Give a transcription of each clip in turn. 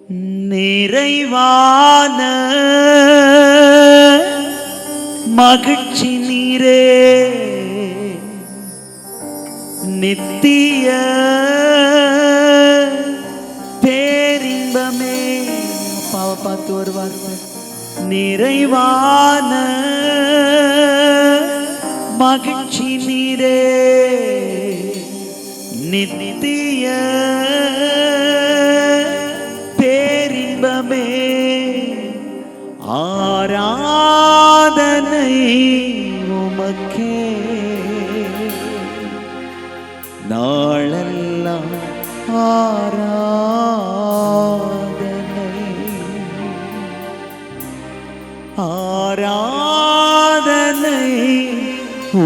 நிறைவான மகிழ்ச்சி நீரே, நித்திய பேரின்பமே. பாவ பார்த்து ஒரு வார்த்தை, நிறைவான மகிழ்ச்சி நீரே, நித்திய பேரின்பமே. ஆராதனை உமக்கே நாளெல்லாம், ஆராதனை ஆராதனை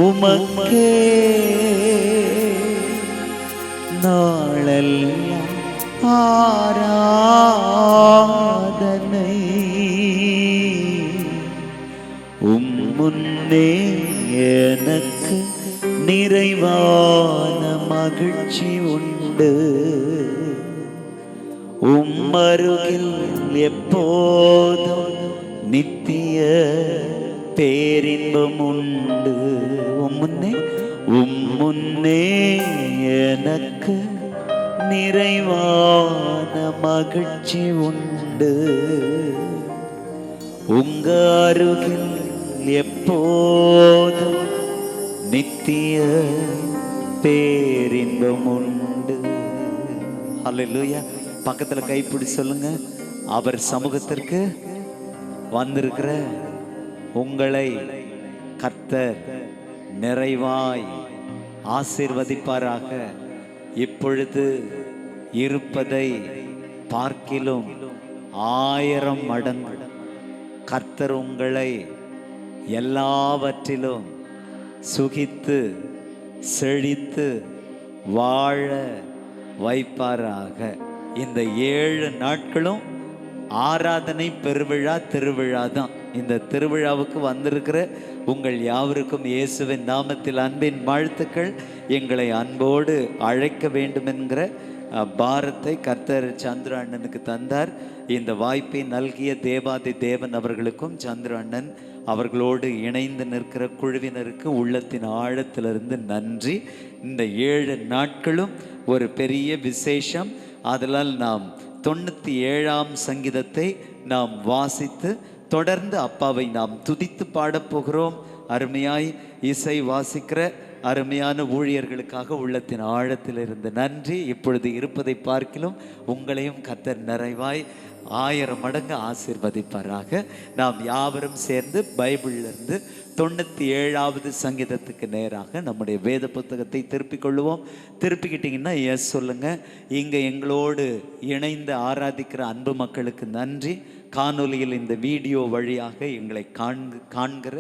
உமக்கே நாளெல்லாம், ஆராதனை முன்னே எனக்கு நிறைவான மகிழ்ச்சி உண்டு. உம்மருகில் எப்போதும் நித்திய பேரின்பம் உண்டு. உம்முன்னே எனக்கு நிறைவான மகிழ்ச்சி உண்டு. உங்க அருகில் எப்போதும் நித்திய பேரின்பம் உண்டு. ஹல்லேலூயா. பக்கத்துல கைப்பிடி சொல்லுங்க, அவர் சமூகத்திற்கு வந்திருக்கிற உங்களை கர்த்தர் நிறைவாய் ஆசீர்வதிப்பாராக. இப்பொழுது இருப்பதை பார்க்கிலும் 1000 மடங்கு கர்த்தர் உங்களை எல்லாவற்றிலும் சுகித்து செழித்து வாழ வைப்பாராக. இந்த 7 நாட்களும் ஆராதனை பெருவிழா திருவிழா தான். இந்த திருவிழாவுக்கு வந்திருக்கிற உங்கள் யாவருக்கும் இயேசுவின் நாமத்தில் அன்பின் வாழ்த்துக்கள். எங்களை அன்போடு அழைக்க வேண்டும் என்கிற பாரத்தை கர்த்தர் சந்திர அண்ணனுக்கு தந்தார். இந்த வாய்ப்பை நல்கிய தேவாதி தேவன் அவர்களுக்கும் சந்திர அண்ணன் அவர்களோடு இணைந்து நிற்கிற குழுவினருக்கு உள்ளத்தின் ஆழத்திலிருந்து நன்றி. இந்த 7 நாட்களும் ஒரு பெரிய விசேஷம். அதனால் நாம் 97ஆம் சங்கீதத்தை நாம் வாசித்து தொடர்ந்து அப்பாவை நாம் துதித்து பாடப்போகிறோம். அருமையாய் இசை வாசிக்கிற அருமையான ஊழியர்களுக்காக உள்ளத்தின் ஆழத்தில் இருந்து நன்றி. இப்பொழுது இருப்பதை பார்க்கிலும் உங்களையும் கர்த்தர் நிறைவாய் 1000 மடங்கு ஆசீர்வதிப்பாராக. நாம் யாவரும் சேர்ந்து பைபிளிலிருந்து 97ஆவது சங்கீதத்துக்கு நேராக நம்முடைய வேத புத்தகத்தை திருப்பிக் கொள்ளுவோம். திருப்பிக்கிட்டிங்கன்னா எஸ் சொல்லுங்க. இங்கே எங்களோடு இணைந்து ஆராதிக்கிற அன்பு மக்களுக்கு நன்றி. காணொலியில் இந்த வீடியோ வழியாக எங்களை காண்கிற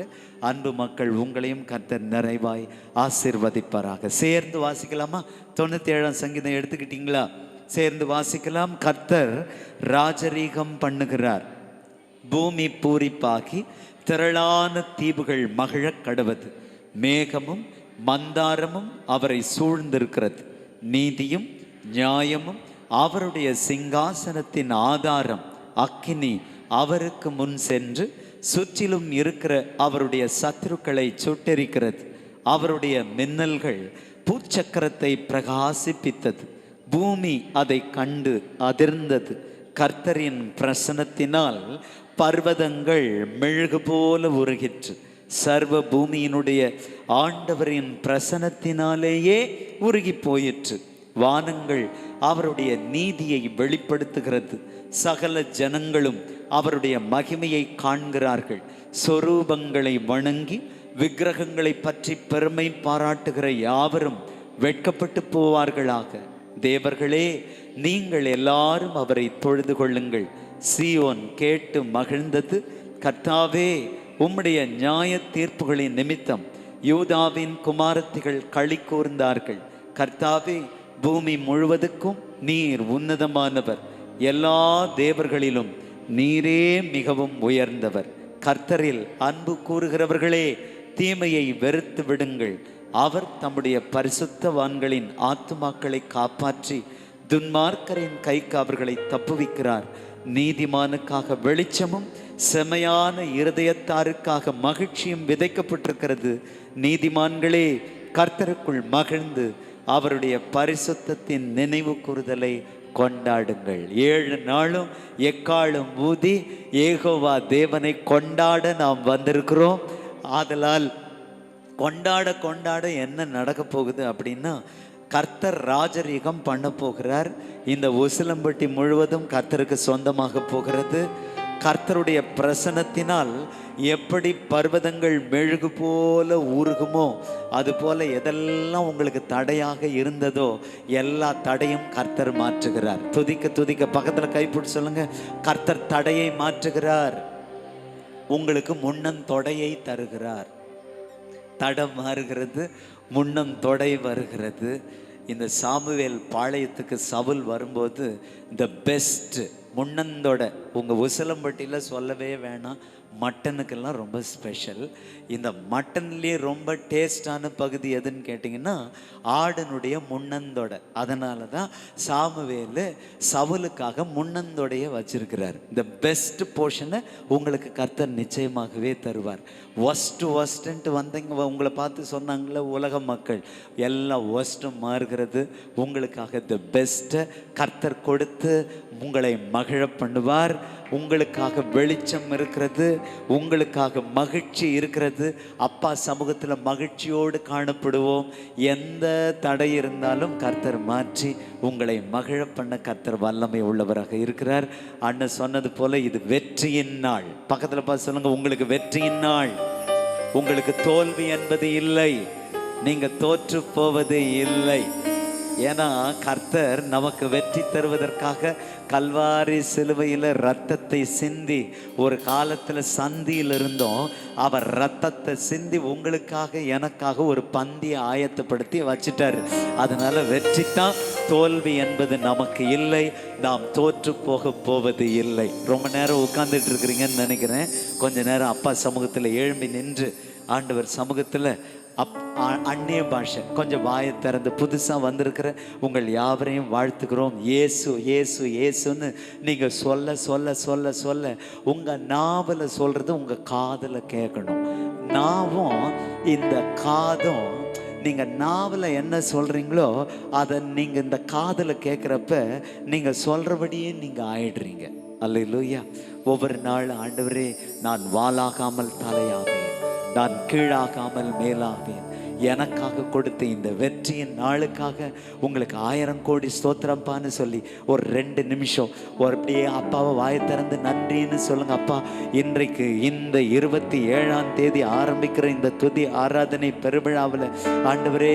அன்பு மக்கள் உங்களையும் கர்த்தர் நிறைவாய் ஆசீர்வதிப்பாராக. சேர்ந்து வாசிக்கலாமா? 97ஆம் சங்கீதம் எடுத்துக்கிட்டீங்களா? சேர்ந்து வாசிக்கலாம். கர்த்தர் ராஜரீகம் பண்ணுகிறார், பூமி பூரிப்பாகி திரளான தீவுகள் மகிழ கடவது. மேகமும் மந்தாரமும் அவரை சூழ்ந்திருக்கிறது. நீதியும் நியாயமும் அவருடைய சிங்காசனத்தின் ஆதாரம். அக்கினி அவருக்கு முன் சென்று சுற்றிலும் இருக்கிற அவருடைய சத்துருக்களை சுட்டெரிக்கிறது. அவருடைய மின்னல்கள் பூச்சக்கரத்தை பிரகாசிப்பித்தது. பூமி அதை கண்டு அதிர்ந்தது. கர்த்தரின் பிரசனத்தினால் பர்வதங்கள் மெழுகு போல உருகிற்று. சர்வ பூமியினுடைய ஆண்டவரின் பிரசனத்தினாலேயே உருகி போயிற்று. வானங்கள் அவருடைய நீதியை வெளிப்படுத்துகிறது. சகல ஜனங்களும் அவருடைய மகிமையை காண்கிறார்கள். சொரூபங்களை வணங்கி விக்கிரகங்களை பற்றி பெருமை பாராட்டுகிற யாவரும் வெட்கப்பட்டு போவார்களாக. தேவர்களே, நீங்கள் எல்லாரும் அவரை தொழுது கொள்ளுங்கள். சீயோன் கேட்டு மகிழ்ந்தது. கர்த்தாவே, உம்முடைய நியாய தீர்ப்புகளின் நிமித்தம் யூதாவின் குமாரத்திகள் களி கூர்ந்தார்கள். கர்த்தாவே, பூமி முழுவதுக்கும் நீர் உன்னதமானவர். எல்லா தேவர்களிலும் நீரே மிகவும் உயர்ந்தவர். கர்த்தரில் அன்பு கூறுகிறவர்களே, தீமையை வெறுத்து விடுங்கள். அவர் தம்முடைய பரிசுத்தவான்களின் ஆத்துமாக்களை காப்பாற்றி துன்மார்க்கரின் கைக்கு அவர்களை தப்புவிக்கிறார். நீதிமானுக்காக வெளிச்சமும் செமையான இருதயத்தாருக்காக மகிழ்ச்சியும் விதைக்கப்பட்டிருக்கிறது. நீதிமான்களே, கர்த்தருக்குள் மகிழ்ந்து அவருடைய பரிசுத்தத்தின் நினைவு கூறுதலை கொண்டாடுங்கள். 7 நாளும் எக்காலும் ஊதி யெகோவா தேவனை கொண்டாட நாம் வந்திருக்கிறோம். ஆதலால் கொண்டாட என்ன நடக்க போகுது அப்படின்னா, கர்த்தர் ராஜரீகம் பண்ண போகிறார். இந்த உசிலம்பட்டி முழுவதும் கர்த்தருக்கு சொந்தமாக போகிறது. கர்த்தருடைய பிரசன்னத்தினால் எப்படி பர்வதங்கள் மெழுகு போல ஊறுகுமோ, அதுபோல எதெல்லாம் உங்களுக்கு தடையாக இருந்ததோ எல்லா தடையும் கர்த்தர் மாற்றுகிறார். துதிக்க பக்கத்தில் கைப்பிடி சொல்லுங்க, கர்த்தர் தடையை மாற்றுகிறார். உங்களுக்கு முன்னந்தொடையை தருகிறார். தடம் மாறுகிறது, முன்னந்தொடை வருகிறது. இந்த சாமுவேல் பாளையத்துக்கு சவுல் வரும்போது இந்த பெஸ்ட் முன்னந்தோட உங்கள் உசிலம்பட்டியில் சொல்லவே வேணாம். மட்டனுக்கெல்லாம் ரொம்ப ஸ்பெஷல். இந்த மட்டன்லேயே ரொம்ப டேஸ்டான பகுதி எதுன்னு கேட்டிங்கன்னா ஆடனுடைய முன்னந்தொடை. அதனால தான் சாமுவேல் சவுலுக்காக முன்னந்தொடையை வச்சிருக்கிறார். இந்த பெஸ்ட் போர்ஷனை உங்களுக்கு கர்த்தர் நிச்சயமாகவே தருவார். ஒஸ்ட்டுன்ட்டு வந்தீங்க, உங்களை பார்த்து சொன்னாங்களே உலக மக்கள், எல்லா ஒஸ்ட்டும் மாறுகிறது. உங்களுக்காக த பெஸ்ட்டை கர்த்தர் கொடுத்து உங்களை மகிழ பண்ணுவார். உங்களுக்காக வெளிச்சம் இருக்கிறது, உங்களுக்காக மகிழ்ச்சி இருக்கிறது. அப்பா சமூகத்தில் மகிழ்ச்சியோடு காணப்படுவோம். எந்த தடை இருந்தாலும் கர்த்தர் மாற்றி உங்களை மகிழ பண்ண கர்த்தர் வல்லமை உள்ளவராக இருக்கிறார். அண்ணன் சொன்னது போல இது வெற்றியின் நாள். பக்கத்தில் பார்த்து சொல்லுங்க, உங்களுக்கு வெற்றியின் நாள். உங்களுக்கு தோல்வி என்பது இல்லை, நீங்க தோற்று போவது இல்லை. ஏன்னா கர்த்தர் நமக்கு வெற்றி தருவதற்காக கல்வாரி சிலுவையில் ரத்தத்தை சிந்தி, ஒரு காலத்தில் சந்தியில் இருந்தோம், அவர் ரத்தத்தை சிந்தி உங்களுக்காக எனக்காக ஒரு பந்தியை ஆயத்தப்படுத்தி வச்சிட்டாரு. அதனால வெற்றி தான், தோல்வி என்பது நமக்கு இல்லை. நாம் தோற்று போவது இல்லை. ரொம்ப நேரம் உட்கார்ந்துட்டு இருக்கிறீங்கன்னு நினைக்கிறேன். கொஞ்ச நேரம் அப்பா சமூகத்தில் எழும்பி நின்று ஆண்டவர் சமூகத்தில் அந்நிய பாஷை கொஞ்சம் வாயை திறந்து புதுசாக வந்திருக்கிற உங்கள் யாவரையும் வாழ்த்துக்கிறோம். இயேசு இயேசு இயேசுன்னு நீங்கள் சொல்ல சொல்ல சொல்ல சொல்ல உங்கள் நாவில் சொல்கிறது உங்கள் காதில் கேட்கணும். நாவும் இந்த காதும், நீங்கள் நாவில் என்ன சொல்கிறீங்களோ அதை நீங்கள் இந்த காதில் கேட்குறப்ப நீங்கள் சொல்கிறபடியே நீங்கள் ஆயிடுறீங்க. அல்லேலூயா. ஒவ்வொரு நாள் ஆண்டவரே, நான் வாலாகாமல் தலையாவேன், நான் கீழாகாமல் மேலாவேன். எனக்காக கொடுத்த இந்த வெற்றியின் நாளுக்காக உங்களுக்கு 1000 கோடி ஸ்தோத்திரப்பான்னு சொல்லி ஒரு 2 நிமிஷம் ஒரு அப்படியே அப்பாவை வாயை திறந்து நன்றின்னு சொல்லுங்க. அப்பா, இன்றைக்கு இந்த 27ஆம் தேதி ஆரம்பிக்கிற இந்த துதி ஆராதனை பெருவிழாவில் ஆண்டவரே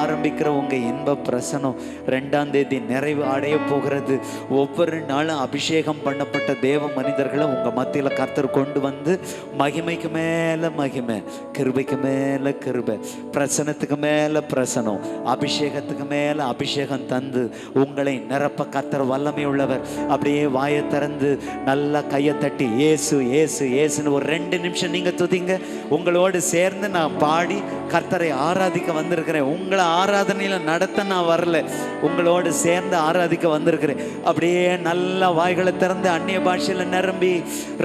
ஆரம்பிக்கிற உங்கள் இன்ப பிரசனம் 2ஆம் தேதி நிறைவு அடைய போகிறது. ஒவ்வொரு நாளும் அபிஷேகம் பண்ணப்பட்ட தேவ மனிதர்களை உங்கள் மத்தியில் கர்த்தர் கொண்டு வந்து மகிமைக்கு மேலே மகிமை, கிருபைக்கு மேலே கிருபை, பிரசனத்துக்கு மேல பிரசனம், அபிஷேகத்துக்கு மேல அபிஷேகம் தந்து உங்களை நிரப்ப கர்த்தர் வல்லமை உள்ளவர். அப்படியே வாயை திறந்து நல்லா கையை தட்டி ஏசு ஏசு ஏசுன்னு ஒரு 2 நிமிஷம் நீங்க துதிங்க. உங்களோடு சேர்ந்து நான் பாடி கர்த்தரை ஆராதிக்க வந்திருக்கிறேன். உங்களை ஆராதனையில நடத்த நான் வரல, உங்களோடு சேர்ந்து ஆராதிக்க வந்திருக்கிறேன். அப்படியே நல்ல வாய்களை திறந்து அந்நிய பாஷையில நிரம்பி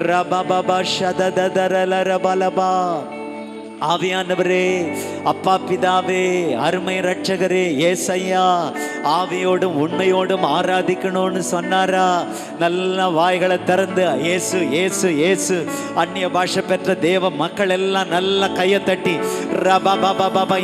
ரபபபா ஷததரல ரபலபா. ஆவியானவரே, அப்பா பிதாவே, அருமை ரட்சகரே ஏசையா, ஆவியோடும் உண்மையோடும் ஆராதிக்கணும்னு சொன்னாரா? நல்ல வாய்களை திறந்து ஏசு ஏசு ஏசு. அந்நிய பாஷை பெற்ற தேவ மக்கள் எல்லாம் நல்ல கையை தட்டி ரபா.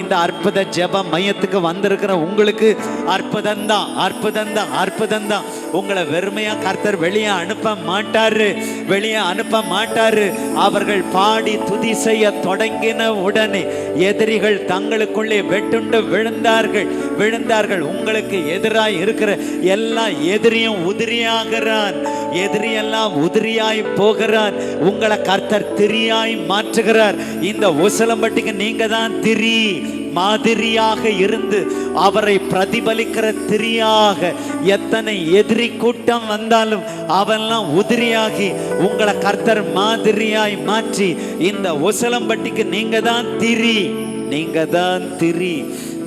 இந்த அற்புத ஜெப மையத்துக்கு வந்திருக்கிற உங்களுக்கு அற்புதம் தான், அற்புதம் தான், அற்புதம் தான். உங்களை வெறுமையா கர்த்தர் வெளியே அனுப்ப மாட்டாரு, வெளியே அனுப்ப மாட்டாரு. அவர்கள் பாடி துதி செய்ய தொடங்கின உடனே எதிரிகள் தங்களுக்குள்ளே வெட்டுண்டு விழுந்தார்கள். உங்களுக்கு எதிராய் இருக்கிற எல்லா எதிரியும் உதிரியாகிறான், எதிரியெல்லாம் உதிரியாய் போகிறான். உங்களை கர்த்தர் திரியாய் மாற்றுகிறார். இந்த உசிலம்பட்டிக்கு நீங்க தான் திரி மாதிரியாக இருந்து அவரை பிரதிபலிக்கிற திரியாக. எத்தனை எதிரி கூட்டம் வந்தாலும் அவெல்லாம் உதிரியாகி உங்களை கர்த்தர் மாதிரியாய் மாற்றி இந்த உசிலம்பட்டிக்கு நீங்க தான் திரி, நீங்க தான் திரி,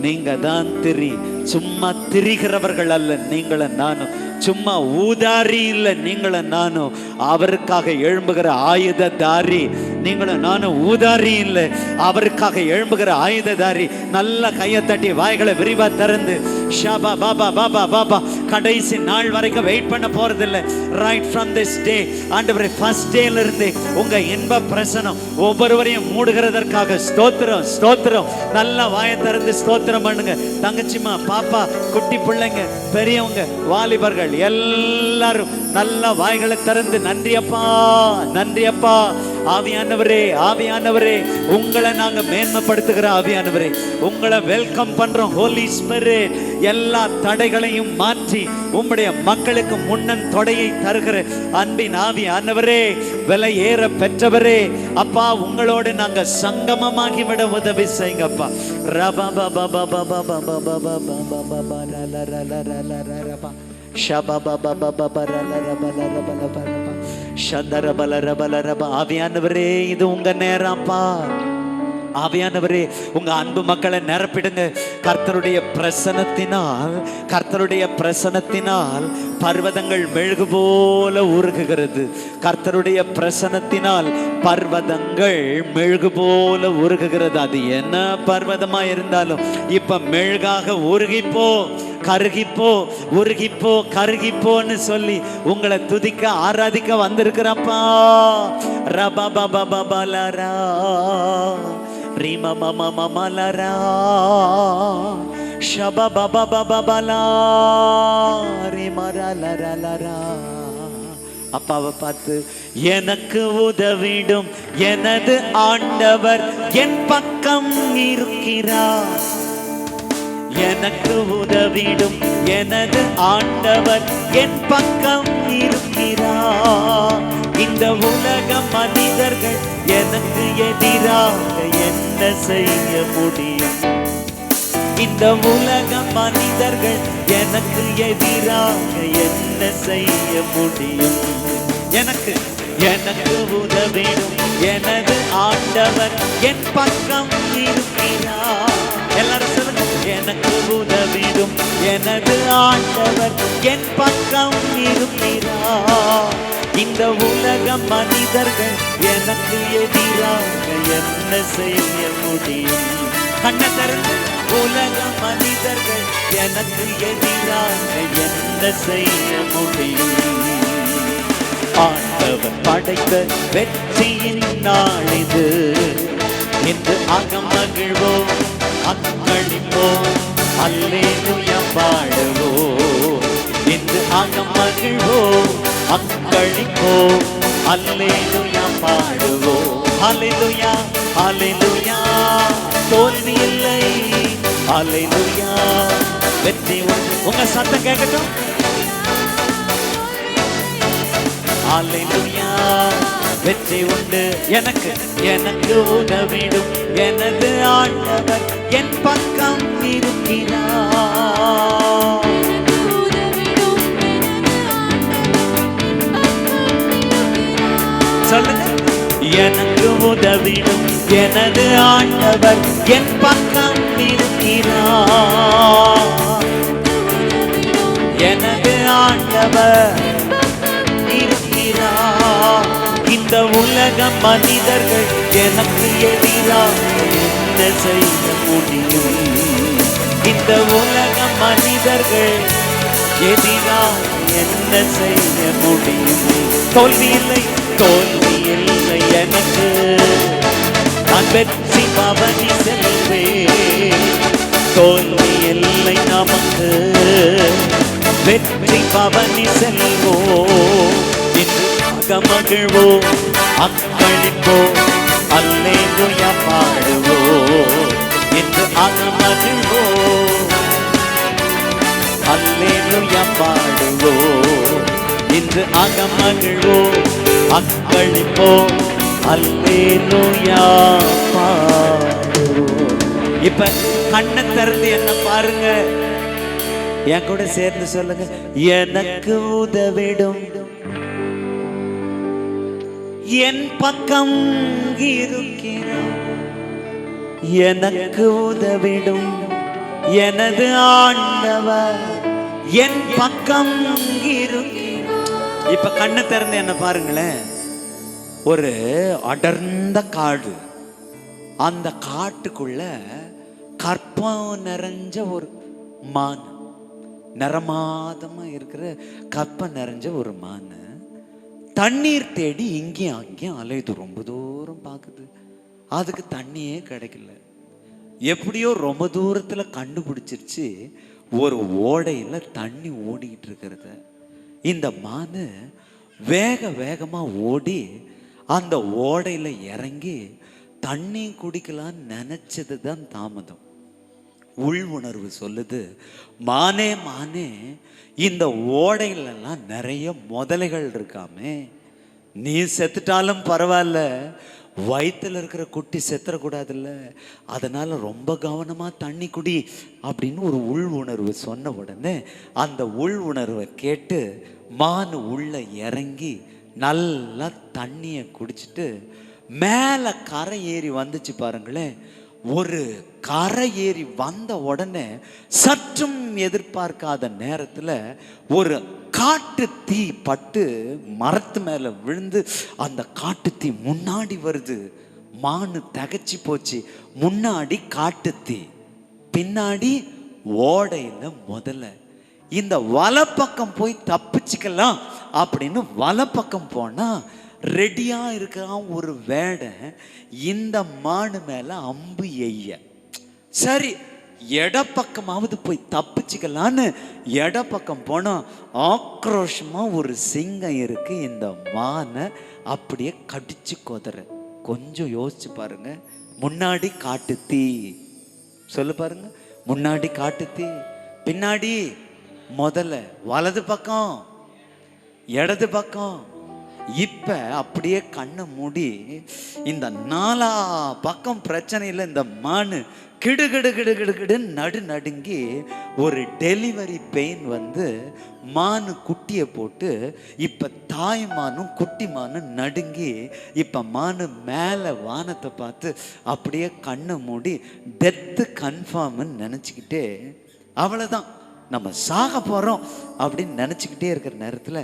நீங்க தான் திரி. சும்மா திரிகிறவர்கள் அல்ல நீங்களும் நானும், சும்மா ஊதாரி இல்லை நீங்களும் நானும், அவருக்காக எழும்புகிற ஆயுததாரி. நீங்களும் நானும் ஊதாரி இல்லை, அவருக்காக எழும்புகிற ஆயுததாரி. நல்ல கையை தட்டி வாய்களை விரிவா திறந்து ஷாபா பாபா பாபா பாபா. கடைசி நாள் வரைக்கும் வெயிட் பண்ண போறது இல்லை. ரைட் ஃப்ரம் திஸ் டே, ஆண்டவரே ஃபர்ஸ்ட் டேல இருந்து உங்க இன்ப பிரசனம் ஒவ்வொருவரையும் மூடுகிறதற்காக ஸ்தோத்திரம் ஸ்தோத்திரம். நல்ல வாயை திறந்து ஸ்தோத்திரம் பண்ணுங்க. தங்கச்சிமா, பாப்பா, குட்டி பிள்ளைங்க, பெரியவங்க, வாலிபர்கள் எல்லாரும் நல்ல வாய்களை திறந்து நன்றி அப்பா நன்றி அப்பா. ஆவியானவரே ஆவியானவரே, உங்களை நாங்க மேன்மைப்படுத்துகிற ஆவியானவரே, உங்களை வெல்கம் பண்றோம். ஹோலி ஸ்பிரிட், எல்லா தடைகளையும் மாற்றி உம்முடைய மக்களுக்கு முன்னன் தொடையை தருகிற அன்பின் ஆவியானவரே, விலை ஏற பெற்றவரே அப்பா, உங்களோடு நாங்க சங்கமமாகி விட உதவி செய்யுங்கப்பா. ரபா பாபா பாபா பாபா பாபா பாபா பாபா ரல ரல ரல ரபா ஷபா பாபா பாபா ரல ரபா ரபா ரபா ஷதர பல ரபல ரபா. ஆவியானவரே, இது உங்க நேரம்ப்பா. ஆவியானவரே, உங்க அன்பு மக்களை நிரப்பிடுங்க. கர்த்தருடைய பிரசனத்தினால், கர்த்தருடைய பிரசனத்தினால் பர்வதங்கள் மெழுகு போல உருகுகிறது. கர்த்தருடைய பிரசனத்தினால் பர்வதங்கள் மெழுகு போல உருகுகிறது. அது என்ன பர்வதமா இருந்தாலும் இப்ப மெழுகாக உருகிப்போ, கருகிப்போ, உருகிப்போ, கருகிப்போன்னு சொல்லி உங்களை துதிக்க ஆராதிக்க வந்திருக்கிறப்பா. ரபா பாபா பாபாலரா ரீமா மாமா மாமலரா ஷபா பாபா பாபா பாலா ரீமரா லரா லரா. அப்பாவை பார்த்து, எனக்கு உதவிடும் எனது ஆண்டவர் என் பக்கம் இருக்கிறார். எனக்கு உதவிடும் எனது ஆண்டவர் என் பக்கம் இருக்கிறார். இந்த உலக மனிதர்கள் எனக்கு எதிராக என்ன செய்ய முடியும்? இந்த உலக மனிதர்கள் எனக்கு எதிராக என்ன செய்ய முடியும்? எனக்கு எனக்கு உதவிடும் எனது ஆண்டவர் என் பக்கம் இருக்கிறார். எல்லாரும் சொல்லுங்க, எனக்கு உதவிடும் எனது ஆண்டவர் என் பக்கம் இருக்கிறார். இந்த உலக மனிதர்கள் எனக்கு எதிராக என்ன செய்ய முடியும்? கண்ணை திறந்து, உலக மனிதர்கள் எனக்கு எதிராக என்ன செய்ய முடியும்? ஆண்டவர் படைத்த வெற்றியின் நாள் இது என்று அகமகிழ்வோம், அக்களிப்போம், அல்லேலூயா பாடுவோம். என்று அகமகிழ்வோம், அக்களிப்போம், அல்லேலூயா பாடுவோம். ஹல்லேலூயா ஹல்லேலூயா, தோல்வி இல்லை. ஹல்லேலூயா, வெற்றி உண்டு. உங்க சத்தம் கேட்கட்டும். ஹல்லேலூயா, வெற்றி உண்டு. எனக்கு எனக்கு உதவிடும் எனது ஆண்டவர் என் பக்கம் இருக்கிறார். சொல்லுங்க, எனக்கு உதவிடும் எனது ஆண்டவர் என் பக்கம் இருக்கிறார். எனது ஆண்டவர் இருக்கிறார். இந்த உலக மனிதர்கள் எனக்கு எதிராக என்ன செய்ய முடியும்? இந்த உலக மனிதர்கள் எதிராக என்ன செய்ய முடியும்? தோல்வி இல்லை, தோல்வி இல்லை எனக்கு. நான் வெற்றி பவனி செல்வேன். தோல்வி இல்லை நமக்கு, வெற்றி பவனி செல்வோம். இன்று அகமகிழ்வோம், அக்களிப்போம், அல்லேலூயா பாடுவோம். இன்று அகமகிழ்வோம், அல்லேலூயா பாடுவோம். இன்று அகமகிழ்வோம், அக்களிப்போம், அல்லேலூயா பாடுவோம். இப்ப கண்ணை திறந்து என்ன பாருங்க, என் கூட சேர்ந்து சொல்லுங்க. எனக்கு உதவிடும் என் பக்கம் இருக்கிறார். எனக்கு உதவிடும் எனது ஆண்டவர் என் பக்கம் இருக்கு. இப்ப கண்ணு திறந்து என்ன பாருங்களேன், ஒரு அடர்ந்த காடு, அந்த காட்டுக்குள்ள கற்பம் நிறைஞ்ச ஒரு மான், நிறமாதமா இருக்கிற கற்பம் நிறைஞ்ச ஒரு மான் தண்ணீர் தேடி இங்கேயும் அங்கேயும் அலையுது. ரொம்ப தூரம் பார்க்குது, அதுக்கு தண்ணியே கிடைக்கல. எப்படியோ ரொம்ப தூரத்துல கண்டுபிடிச்சிருச்சு ஒரு ஓடையில தண்ணி ஓடிக்கிட்டு இருக்கிறத. இந்த மானு வேக வேகமா ஓடி அந்த ஓடையில இறங்கி தண்ணி குடிக்கலான்னு நினைச்சது தான் தாமதம். உள் உணர்வு சொல்லுது, மானே மானே, இந்த ஓடையிலெல்லாம் நிறைய முதலைகள் இருக்காமே, நீ செத்துட்டாலும் பரவாயில்ல, வயிற்றுல இருக்கிற குட்டி செத்துறக்கூடாதுல்ல, அதனால ரொம்ப கவனமா தண்ணி குடி அப்படின்னு ஒரு உள் உணர்வு சொன்ன உடனே அந்த உள் உணர்வை கேட்டு மான் உள்ள இறங்கி நல்லா தண்ணியை குடிச்சிட்டு மேலே கரை ஏறி வந்துச்சு பாருங்களேன். ஒரு கரை ஏறி வந்த உடனே சற்றும் எதிர்பார்க்காத நேரத்தில் ஒரு காட்டு தீ பட்டு மரத்து மேல விழுந்து அந்த காட்டு தீ முன்னாடி வருது. மானு தகச்சு போச்சு. முன்னாடி காட்டு தீ, பின்னாடி ஓடையில முதல்ல. இந்த வலப்பக்கம் போய் தப்பிச்சுக்கலாம் அப்படின்னு வலப்பக்கம் போனா ரெடியா இருக்கிறான் ஒரு வேடை இந்த மானு மேல அம்பு எய்ய. சரி, இடப்பக்கமாவது போய் தப்பிச்சுக்கலான்னு இடப்பக்கம் போனா ஆக்ரோஷமா ஒரு சிங்கம் இருக்கு. இந்த மானை அப்படியே கடிச்சு கொதற. கொஞ்சம் யோசிச்சு பாருங்க, முன்னாடி காட்டு தீ, சொல்லு பாருங்க, முன்னாடி காட்டு தீ, பின்னாடி முதல்ல, வலது பக்கம், இடது பக்கம். இப்ப அப்படியே கண்ணை மூடி இந்த நாலா பக்கம் பிரச்சனையில் இந்த மானு கிடு கிடு கிடு கிடு கிடு நடுங்கி ஒரு டெலிவரி பெயின் வந்து மானு குட்டியை போட்டு இப்ப தாய் மானும் குட்டி மானும் நடுங்கி இப்ப மானு மேல வானத்தை பார்த்து அப்படியே கண்ணை மூடி டெத்து கன்ஃபார்ம்னு நினைச்சுக்கிட்டே, அவ்வளவுதான் நம்ம சாக போறோம் அப்படின்னு நினைச்சுக்கிட்டே இருக்கிற நேரத்துல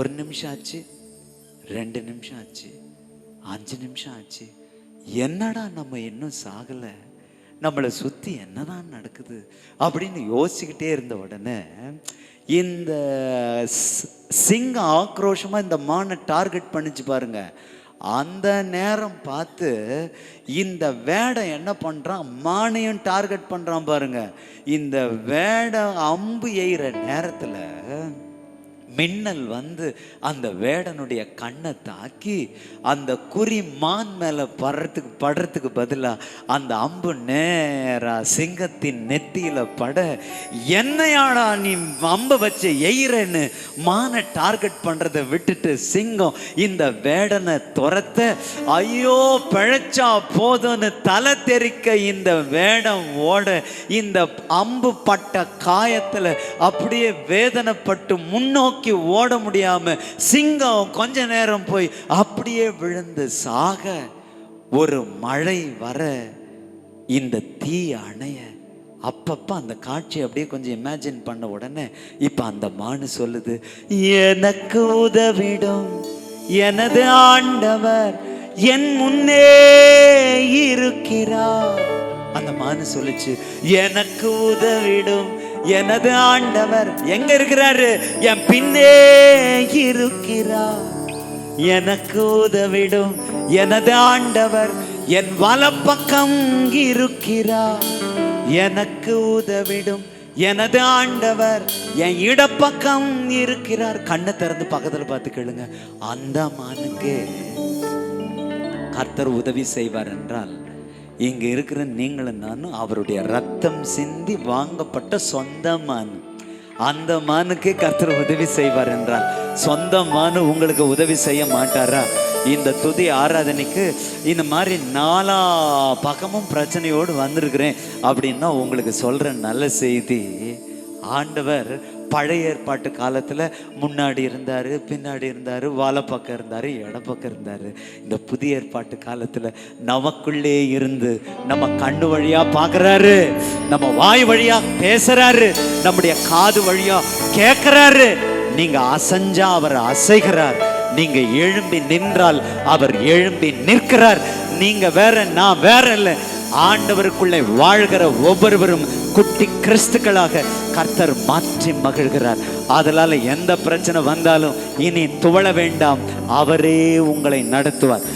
1 நிமிஷம் ஆச்சு, 2 நிமிஷம் ஆச்சு, 5 நிமிஷம் ஆச்சு. என்னடா நம்ம இன்னும் சாகல, நம்மளை சுத்தி என்னதான் நடக்குது அப்படின்னு யோசிச்சுக்கிட்டே இருந்த உடனே இந்த சிங்கம் ஆக்ரோஷமா இந்த மானை டார்கெட் பண்ணிச்சு பாருங்க. அந்த நேரம் பார்த்து இந்த வேடை என்ன பண்றான், மானையும் டார்கெட் பண்றான் பாருங்க. இந்த வேடை அம்பு எய்கிற நேரத்துல மின்னல் வந்து அந்த வேடனுடைய கண்ணை தாக்கி அந்த குறி மான் மேல படுறதுக்கு பதிலா அந்த அம்பு நேரா சிங்கத்தின் நெத்தியில பட, என்னையாடா நீ அம்பை வச்சு எயிறன்னு மானை டார்கெட் பண்றதை விட்டுட்டு சிங்கம் இந்த வேடனை துரத்த, ஐயோ பிழைச்சா போதும்னு தலை தெறிக்க இந்த வேடம் ஓட, இந்த அம்பு பட்ட காயத்துல அப்படியே வேதனைப்பட்டு முன்னோக்கி ஓட முடியாம சிங்கம் கொஞ்ச நேரம் போய் அப்படியே விழுந்து சாக, ஒரு மழை வர இந்த தீ அணைய. அப்பப்ப அந்த காட்சி அப்படியே கொஞ்சம் இமேஜின் பண்ண உடனே இப்ப அந்த மானு சொல்லுது, எனக்கு உதவிடும் எனது ஆண்டவர் என் முன்னே இருக்கிறார். அந்த மானு சொல்லுச்சு, எனக்கு உதவிடும் எனது ஆண்டவர் எங்க இருக்கிறாரு, என் பின்னே இருக்கிறார். எனக்கு உதவிடும் எனது ஆண்டவர் என் வலப்பக்கம் இருக்கிறார். எனக்கு உதவிடும் எனது ஆண்டவர் என் இடப்பக்கம் இருக்கிறார். கண்ணை திறந்து பக்கத்துல பார்த்து கேளுங்க, அந்த மானுக்கு கர்த்தர் உதவி செய்வார் என்றால் இங்க இருக்கிற நீங்களும் நானும் அவருடைய ரத்தம் சிந்தி வாங்கப்பட்ட சொந்த மானு. அந்த மானுக்கே கர்த்தர் உதவி செய்வார் என்றால் சொந்த மானு உங்களுக்கு உதவி செய்ய மாட்டாரா? இந்த துதி ஆராதனைக்கு இந்த மாதிரி 4 பக்கமும் பிரச்சனையோடு வந்திருக்கிறேன் அப்படின்னா உங்களுக்கு சொல்ற நல்ல செய்தி, ஆண்டவர் பழைய ஏற்பாட்டு காலத்துல முன்னாடி இருந்தாரு, பின்னாடி இருந்தாரு, வலப்பக்கம் இருந்தாரு, இடப்பக்கம் இருந்தாரு. இந்த புதிய ஏற்பாட்டு காலத்துல நமக்குள்ளே இருந்து நம்ம கண்ணு வழியா பாக்குறாரு, நம்ம வாய் வழியா பேசுறாரு, நம்முடைய காது வழியா கேட்கிறாரு. நீங்க அசைஞ்சா அவர் அசைகிறார். நீங்க எழும்பி நின்றால் அவர் எழும்பி நிற்கிறார். நீங்க வேற, நான் வேற இல்லை. ஆண்டவருக்குள்ளே வாழ்கிற ஒவ்வொருவரும் குட்டி கிறிஸ்துக்களாக கர்த்தர் மாற்றி மகிழ்கிறார். அதனால எந்த பிரச்சனை வந்தாலும் இனி துவள வேண்டாம், அவரே உங்களை நடத்துவார்.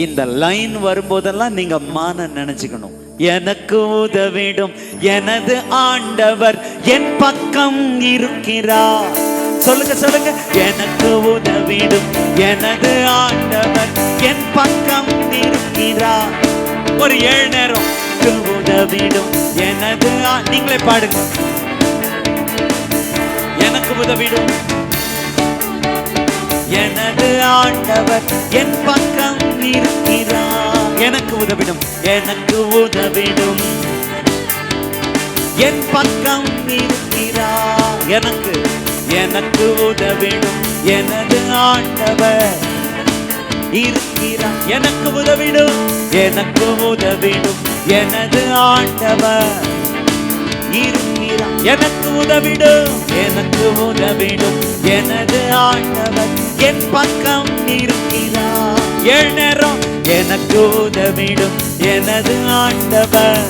இந்த லைன் வரும்போதெல்லாம் நீங்க மான நினைச்சுக்கணும். எனக்கு உதவிடும் எனது ஆண்டவர் என் பக்கம் இருக்கிறார். சொல்லுங்க சொல்லுங்க. எனக்கு உதவிடும் எனது ஆண்டவர் என் பக்கம் இருக்கிறார். ஒரு 7 நேரம் உதவிடும் எனது, நீங்களே பாடுங்க. எனக்கு உதவிடும் எனது ஆண்டவர் என் பக்கம் இருக்கிறார். எனக்கு உதவிடும், எனக்கு உதவிடும் என் பக்கம் இருக்கிறார். எனக்கு உதவிடும் எனது ஆண்டவர் இருக்கிறார். எனக்கு உதவிடும், எனக்கு உதவிடும் எனது ஆண்டவர் இருக்கிறார். எனக்கு உதவிடும், எனக்கு உதவிடும் எனது ஆண்டவர் என் பக்கம் இருக்கிறார். 7 நேரம் எனக்கு உதவிடும் எனது ஆண்டவர்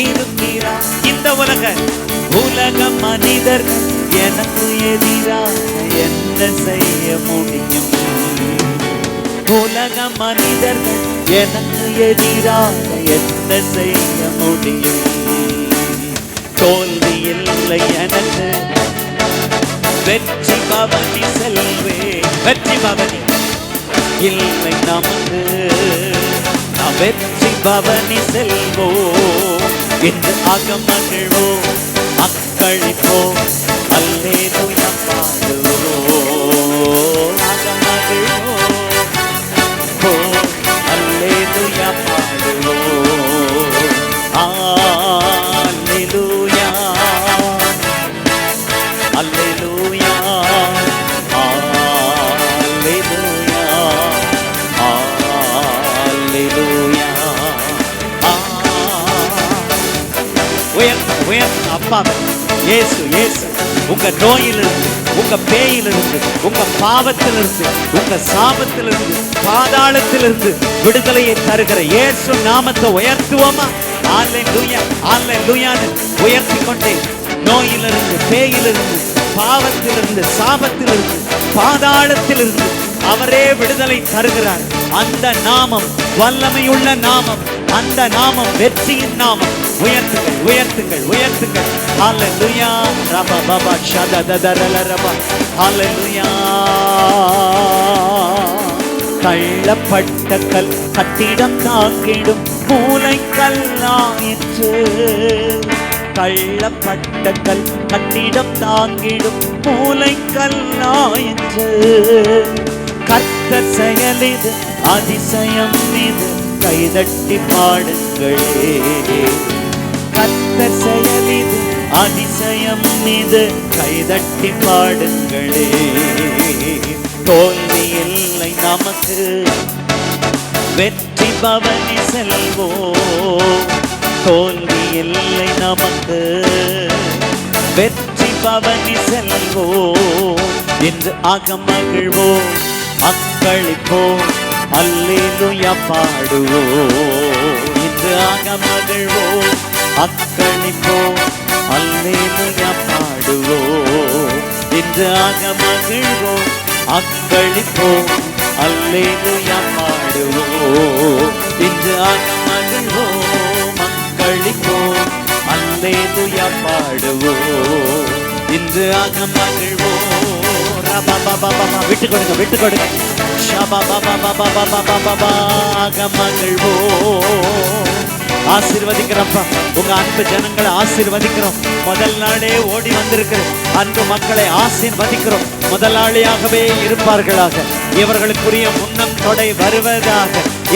இருக்கிறார். இந்த உலக மனிதர்கள் எனக்கு எதிராக என்ன செய்ய முடியும்? உலக மனிதர்கள் எனக்கு எதிராக என்ன செய்ய முடியும்? தோல்வி இல்லை எனக்கு, வெற்றி பவனி செல்வே. வெற்றி பவனி இல்லை நமக்கு, நாம் வெற்றி பவனி செல்வோ என்று அகமகிழ்வோம், அக்களிப்போம், அல்லேலூயா பாடுவோம். அகமகிழ்வோம், அல்லேலூயா பாடுவோம். அல்லேலூயா, அல்லேலூயா, அல்லேலூயா, அல்லேலூயா. உயர்ந்த அப்பா இயேசு, இயேசு உங்க நோயிலிருந்து, உங்க பேயிலிருந்து, உங்க பாவத்திலிருந்து, உங்க சாபத்திலிருந்து, பாதாளத்திலிருந்து விடுதலையை தருகிற இயேசு நாமத்தை உயர்த்துவோமா? அல்லேலூயா, அல்லேலூயான்னு உயர்த்தி கொண்டே நோயிலிருந்து, பேயிலிருந்து, பாவத்திலிருந்து, சாபத்திலிருந்து, பாதாளத்திலிருந்து அவரே விடுதலை தருகிறார். அந்த நாமம் வல்லமையுள்ள நாமம், அந்த நாமம் வெற்றியின் நாமம். உயர்த்துங்கள், உயர்த்துங்கள், உயர்த்துங்கள். ஹல்லேலூயா, ரபா பபா ஷததரல ரபா. ஹல்லேலூயா. தள்ளப்பட்ட கல் கட்டிடம் தாங்கிடும் மூலைக்கல்லாயிற்று. தள்ளப்பட்ட கல் கட்டிடம் தாங்கிடும் மூலைக்கல்லாயிற்று. கர்த்தர் செயலிது அதிசயம் இது, கைதட்டி பாடுங்களே. கர்த்தர் செயலிது அதிசயம் இது, கைதட்டி பாடுங்களே. தோல்வி இல்லை நமக்கு, வெற்றி பவனி செல்வோம். தோல்வி இல்லை நமக்கு, வெற்றி பவனி செல்வோம் என்று அகமகிழ்வோம், அக்களிப்போம், அல்லேலூயா பாடுவோம். இன்று அகமகிழ்வோம், அக்களிப்போம், அல்லேலூயா பாடுவோம். இன்று அகமகிழ்வோம், அக்களிப்போம், அல்லேலூயா பாடுவோம். இன்று அகமகிழ்வோம், அக்களிப்போம், அல்லேலூயா பாடுவோம். இன்று அகமகிழ்வோம். விட்டு கொடுங்க, விட்டு கொடுங்க. அகமகிழ்வோம். ஆசீர்வதிக்கிறப்பா, உங்க அன்பு ஜனங்களை ஆசீர்வதிக்கிறோம். முதல் நாளே ஓடி வந்திருக்கிற அன்பு மக்களை ஆசீர்வதிக்கிறோம். முதலாளியாகவே இருப்பார்களாக, இவர்களுக்குரிய முன்னம் தொடை வருவதாக.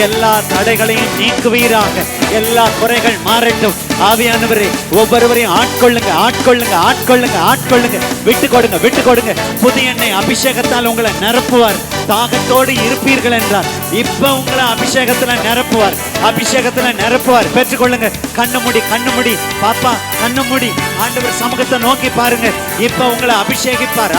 எல்லா தடைகளையும் நீக்குவீராக, எல்லா குறைகள் மாறட்டும். ஆவியானவரே, ஒவ்வொருவரையும் ஆட்கொள்ளுங்க, ஆட்கொள்ளுங்க, ஆட்கொள்ளுங்க, ஆட்கொள்ளுங்க. விட்டு கொடுங்க, விட்டு கொடுங்க. புதிய எண்ணெய் அபிஷேகத்தால் உங்களை நிரப்புவார். தாகத்தோடு இருப்பீர்கள் என்றார். இப்ப உங்களை அபிஷேகத்துல நிரப்புவார், அபிஷேகத்துல நிரப்புவார். பெற்றுக்கொள்ளுங்க. கண்ணு முடி, கண்ணு முடி. பாப்பா கண்ணு மூடி ஆண்டவர் சமூகத்தை நோக்கி பாருங்க. இப்ப உங்களை அபிஷேகிப்பார்.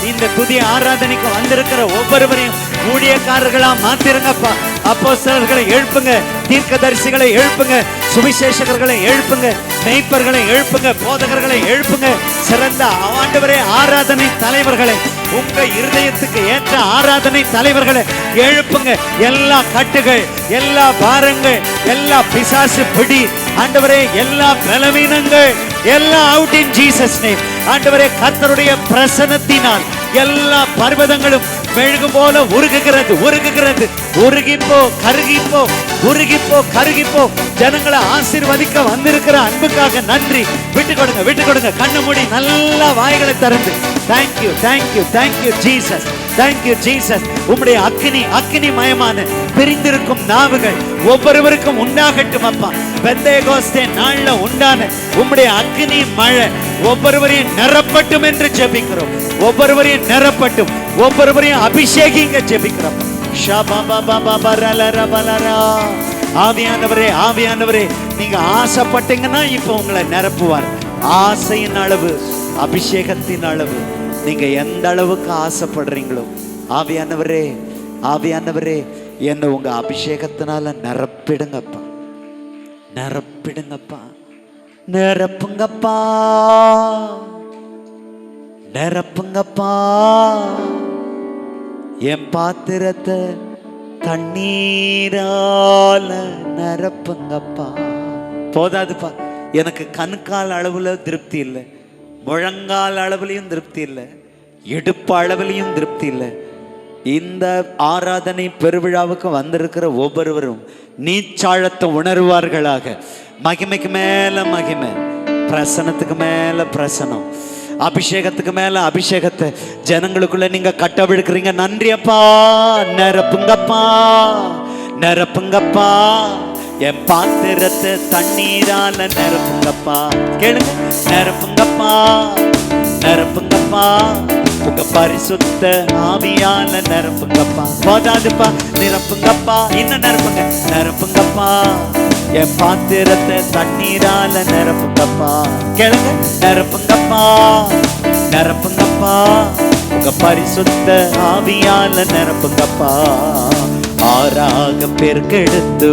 இந்த துதி ஆராதனைக்கு வந்திருக்கிற ஒவ்வொருவரையும் ஊழியக்காரர்களா மாத்திருங்கப்பா. அப்போஸ்தலர்களை எழுப்புங்க, தீர்க்கதரிசிகளை எழுப்புங்க, சுவிசேஷகர்களை எழுப்புங்க, மேய்ப்பர்களை எழுப்புங்க, போதகர்களை எழுப்புங்க, சிறந்த ஆண்டவரே ஆராதனை தலைவர்களை, உங்க இருதயத்துக்கு ஏற்ற ஆராதனை தலைவர்களை எழுப்புங்க. எல்லா கட்டுகள், எல்லா பாரங்கள், எல்லா பிசாசு பிடி ஆண்டவரே, எல்லா பலவீனங்கள் எல்லாம் அவுட் இன் ஜீசஸ் நேம். ஆண்டவரே, கர்த்தருடைய பிரசன்னத்தினால் எல்லா பர்வதங்களும் மெழுகு போல உருகுகிறது. உருகிப்போ, கருகிப்போ. ஜனங்களை ஆசீர்வதிக்க வந்திருக்கிற அன்புக்காக நன்றி. விட்டு கொடுங்க. கண்ணு மூடி நல்லா வாய்களை திறந்து தேங்க்யூ ஜீசஸ். உம்முடைய அக்கினி மயமான பிரிந்திருக்கும் நாவுகள் ஒவ்வொருவருக்கும் உண்டாகட்டும் அப்பா. பெந்தேகோஸ்தே நாள்ல உண்டான உம்முடைய அக்கினி மழை ஒவ்வொருவரையும் நிரப்பட்டும் என்று ஜெபிக்கிறோம். ஒவ்வொருவரையும் அபிஷேகிங்க ஜெபிக்கிறோம். ஆவியானவரே, நீங்க ஆசைப்பட்டீங்கன்னா இப்ப உங்களை நிரப்புவார். ஆசையின் அளவு, அபிஷேகத்தின் அளவு, நீங்க எந்த அளவுக்கு ஆசைப்படுறீங்களோ ஆவியானவரே என்ன உங்க அபிஷேகத்தினால நிரப்பிடுங்கப்பா. நிரப்புங்கப்பா. என் பாத்திரத்தை தண்ணீரால நிரப்புங்கப்பா. போதாதுப்பா, எனக்கு கண்கால் அளவுல திருப்தி இல்லை, முழங்கால் அளவுலையும் திருப்தி இல்லை, இடுப்பு அளவுலையும் திருப்தி இல்லை. இந்த ஆராதனை பெருவிழாவுக்கு வந்திருக்கிற ஒவ்வொருவரும் நீச்சாழத்தை உணர்வார்களாக. மகிமைக்கு மேல மகிமை, பிரசனத்துக்கு மேல பிரசனம், அபிஷேகத்துக்கு மேல அபிஷேகத்தை ஜனங்களுக்குள்ள நீங்க கட்டவிழ்க்கிறீங்க. நன்றி அப்பா. நிரப்புங்கப்பா. என் பாத்திரத்தை தண்ணீரால நிரப்புங்கப்பா. கேளுங்க, நிரப்புங்கப்பா. உங்க பரிசுத்த ஆவியால நிரப்புங்கப்பா. போதாதுப்பா, நிரப்புங்கப்பா. இன்னும் நிரப்புங்கப்பா. என் பாத்திரத்தை தண்ணீரால நிரப்புங்கப்பா. கேளுங்க, நிரப்புங்கப்பா. உங்க பரிசுத்த ஆவியால நிரப்புங்கப்பா. ஆறாக பெருக்கெடுத்து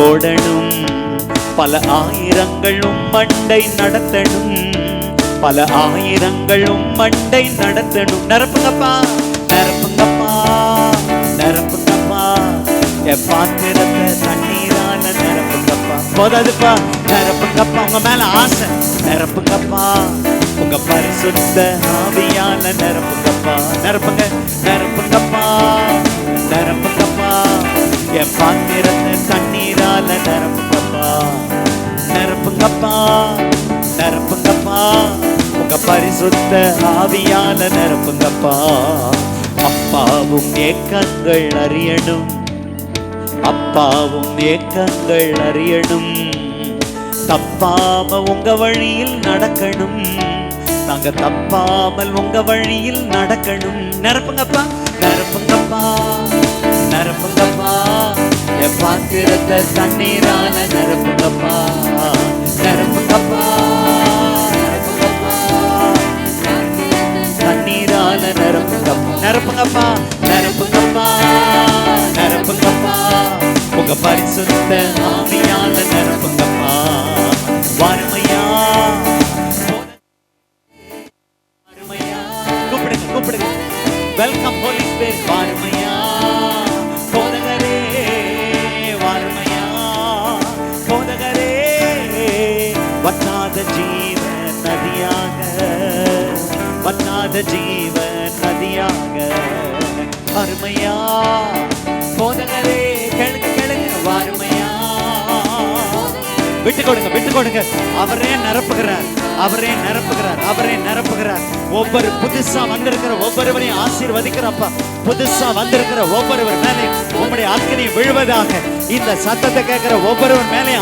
ஓடணும். பல ஆயிரங்களும் மண்டை நடத்தணும். நிரப்புங்கப்பா. என் பாத்திரத்தை தண்ணீரால நிரப்புங்கப்பா. போதாதுப்பா, நிரப்புங்கப்பா. உங்க மேல ஆசை, நிரப்புங்கப்பா. உங்க பரிசுத்த ஆவியால நிரப்புங்கப்பா. நிரப்புங்கப்பா. என் பாத்திரத்தை தண்ணீரால நிரப்புங்கப்பா. உங்க பரிசுத்த ஆவியால நிரப்புங்கப்பா. அப்பாவும் ஏக்கங்கள் அறியணும். தப்பாம உங்க வழியில் நடக்கணும். நாங்க தப்பாமல் உங்க வழியில் நடக்கணும். நிரப்புங்கப்பா. என் பாத்திரத்தை தண்ணீரால நிரப்புங்கப்பா. தண்ணீரால நிரப்புங்கப்பா. உங்க பரிசுத்த ஆவியால நிரப்புங்கப்பா. வாருமையா. கூப்பிடுங்க. Welcome Holi spirit. வாருமையா போதகரே, வற்றாத ஜீவ நதியாக அருமையா போதகரே. கேளுங்க, வாருமையா. விட்டு கொடுங்க. அவரே நிரப்புகிறார். ஒவ்வொரு புதுசா வந்திருக்கிற ஒவ்வொருவரையும் ஆசீர்வதிக்கிறப்பா. புதுசா வந்திருக்கிற ஒவ்வொருவர் மேலே உம்முடைய அக்கினி விழுவதாக. இந்த சத்தத்தை கேட்கிற ஒவ்வொருவர் மேலே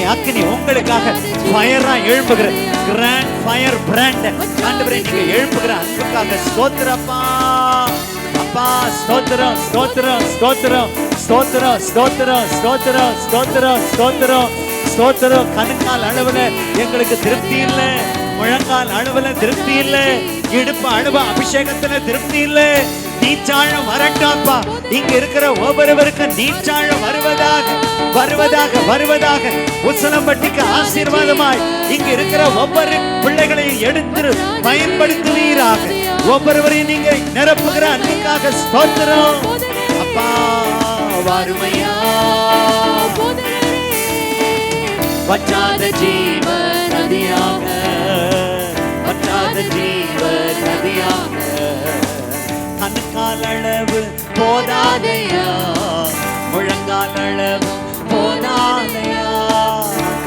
அக்கினி உங்களுக்காக ஃபயரா எழுப்புகிற கிராண்ட் ஃபயர் பிராண்ட் ஆண்டவரே நீங்க எழுப்புகிற அன்புக்காக ஸ்தோத்திரப்பா. அப்பா ஸ்தோத்திரம். ஸ்தோத்திரம் ஸ்தோத்திரம் ஸ்தோத்திரம் ஸ்தோத்திரம் ஸ்தோத்திரம் ஸ்தோத்திரம். கணுக்கால் அளவுல எங்களுக்கு திருப்தி இல்லை, முழங்கால் அளவுல திருப்தி இல்லை, இடுப்பு அளவு அபிஷேகத்துல திருப்தி இல்லை. நீச்சாழம் வரட்டாப்பா. இங்க இருக்கிற ஒவ்வொருவருக்கும் நீச்சாழம் வருவதாக வருவதாக வருவதாக. உசலம்பட்டிக்கு ஆசீர்வாதமாய் இங்க இருக்கிற ஒவ்வொரு பிள்ளைகளையும் எடுத்து பயன்படுத்துவீராக. ஒவ்வொருவரையும் நீங்க நிரப்புகிற அன்புக்காக ஸ்தோத்திரம் அப்பா. வாருமையா வற்றாத ஜீவ நதியாக, வற்றாத ஜீவ நதியாக. கண்கால் அளவு போதாதையா, முழங்கால் அளவு போதாதையா,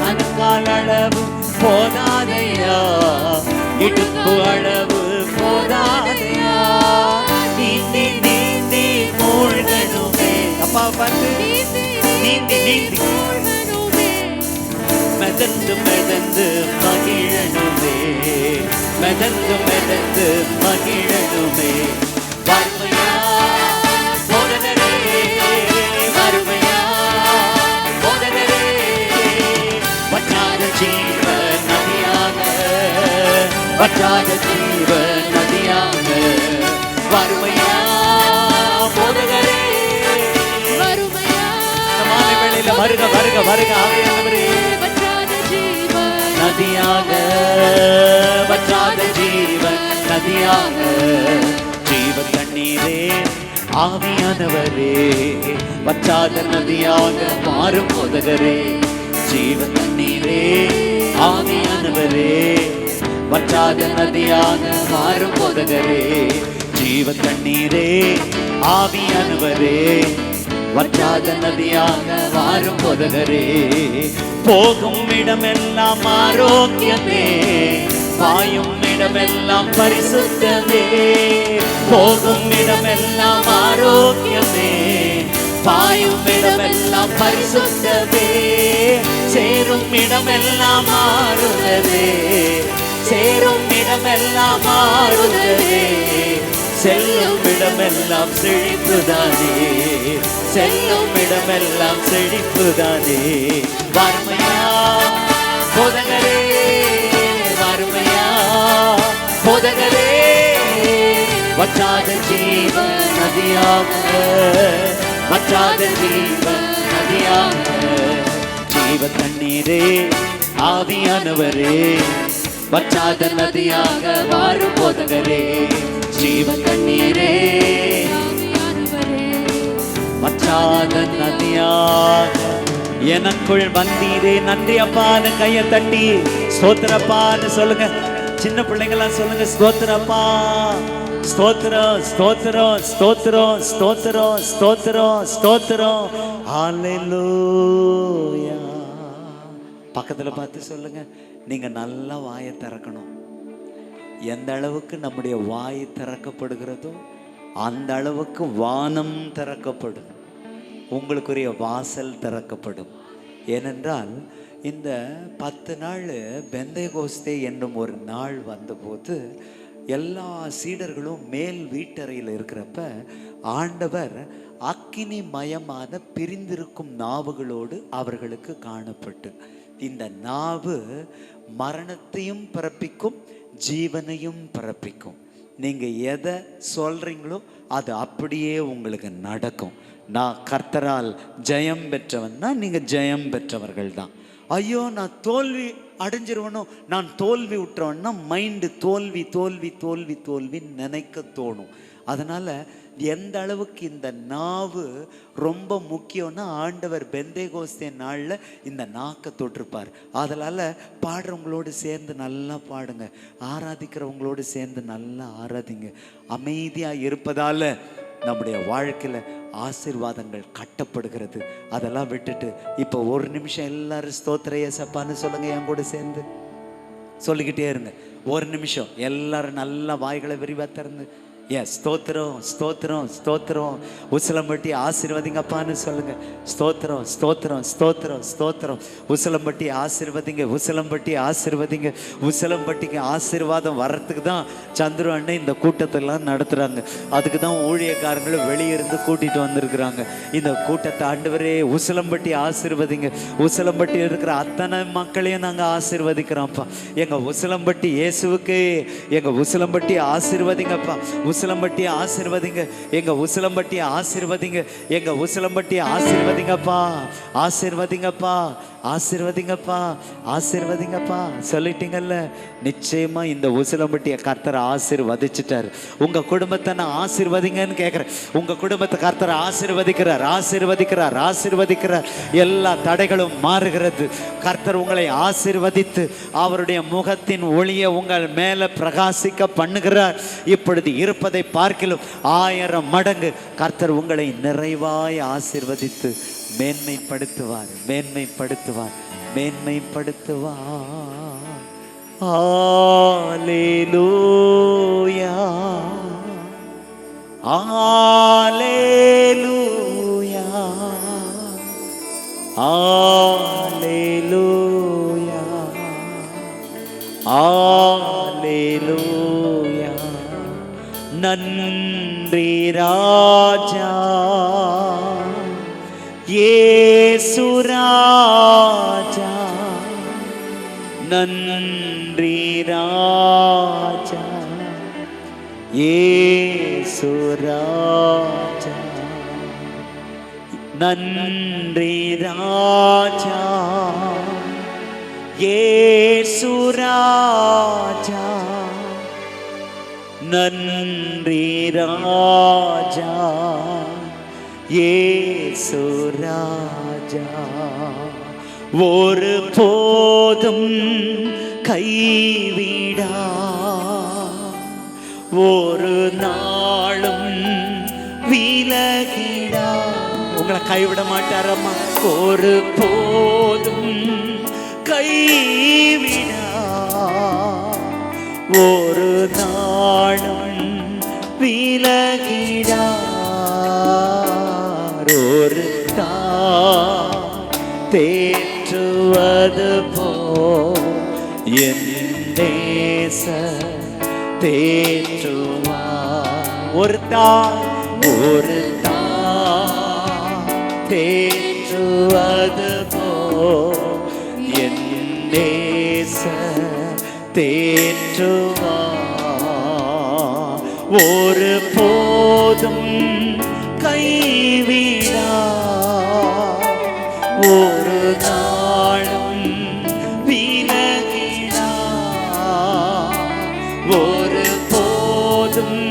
கண்கால் அளவு போதாதையா, இடுப்பு அளவு போதாதையா. நீந்தி நீந்தி மூழ்கணுமே அப்பா பார்த்து நீந்தி நீந்தி மெதந்து மெதந்து மகிழனுமே, மெதந்து மெதந்து மகிழனுமே. வறுமையா போதகரே, வறுமையா போதகரே, வற்றாத ஜீவ நதியாக, வற்றாத ஜீவ நதியாக. வறுமையா போதகரே, வறுமையா. மாலை வேளையில வருக வருக வருக ஆவியானவரே. நதியாக, வற்றாத ஜீவன் நதியாக. ஜீவ தண்ணீரே ஆவியானவரே, வற்றாத நதியாக மாறும் போதகரே. ஜீவ தண்ணீரே ஆவியானவரே, வற்றாத நதியாக மாறும் போதகரே. ஜீவ தண்ணீரே ஆவியானவரே, வற்றாத நதியாக மாறும் போதகரே. போகும் இடமெல்லாம் ஆரோக்கியமே, பாயும் இடமெல்லாம் பரிசுத்தமே. போகும் இடமெல்லாம் ஆரோக்கியமே, பாயும் இடமெல்லாம் பரிசுத்தமே. சேரும் இடமெல்லாம் மாறுதலே, சேரும் இடமெல்லாம் மாறுதலே. செல்லும் இடமெல்லாம் செழிப்புதானே, செல்லும் இடமெல்லாம் செழிப்புதானே. வறுமையா போதகரே, வறுமையா போதகரே, வற்றாத ஜீவ நதியாக, வற்றாத ஜீவ நதியாக. ஜீவ தண்ணீரே ஆவியானவரே, வற்றாத நதியாக வாரும் போதகரே. ஜீவ தண்ணீரே வற்றாத நதியாக எனக்குள் வந்தீரே. நன்றி அப்பான்னு கையை தட்டி ஸ்தோத்திரப்பான்னு சொல்லுங்க. சின்ன பிள்ளைங்களாம் சொல்லுங்க ஸ்தோத்திரப்பா, ஸ்தோத்திரம் ஸ்தோத்திரம் ஸ்தோத்திரம் ஸ்தோத்திரம் ஸ்தோத்திரம் ஸ்தோத்திரம். ஹல்லேலூயா. பக்கத்துல பார்த்து சொல்லுங்க, நீங்க நல்லா வாயை திறக்கணும். எந்த அளவுக்கு நம்முடைய வாய் திறக்கப்படுகிறதோ அந்த அளவுக்கு வானம் திறக்கப்படும், உங்களுக்குரிய வாசல் திறக்கப்படும். ஏனென்றால் இந்த 10 நாள் பெந்தேகோஸ்தே என்னும் ஒரு நாள் வந்தபோது எல்லா சீடர்களும் மேல் வீட்டறையில் இருக்கிறப்ப ஆண்டவர் அக்கினி மயமான பிரிந்திருக்கும் நாவுகளோடு அவர்களுக்கு காணப்பட்டு, இந்த நாவு மரணத்தையும் பிறப்பிக்கும் ஜீவனையும் பிறப்பிக்கும். நீங்கள் எதை சொல்கிறீங்களோ அது அப்படியே உங்களுக்கு நடக்கும். நான் கர்த்தரால் ஜெயம் பெற்றவன்னா நீங்கள் ஜெயம் பெற்றவர்கள் தான். ஐயோ நான் தோல்வி அடைஞ்சிருவனோ, நான் தோல்வி விட்டுறவன்னா மைண்டு தோல்வி தோல்வி தோல்வி தோல்வி நினைக்க தோணும். அதனால் எந்த அளவுக்கு இந்த நாவு ரொம்ப முக்கியம்னா ஆண்டவர் பெந்தேகோஸ்தே நாளில் இந்த நாக்கை தொட்டிருப்பார். அதனால் பாடுறவங்களோடு சேர்ந்து நல்லா பாடுங்க, ஆராதிக்கிறவங்களோடு சேர்ந்து நல்லா ஆராதிங்க. அமைதியாக இருப்பதால் நம்முடைய வாழ்க்கையில் ஆசீர்வாதங்கள் கட்டப்படுகிறது. அதெல்லாம் விட்டுட்டு இப்போ ஒரு நிமிஷம் எல்லாரும் ஸ்தோத்திர இயேசப்பான்னு சொல்லுங்க. என் கூட சேர்ந்து சொல்லிக்கிட்டே இருங்க. ஒரு நிமிஷம் எல்லாரும் நல்லா வாய்களை விரிவாக திறந்து ஸ்தோத்திரம் ஸ்தோத்திரம் ஸ்தோத்திரம். உசிலம்பட்டி ஆசீர்வதிங்கப்பான்னு சொல்லுங்க. ஸ்தோத்திரம் ஸ்தோத்திரம் ஸ்தோத்திரம் ஸ்தோத்திரம். உசிலம்பட்டி ஆசீர்வதிங்க, உசிலம்பட்டி ஆசீர்வதிங்க. உசிலம்பட்டிக்கு ஆசீர்வாதம் வர்றதுக்கு தான் சந்துரு அண்ணன் இந்த கூட்டத்தெல்லாம் நடத்துகிறாங்க. அதுக்கு தான் ஊழியக்காரங்களை வெளியிருந்து கூட்டிகிட்டு வந்திருக்கிறாங்க. இந்த கூட்டத்தை ஆண்டவரே உசிலம்பட்டி ஆசீர்வதிங்க. உசிலம்பட்டி இருக்கிற அத்தனை மக்களையும் நாங்கள் ஆசீர்வதிக்கிறோம்ப்பா. எங்கள் உசிலம்பட்டி இயேசுவுக்கு எங்கள் உசிலம்பட்டி ஆசீர்வதிங்கப்பா. உசிலம்பட்டி ஆசீர்வதிங்க, எங்க உசிலம்பட்டி ஆசீர்வதிங்க, எங்க உசிலம்பட்டி ஆசீர்வதிங்கப்பா, ஆசீர்வதிங்கப்பா, ஆசீர்வதிங்கப்பா, ஆசீர்வதிங்கப்பா. சொல்லிட்டீங்கல்ல, நிச்சயமா இந்த உசிலம்பட்டியை கர்த்தர் ஆசீர்வதிச்சிட்டார். உங்க குடும்பத்தை நான் ஆசீர்வதிங்கன்னு கேட்கிறேன். உங்க குடும்பத்தை கர்த்தர் ஆசீர்வதிக்கிறார், ஆசீர்வதிக்கிறார், ஆசீர்வதிக்கிறார். எல்லா தடைகளும் மாறுகிறது. கர்த்தர் உங்களை ஆசீர்வதித்து அவருடைய முகத்தின் ஒளியை உங்கள் மேல பிரகாசிக்க பண்ணுகிறார். இப்பொழுது இருப்பதை பார்க்கிலும் 1000 மடங்கு கர்த்தர் உங்களை நிறைவாய் ஆசீர்வதித்து மேன்மைப்படுத்துவார், மேன்மைப்படுத்துவார், மேன்மைப்படுத்துவார். அல்லேலூயா, அல்லேலூயா, அல்லேலூயா, அல்லேலூயா. நன்றி ராஜா இயேசு ராஜா, நன்றி ராஜா இயேசு ராஜா, நன்றி ராஜா இயேசு ராஜா, நன்றி ராஜா இயேசு ராஜா. ஒரு போதும் கைவிடா, ஒரு நாளும் விலகிடா. உங்களை கைவிட மாட்டாரம்மா. ஒரு போதும் கைவிடா, ஒரு நாளும் விலகிடா. ஒரு தேற்றுவது போ என் நேச தேற்றுவா. ஒரு தேற்றுவது போ என் நேச தேற்றுவா. ஒரு போதும் கைவிடா, ஒரு நாளும் விலகிடா. ஒரு போதும்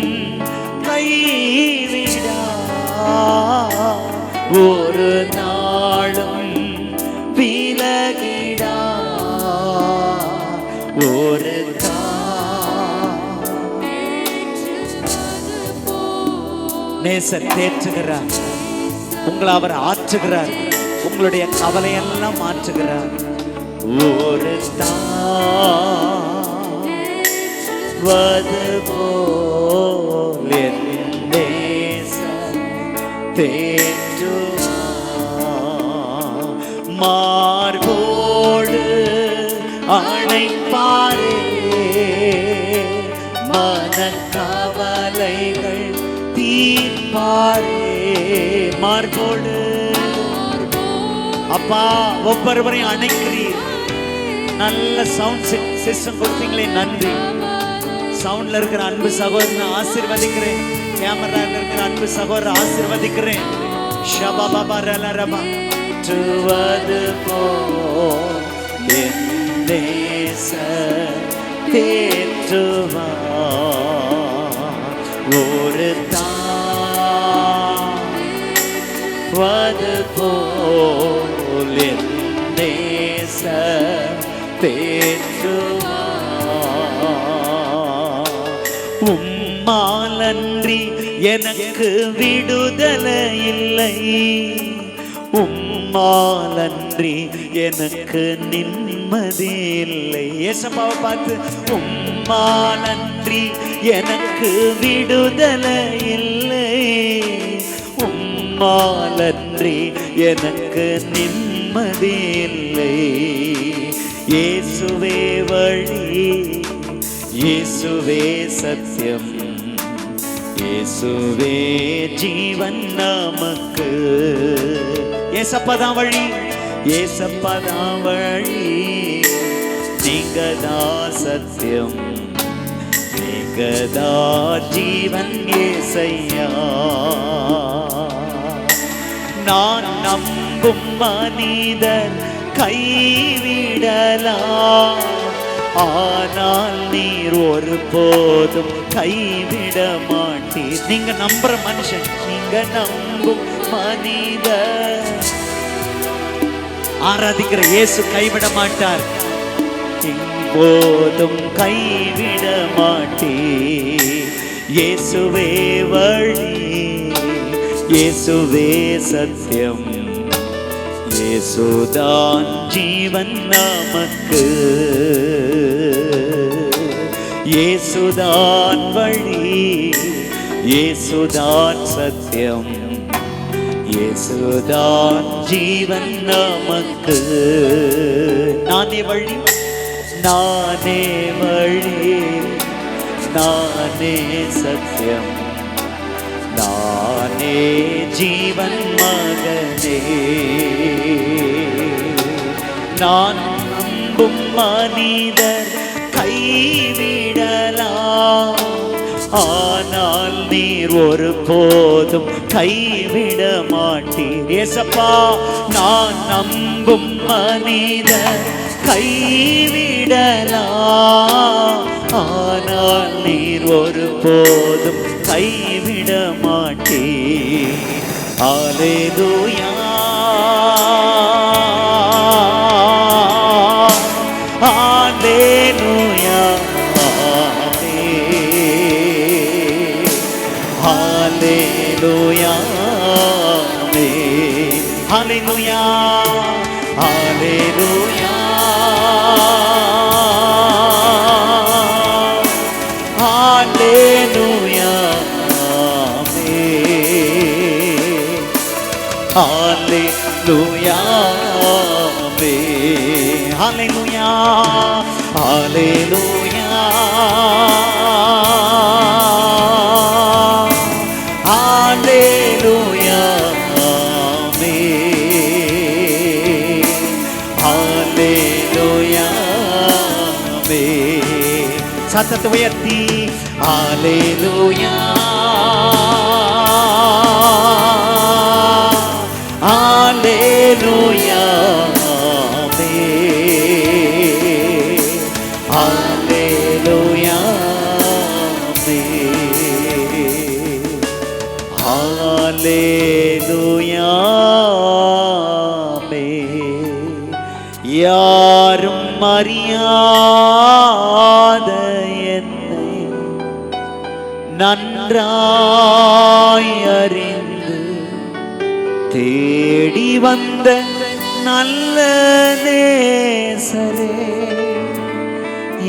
கைவிடா, ஒரு நாளும் விலகிடா. ஒரு நேசர் தேற்றுகிறார். உங்களை அவர் ஆற்றுகிறார். உங்களுடைய கவலையெல்லாம் மாற்றுகிறார். ஒரு வது போல் என் நேசர் தேற்றுவா. மார்போடு அணைப்பாரே, மனக்கவலைகள் தீர்ப்பாரே. மார்போடு அப்பா ஒவ்வொருவரையும் அணைக்கிறீர். நல்ல சவுண்ட் சிஸ்டம் கொடுத்தீங்களே, நன்றி. சவுண்ட்ல இருக்கிற அன்பு சகோதரனை ஆசீர்வதிக்கிறேன். கேமரால இருக்கிற அன்பு சகோதரரை ஆசீர்வதிக்கிறேன். ஷபாபா ரலரபா டுவது போ என் நேசர் தேற்றுவா. ஒரு வது போல் என் நேசர் தேற்றுவா. உம்மாலன்றி எனக்கு விடுதலை இல்லை, உம்மாலன்றி எனக்கு நிம்மதி இல்லை. ஏசப்பாவை பார்த்து உம்மாலன்றி உம்மாலன்றி எனக்கு விடுதலை இல்லை, உம்மாலன்றி எனக்கு நிம்மதி இல்லை. இயேசுவே வழி, இயேசுவே சத்தியம், இயேசுவே ஜீவன் நமக்கு. ஏசப்பதான் வழி, ஏசப்பதான் வழி, நீங்கதா சத்தியம், நீங்கதா ஜீவன் ஏசையா. நான் நம்பும் மனிதர் கைவிடலாம், ஆனால் நீர் ஒரு போதும் கைவிட மாட்டீர். நீங்க நம்புற மனுஷன், நீங்க நம்பும் மனிதர், ஆராதிக்கிற இயேசு கைவிட மாட்டார், போதும் கைவிட மாட்டீர். இயேசுவே வழி, இயேசுவே சத்தியம், இயேசுதான் ஜீவன் நமக்கு. இயேசுதான் வழி, இயேசுதான் சத்தியம், இயேசுதான் ஜீவன் நமக்கு. நானே வழி, நானே வழி, நானே சத்தியம், நானே ஜீவன் மகனே. நான் நம்பும் மனிதர் கைவிடலாம், ஆனால் நீர் ஒரு போதும் கைவிட மாட்டீர். ஏசப்பா, நான் நம்பும் மனிதர் கைவிடலாம், ஆனால் நீர் ஒரு போதும் கைவிட மாட்டீர். அல்லேலூயா, அல்லேலூயா, அல்லேலூயா, அல்லேலூயா, அல்லேலூயா, அல்லேலூயா, அல்லேலூயா, அல்லேலூயா, அல்லேலூயா, அல்லேலூயா, அல்லேலூயா. சத்தத்தை உயர்த்தி அல்லேலூயா, அல்லேலூயா, அல்லேலூயா, அல்லேலூயா. யாரும் அறியாத என்னை நன்றாய் அறிந்து தேடி வந்த நல்ல நேசரே,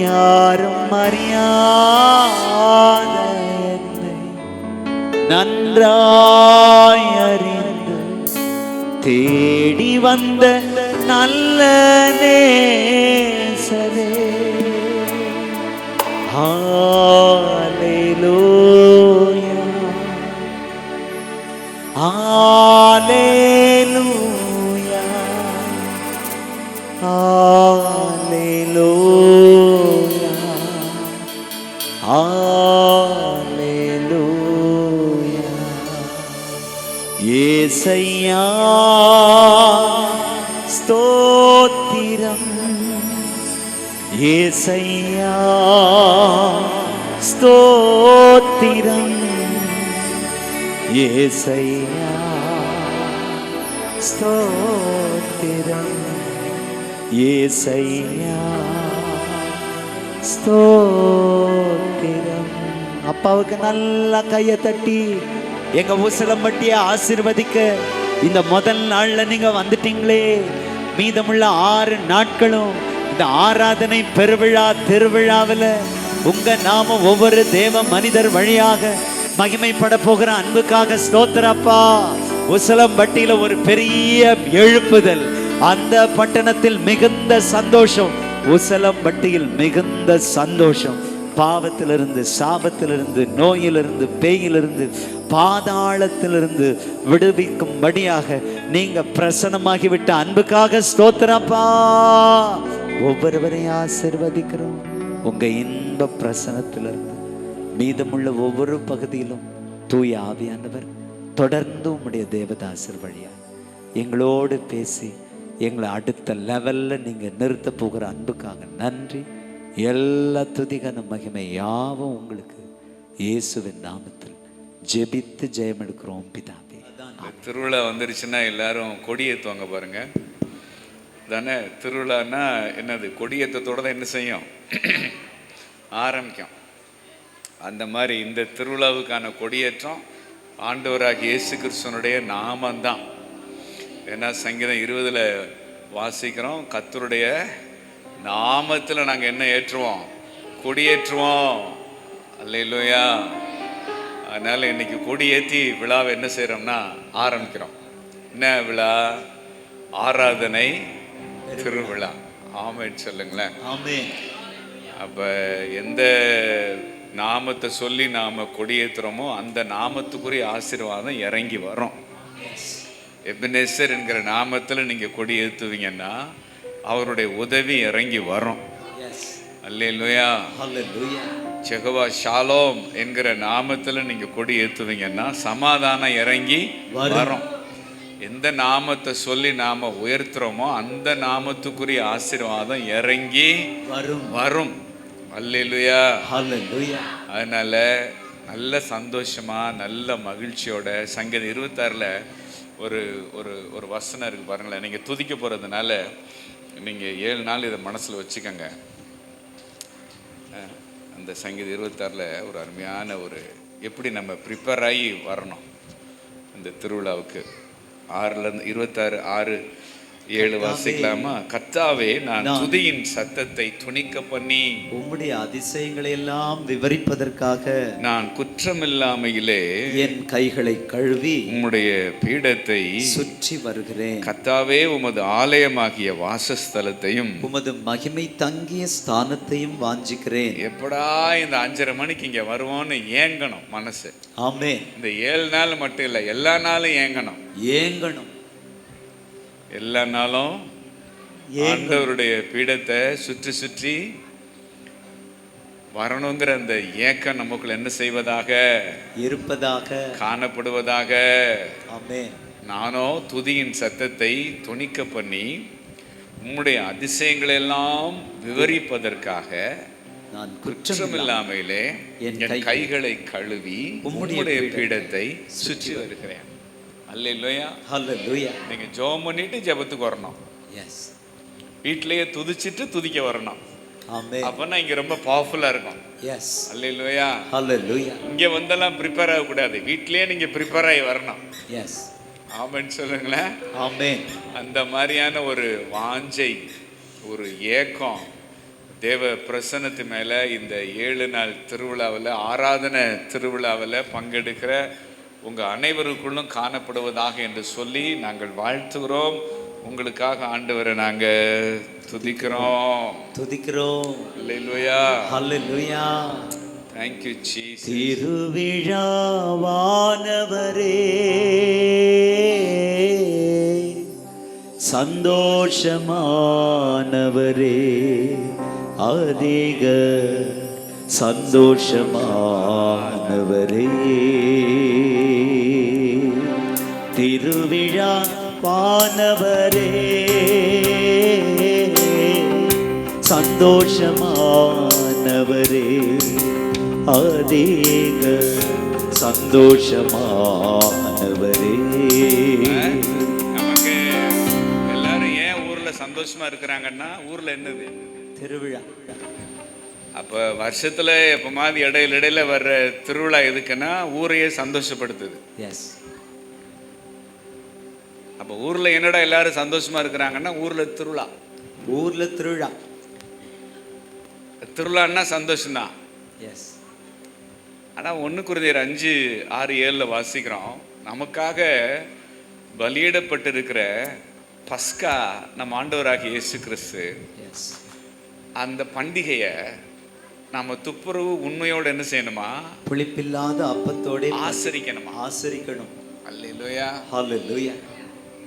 யாரும் அறியாத என்னை நன்றாய் அறிந்து தேடி வந்த நல்ல நேசரே. ஹல்லேலூயா, ஹல்லேலூயா, ஹல்லேலூயா, ஹல்லேலூயா. యేసయ్యా స్తోత్రం, యేసయ్యా స్తోత్రం, యేసయ్యా స్తోత్రం, యేసయ్యా స్తోత్ரம். அப்பாவுக்கு நல்லா கையை தட்டி எங்க ஊசலம்பட்டியை ஆசீர்வதிக்க இந்த முதல் நாள்ல நீங்க வந்துட்டீங்களே. மீதமுள்ள 6 நாட்களும் இந்த ஆராதனை பெருவிழா திருவிழாவில் உங்க நாம ஒவ்வொரு தேவ மனிதர் வழியாக மகிமைப்பட போகிற அன்புக்காக ஸ்தோத்திரப்பா. உசிலம்பட்டியில ஒரு பெரிய எழுப்புதல், அந்த பட்டணத்தில் மிகுந்த சந்தோஷம், உசிலம்பட்டியில் மிகுந்த சந்தோஷம். பாவத்திலிருந்து, சாபத்திலிருந்து, நோயிலிருந்து, பேயிலிருந்து, பாதாளத்திலிருந்து விடுவிக்கும்படியாக நீங்க பிரசன்னமாகிவிட்ட அன்புக்காக ஸ்தோத்திரப்பா. ஒவ்வொருவரையும் ஆசீர்வதிக்கிறோம். உங்க இன்ப பிரசனத்திலிருந்து மீதமுள்ள ஒவ்வொரு பகுதியிலும் தூய ஆவியானவர் தொடர்ந்து உம்முடைய தேவதாசர் வழியா எங்களோடு பேசி எங்களை அடுத்த லெவல்ல நீங்க நிறுத்த போகிற அன்புக்காக நன்றி. எல்லா துதிகான மகிமை யாவும் உங்களுக்கு இயேசுவின் நாமத்தில் ஜெபித்து ஜெயம் எடுக்கிறோம் பிதாவே. திருவிழா வந்துருச்சுன்னா எல்லாரும் கொடியேற்றுவாங்க பாருங்க. தானே திருவிழான்னா என்னது? கொடியேற்றத்தோட தான் என்ன செய்யும்? ஆரம்பிக்கும். அந்த மாதிரி இந்த திருவிழாவுக்கான கொடியேற்றம் ஆண்டவராகிய இயேசு கிறிஸ்துவனுடைய நாமந்தான். ஏன்னா சங்கீதம் 20 வாசிக்கிறோம், கர்த்தருடைய நாமத்தில் நாங்கள் என்ன ஏற்றுவோம்? கொடியேற்றுவோம். அல்லேலூயா. அதனால் இன்னைக்கு கொடியேற்றி விழாவை என்ன செய்கிறோம்னா ஆரம்பிக்கிறோம். என்ன விழா? ஆராதனை திருவிழா. ஆமென் சொல்லுங்களேன். ஆமென். அப்போ எந்த நாமத்தை சொல்லி நாம் கொடியேற்றுறோமோ அந்த நாமத்துக்குரிய ஆசீர்வாதம் இறங்கி வரும். எபனேசர் என்கிற நாமத்தில் நீங்கள் கொடியேற்றுவீங்கன்னா அவருடைய உதவி இறங்கி வரும். அல்லேலூயா. ஜெகவா ஷாலோம் என்கிற நாமத்தில் நீங்கள் கொடி ஏற்றுவீங்கன்னா சமாதானம் இறங்கி வரும். எந்த நாமத்தை சொல்லி நாம உயர்த்துறோமோ அந்த நாமத்துக்குரிய ஆசீர்வாதம் இறங்கி வரும். அல்லேலூயா. அதனால நல்ல சந்தோஷமா நல்ல மகிழ்ச்சியோட சங்கீதம் 26 ஒரு ஒரு ஒரு வசனம் இருக்கு பாருங்களேன். நீங்க துதிக்க போறதுனால நீங்க 7 நாள் இதை மனசுல வச்சுக்கோங்க. அந்த சங்கீதம் 26 ஒரு அருமையான ஒரு எப்படி நம்ம ப்ரிப்பேர் ஆகி வரணும் இந்த திருவிழாவுக்கு. 6 வாசிக்கலாமா? கர்த்தாவே, நான் துதியின் சத்தத்தை துணிக்க பண்ணி உம்முடைய அதிசயங்களை எல்லாம் விவரிப்பதற்காக நான் குற்றமில்லாமையிலே என் கைகளை கழுவி உம்முடைய பீடத்தை சுற்றி வருகிறேன். கர்த்தாவே, உமது ஆலயமாகிய வாசஸ்தலத்தையும் உமது மகிமை தங்கிய ஸ்தானத்தையும் வாஞ்சிக்கிறேன். எப்படா இந்த 5:30 மணிக்கு இங்க வருவோன்னு ஏங்கணும் மனசு. ஆமென். இந்த 7 நாள் மட்டும் இல்லை, எல்லா நாளும் ஏங்கணும். எல்லா நாளும் ஆண்டவருடைய பீடத்தை சுற்றி சுற்றி வரணுங்கிற அந்த ஏக்கம் நமக்குள்ள என்ன செய்வதாக இருப்பதாக காணப்படுவதாக. ஆமென். நானோ துதியின் சத்தத்தை துணிக்க பண்ணி உம்முடைய அதிசயங்களை எல்லாம் விவரிப்பதற்காக நான் குற்றமில்லாமலே என் கைகளை கழுவி உம்முடைய பீடத்தை சுற்றி வருகிறேன். அல்லேலூயா. ஹல்லேலூயா. நீங்க ஜெபம் பண்ணிட்டு ஜெபத்துக்கு வரணும். எஸ். வீட்லயே துதிச்சிட்டு துதிக்க வரணும். ஆமென். அப்பனா இங்க ரொம்ப பவர்ஃபுல்லா இருக்கும். எஸ். அல்லேலூயா. ஹல்லேலூயா. இங்க வந்தெல்லாம் ப்ரிப்பேர் ஆக கூடாது. வீட்லயே நீங்க ப்ரிப்பேர் ஆகி வரணும். எஸ். ஆமென் சொல்லுங்களேன். ஆமென். அந்த மாதிரியான ஒரு வாஞ்சை, ஒரு ஏக்கம் தேவ பிரசன்னத்து மேல இந்த 7 நாள் திருவிழாவில், ஆராதனை திருவிழாவில் பங்கெடுக்கிற உங்க அனைவருக்குள்ளும் காணப்படுவதாக என்று சொல்லி நாங்கள் வாழ்த்துகிறோம். உங்களுக்காக ஆண்டவரை நாங்க துதிக்கிறோம். அல்லேலூயா. ஹல்லேலூயா. Thank you Jesus. திருவிழாவானவரே, சந்தோஷமானவரே, அதிக சந்தோஷமானவரே, திருவிழா வானவரே, சந்தோஷமானவரே, அதிக சந்தோஷமானவரே. நமக்கு எல்லாரும் ஏன் ஊர்ல சந்தோஷமா இருக்கிறாங்கன்னா ஊர்ல என்னது? திருவிழா. அப்ப வருஷத்துல எப்ப மாதிரி இடையில வர்ற திருவிழா எதுக்குன்னா ஊரையே சந்தோஷப்படுத்துது. எஸ். அப்ப ஊர்ல என்னடா எல்லாரும் சந்தோஷமா இருக்கிறாங்கன்னா ஊர்ல திருவிழா. ஊர்ல திருவிழா. திருவிழான்னா சந்தோஷம் தான். எஸ். ஆனா 1 கொரிந்தியர் 5:6-7 வாசிக்கிறோம், நமக்காக பலியிடப்பட்டிருக்கிற பஸ்கா நம் ஆண்டவராகிய இயேசு கிறிஸ்து. எஸ். அந்த பண்டிகையை நாம துப்புரவு உண்மையோடு என்ன செய்யணுமா? புளிப்பில்லாத அப்பத்தோட ஆசரிக்கணுமா? ஆசரிக்கணும். அல்லேலூயா, ஹalleluya.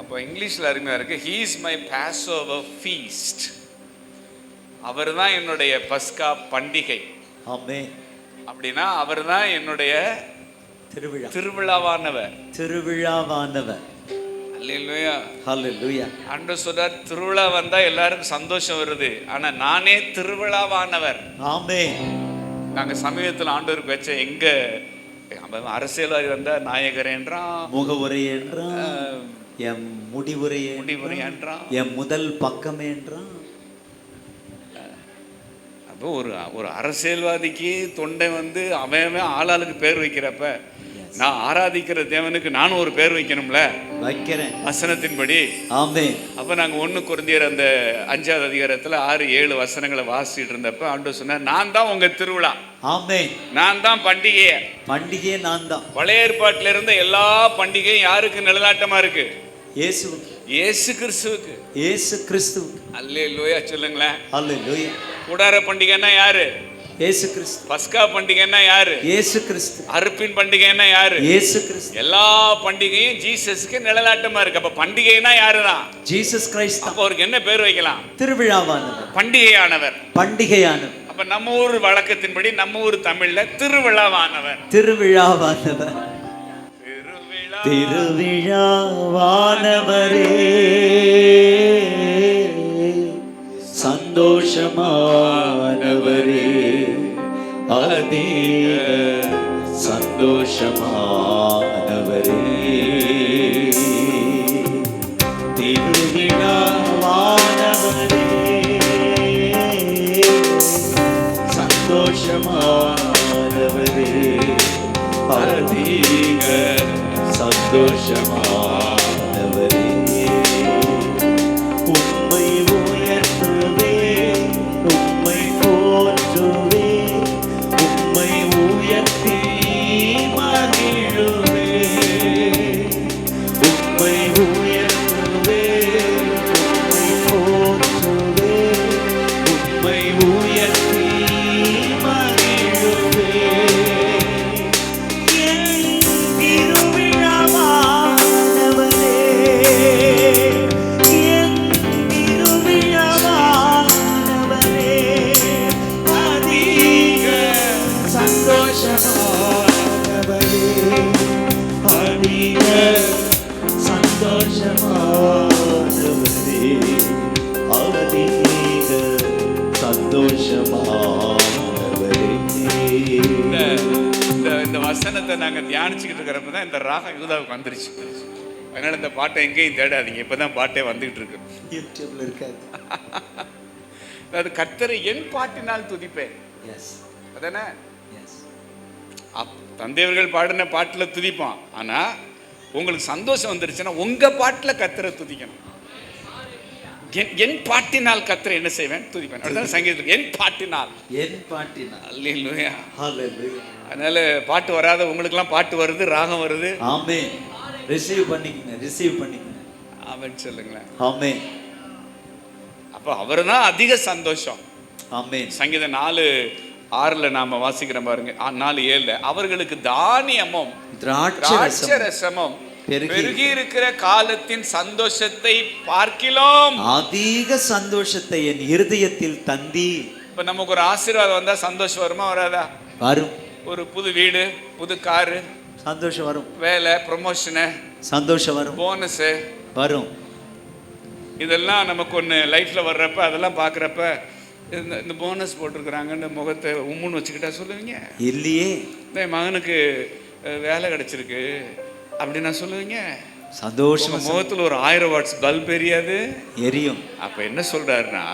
அப்போ இங்கிலீஷ்ல அருமையா இருக்கு, he is my passover feast. அவர்தான் என்னுடைய பஸ்கா பண்டிகை. ஆமென். அப்படின்னா அவர்தான் என்னுடைய திருவிழாவானவர். திருவிழாவானவர். அல்லேலூயா, ஹalleluya. ஆண்டவர் சொல்றார், திருவிழா வந்தா எல்லாருக்கும் சந்தோஷம் வருது, ஆனா நானே திருவிழாவானவர். ஆமென். நாங்க சமீபத்தில் ஆண்டவருக்கு வச்ச எங்க அரசியல்வாதி வந்தா நாயகர் என்றான், முகவுரை என்றான், என் முடிவுரை என்றான், என் முதல் பக்கம் என்றான். அப்போ ஒரு அரசியல்வாதிக்கு தொண்டை வந்து அவன் ஆளாளுக்கு பேர் வைக்கிறப்ப, நான் ஆராதிக்கிற தேவனுக்கு நானும் ஒரு பேர் வைக்கணும்ல, வைக்கிறேன் வசனத்தின்படி. ஆமென். அப்ப நாங்க 1 கொரிந்தியர் அந்த 5வது அதிகாரத்துல 6-7 வசனங்களை வாசிட்டு இருந்தப்ப ஆண்டவர் சொன்னார், நான் தான் உங்க திருவிழா. ஆமென். நான் தான் பண்டிகை நான் தான். பழைய ஏற்பாட்டில இருந்த எல்லா பண்டிகையும் யாருக்கு நிழலாட்டமா இருக்கு? இயேசுவுக்கு. இயேசு கிறிஸ்துவுக்கு. இயேசு கிறிஸ்துவுக்கு. அல்லேலூயா சொல்லுங்களேன். அல்லேலூயா. கூடார பண்டிகைன்னா யாரு? இயேசு கிறிஸ்து. பஸ்கா பண்டிகைன்னா யாரு? இயேசு கிறிஸ்து. அறுப்பின் பண்டிகைன்னா யாரு? இயேசு கிறிஸ்து. எல்லா பண்டிகையும் ஜீசஸ்க்கு நிழலாட்டமா இருக்கு. அப்ப பண்டிகைனா யாருதான்? ஜீசஸ் கிறிஸ்து. அப்ப அவருக்கு என்ன பேர் வைக்கலாம்? திருவிழாவானவர். பண்டிகையானவர். பண்டிகையானவர். அப்ப நம்ம ஊர் வழக்கத்தின்படி, நம்ம ஊர் தமிழ்ல திருவிழாவானவர். திருவிழாவானவர். திருவிழாவானவரே, சந்தோஷமானவரே, அதிக சந்தோஷமானவரே, திருவிழாவானவரே, சந்தோஷமானவரே, அதிக சந்தோஷமானவரே, உம்மை உயர்த்துவே, உம்மை போற்றுவே, உம்மை உயர்த்தி மகிழுவே, உம்மை உயர்த்துவே, உம்மை போற்றுவே, உம்மை உயர்த்தி மகிழுவே. இந்த வசனத்தை நாங்க தியானிச்சுக்கிட்டு இருக்கிறப்பதான் இந்த ராகம் யூதாவுக்கு வந்துருச்சு. அதனால இந்த பாட்டை எங்கேயும் தேடாதீங்க, இப்பதான் பாட்டே வந்துகிட்டு இருக்கு, யூடியூப்ல இருக்காது. அது கர்த்தரை என் பாட்டினால் துதிப்பேன். அதானே தந்தையர்கள் பாடின பாட்டுல துதிப்பான். ஆனா உங்களுக்கு சந்தோஷம் வந்துருச்சுன்னா உங்க பாட்டுல கர்த்தரை துதிக்கணும். என் பாட்டினால் கர்த்தரை என்ன செய்வேன்? துதிப்பேன். அதுதான் சங்கீதத்தில் என் பாட்டினால். அல்லேலூயா. அதனால பாட்டு வராத உங்களுக்கெல்லாம் பாட்டு வருது, ராகம் வருது. ஆமென். ரிசீவ் பண்ணிக்கங்க. ஆமென் சொல்லுங்களேன். ஆமென். அப்ப அவர்தான் அதிக சந்தோஷம். ஆமென். சங்கீதம் 4:6 நாம வாசிக்கிறோம் பாருங்க. 4:7 அவர்களுக்கு தானியமும் திராட்சரசமும் பெருகி இருக்கிற காலத்தின் சந்தோஷத்தை பார்க்கிலும் அதிக சந்தோஷத்தை என் இருதயத்தில் தந்தி. இப்ப நமக்கு ஒரு ஆசீர்வாதம் வந்தா சந்தோஷம் வருமா வராதா? வரும். ஒரு புது வீடு, புது காரு, சந்தோஷம் வரும். வேலை, ப்ரமோஷனு, சந்தோஷம் வரும். போனஸ் வரும். இதெல்லாம் நமக்கு ஒன்று லைஃப்ல வர்றப்ப, அதெல்லாம் பார்க்குறப்ப இந்த போனஸ் போட்டிருக்கிறாங்கன்னு முகத்தை உம்முன்னு வச்சுக்கிட்டா சொல்லுவீங்க? இல்லையே. என் மகனுக்கு வேலை கிடைச்சிருக்கு அப்படின்னா சொல்லுவீங்க? சந்தோஷம். முகத்தில் ஒரு 1000 வாட்ஸ் பல்ப் எரியாது, எரியும். அப்ப என்ன சொல்றாருன்னா,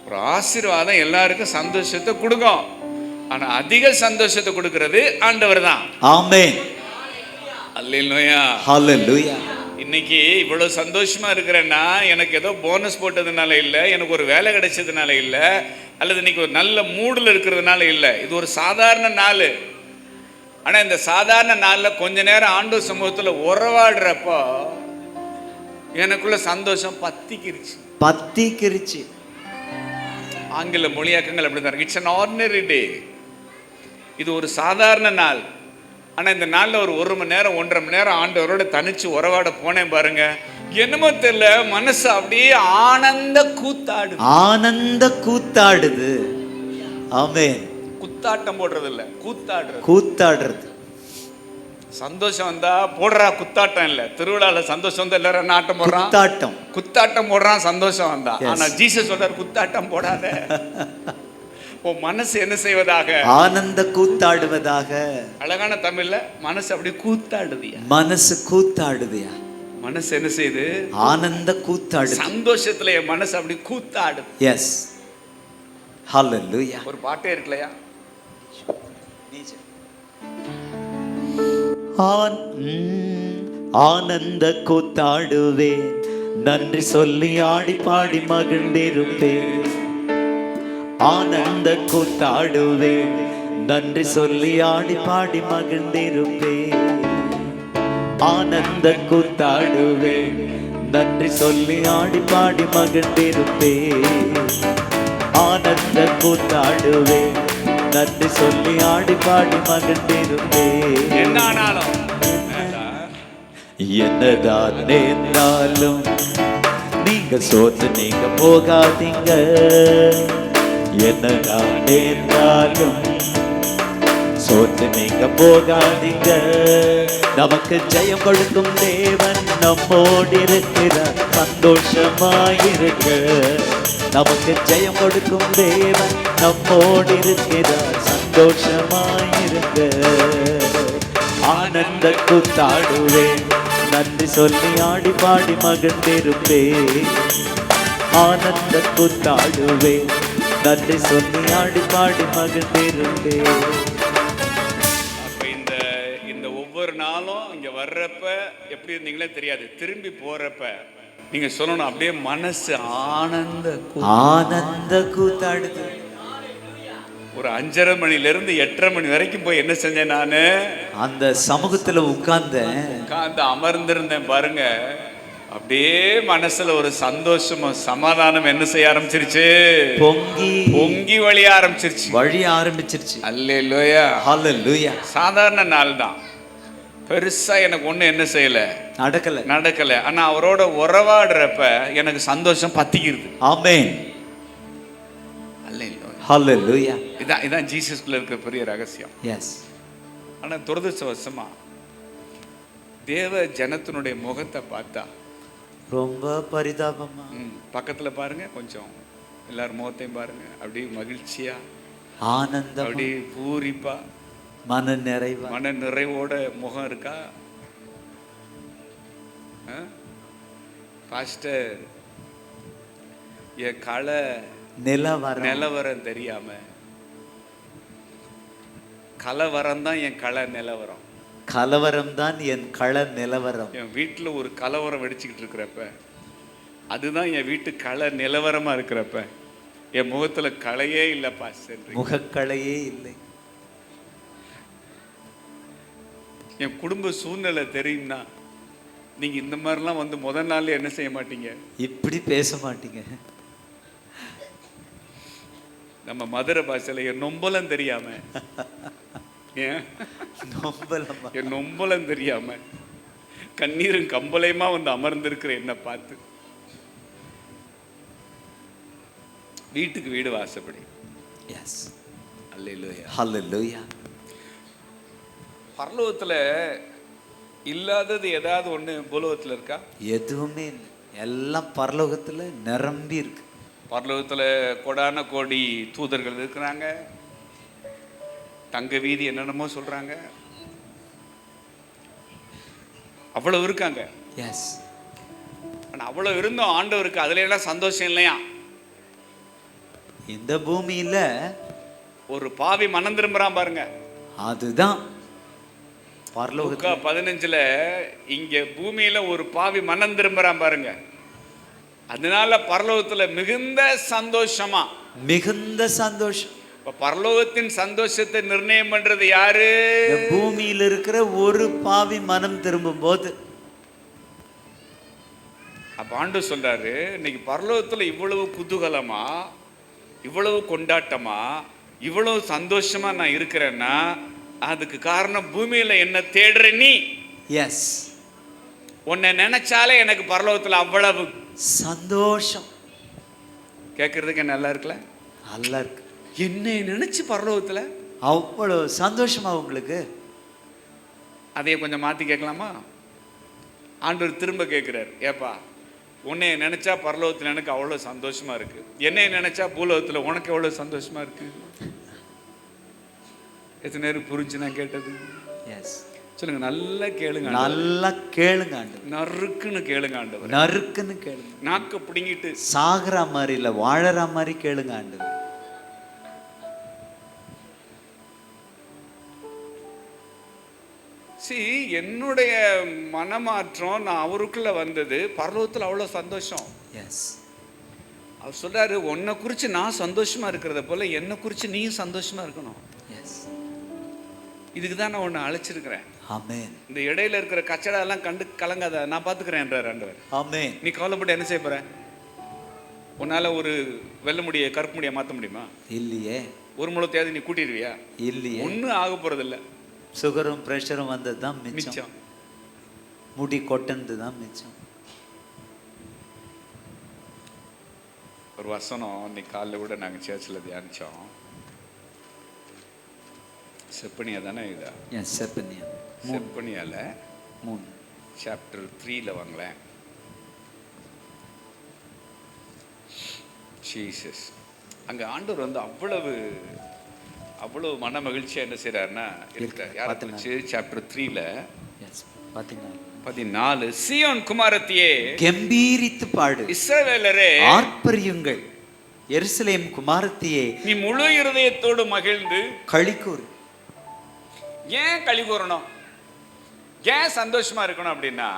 ஒரு ஆசீர்வாதம் எல்லாருக்கும் சந்தோஷத்தை கொடுக்கும், ஆனா அதிக சந்தோஷத்தை கொடுக்கிறது ஆண்டவர் தான். ஆமென். அல்லேலூயா. ஹல்லேலூயா. இன்னைக்கு இவ்வளவு சந்தோஷமா இருக்கிறேன்னா எனக்கு ஏதோ போனஸ் போட்டதுனால இல்லை, எனக்கு ஒரு வேலை கிடைச்சதுனால இல்லை, அல்லது இன்னைக்கு ஒரு நல்ல மூடில் இருக்கிறதுனால இல்லை. இது ஒரு சாதாரண நாள். ஆனால் இந்த சாதாரண நாளில் கொஞ்ச நேரம் ஆண்டவர் சமூகத்தில் உறவாடுறப்போ எனக்குள்ள சந்தோஷம் பத்திக்கிருச்சு. ஆங்கில மொழியாக்கங்கள் அப்படிதான் இருக்கு. It's an ordinary day. இது ஒரு சாதாரண நாள். ஆனால் இந்த நாளில் ஒரு மணி நேரம் 1.5 மணி நேரம் ஆண்டவரோட தனிச்சு உறவாட போனேன் பாருங்க, என்னமோ தெரியல, மனசு அப்படியே ஆனந்த கூத்தாடுது. ஆமென். குத்தாட்டம் போடுறது இல்ல, கூத்தாடுறது. சந்தோஷம் வந்தா போடுறா குத்தாட்டம் இல்ல. திருவிழால சந்தோஷம் வந்தா எல்லாரும் ஆட்டம் போடுறான், குத்தாட்டம் போடுறான் சந்தோஷம் வந்தா. ஆனா ஜீசஸ் சொல்றாரு குத்தாட்டம் போடாத. உன் மனசு என்ன செய்வதாக? ஆனந்த கூத்தாடுவதாக. அழகான தமிழ்ல மனசு அப்படி கூத்தாடுதியா, மனசு என்ன செய்யுது? ஆனந்த கூத்தாடு. சந்தோஷத்துல என் மனசு அப்படி கூத்தாடுது. எஸ், ஹல்லேலூயா. ஒரு பாட்டே இருக்குலையா? ஆனந்த கூத்தாடுவேன், நன்றி சொல்லி ஆடி பாடி மகிழ்ந்திருப்பேன். ஆனந்த கூத்தாடுவேன், நன்றி சொல்லி ஆடி பாடி மகிழ்ந்திருப்பேன். ஆனந்த கூத்தாடுவேன், நன்றி சொல்லி ஆடி பாடி மகிழ்ந்திருப்பேன். ஆனந்த கூத்தாடுவேன், நன்றி சொல்லி ஆடி பாடி மகிழ்ந்திருப்பேன். என்னதான் நேர்ந்தாலும் நீங்க சோர்ந்து நீங்க போகாதீங்க. என்னதான் நேர்ந்தாலும் சோர்ந்து நீங்க போகாதீங்க. நமக்கு ஜெயம் கொடுக்கும் தேவன் நம்மோடு இருக்கிறார், சந்தோஷமாயிருக்க. நமக்கு ஜெயம் கொடுக்கும் தேவன் நம்மோடு இருக்கிறார், சந்தோஷமாயிருக்க. ஆனந்த கூத்தாடுவேன், நன்றி சொல்லி ஆடி பாடி மகிழ்ந்திருப்பேன். ஆனந்த கூத்தாடுவேன், நன்றி சொல்லி ஆடி பாடி மகிழ்ந்திருப்பேன். அப்ப இந்த ஒவ்வொரு நாளும் இங்க வர்றப்ப எப்படி இருந்தீங்களே தெரியாது, திரும்பி போறப்ப நீங்க சொல்லணும் அப்படியே மனசு ஆனந்த கூத்தாடுது. ஒரு 5:30 மணில இருந்து 8:30 மணி வரைக்கும் போய் என்ன செஞ்சேன்? நானு அந்த சமூகத்துல உட்கார்ந்து அமர்ந்திருந்தேன் பாருங்க. அப்படியே மனசுல ஒரு சந்தோஷமும் சமாதானம் என்ன செய்ய ஆரம்பிச்சிருச்சு? பொங்கி வழிய ஆரம்பிச்சிருச்சு. அல்லேலூயா, ஹல்லேலூயா. சாதாரண நாள் தான், பெருசா எனக்கு ஒண்ணு என்ன செய்யல, நடக்கல. ஆனா அவரோட உறவாடுறப்ப எனக்கு சந்தோஷம் பத்திக்கிறது. ஆமென், ஹல்லேலூயா. இதான் ஜீசஸ்குள்ள இருக்கிற பெரிய ரகசியம். எஸ். ஆனா துரதிர்ஷ்டவசமா தேவ ஜனத்தினுடைய முகத்தை பார்த்தா ரொம்ப பரிதாபமா. பக்கத்துல பாருங்க, கொஞ்சம் எல்லாரும் முகத்தையும் பாருங்க, அப்படியே மகிழ்ச்சியா, ஆனந்தம், அப்படியே பூரிப்பா, மன நிறைவோட முகம் இருக்கா? பாஸ்டர், என் கள நிலவரம் தெரியாம, கலவரம் தான் என் கள நிலவரம், கலவரம் தான் என் கள நிலவரம். என் வீட்டுல ஒரு கலவரம் வெடிச்சுக்கிட்டு இருக்கிறப்ப, அதுதான் என் வீட்டு கள நிலவரமா இருக்கிறப்ப என் முகத்துல களையே இல்லை பாஸ்டர், முகக்களையே இல்லை. என் குடும்ப சூழ்நிலை தெரியும்னா நீங்க இந்த மாதிரிலாம் வந்து முதல் நாள் என்ன செய்ய மாட்டீங்க, இப்படி பேச மாட்டீங்க. நம்ம மதுரை பாஷையில என் நொம்பலம் தெரியாம, என் நொம்பலம் தெரியாம கண்ணீரும் கம்பளையுமா வந்து அமர்ந்திருக்கிற என்ன பார்த்து வீட்டுக்கு வீடு வாசப்படி. எஸ், அல்லேலூயா, ஹல்லேலூயா. பரலோகத்துல இல்லாதது ஏதாவது ஒண்ணு பூலோகத்துல இருக்கா? எதுவுமே இல்லை, எல்லாம் பரலோகத்துல நிரம்பி இருக்கு. பரலோகத்துல கோடான கோடி தூதர்கள் இருக்கிறாங்க, தங்க வீதி என்னென்னமோ சொல்றாங்க, அவ்வளவு இருக்காங்க. எஸ். ஆனா அவ்வளவு இருந்தோம் ஆண்டவருக்கு அதுல எல்லாம் சந்தோஷம் இல்லையா? இந்த பூமியில ஒரு பாவி மனம் திரும்புறான் பாருங்க, அதுதான் பரலோகத்துல 15ல இங்க பூமியில ஒரு பாவி மனம் திரும்புறான் பாருங்க, அதனால பரலோகத்துல மிகுந்த சந்தோஷமா. மிகுந்த சந்தோஷம். இப்ப பரலோகத்தின் சந்தோஷத்தை நிர்ணயம் பண்றது யாரு? பூமியில் இருக்கிற ஒரு பாவி மனம் திரும்பும் போது. அப்ப ஆண்டவர் சொல்றாரு, இன்னைக்கு பரலோகத்துல இவ்வளவு குதூகலமா, இவ்வளவு கொண்டாட்டமா, இவ்வளவு சந்தோஷமா நான் இருக்கிறேன்னா அதுக்கு காரணம் பூமியில என்ன தேடுற நீ. எஸ். உன்னை நினைச்சாலே எனக்கு பரலோகத்துல அவ்வளவு சந்தோஷம். கேட்கறதுக்கு நல்லா இருக்குல்ல? நல்லா இருக்கு. என்னை நினைச்சு பரலோகத்துல அவ்வளவு சந்தோஷமா உங்களுக்கு? அதையே கொஞ்சம் மாத்தி கேட்கலாமா? ஆண்டவர் திரும்ப கேட்கிறார், ஏப்பா உன்னை நினைச்சா பரலோகத்துல எனக்கு அவ்வளவு சந்தோஷமா இருக்கு, என்னை நினைச்சா பூலோகத்துல உனக்கு எவ்வளவு சந்தோஷமா இருக்கு. எத்தனை நேரம் புரிஞ்சு நான் கேட்டது? எஸ். சொல்லுங்க, நல்லா கேளுங்க, நல்லா கேளுங்க ஆண்டவர். நறுக்குன்னு கேளுங்க ஆண்டவர், நறுக்குன்னு கேளுங்க. நாக்க பிடிங்கிட்டு சாகுற மாதிரி இல்ல, வாழற மாதிரி கேளுங்க ஆண்டவர். என்னுடைய மனமாற்றம் நான் அவருக்குள்ள வந்தது, பரலோகத்தில் அவ்வளவு சந்தோஷம். எஸ். அவர் சொல்றாரு, உன்னை குறிச்சு நான் சந்தோஷமா இருக்கிறத போல என்னை குறிச்சு நீயும் சந்தோஷமா இருக்கணும். எஸ். இதுக்கு தான் நான் உன்னை அழைச்சிருக்கிறேன். ஆமென். இந்த இடையில இருக்கிற கச்சடா எல்லாம் கண்டு கலங்காத, நான் பாத்துக்கிறேன் என்றார் ஆண்டவர். ஆமென். நீ கவலைப்பட்டு என்ன செய்ய போற? உன்னால ஒரு வெள்ளை முடிய கருப்பு முடிய மாத்த முடியுமா? இல்லையே. ஒரு முழத்தையாவது நீ கூட்டிடுவியா? இல்லையே. ஒன்னும் ஆக போறது இல்ல. சுகரும் பிரஷரும் வந்தது தான் மிச்சம். முடி கொட்டது தான் மிச்சம். ஒரு வசனம் இன்னைக்கு காலைல கூட நாங்க சர்ச்சில் தியானிச்சோம். செப்பனியா தானே இதா? எஸ், செப்பனியா. செப்பனியால 3 சாப்டர் 3ல வாங்களேன். ஜீசஸ் அங்க ஆண்டவர் வந்து அவ்வளவு மன மகிழ்ச்சியா என்ன செய்யறாருன்னா சாப்டர் 3ல 14, சீயோன் குமாரத்தியே கம்பீரித்து பாடு, இஸ்ரவேலரே ஆர்ப்பரியுங்கள், எருசலேம் குமாரத்தியே நீ முழு இருதயத்தோடு மகிழ்ந்து களிக்கூறு. ஏன் களி கூறணும், ஏன் சந்தோஷமா இருக்கணும் அப்படின்னா,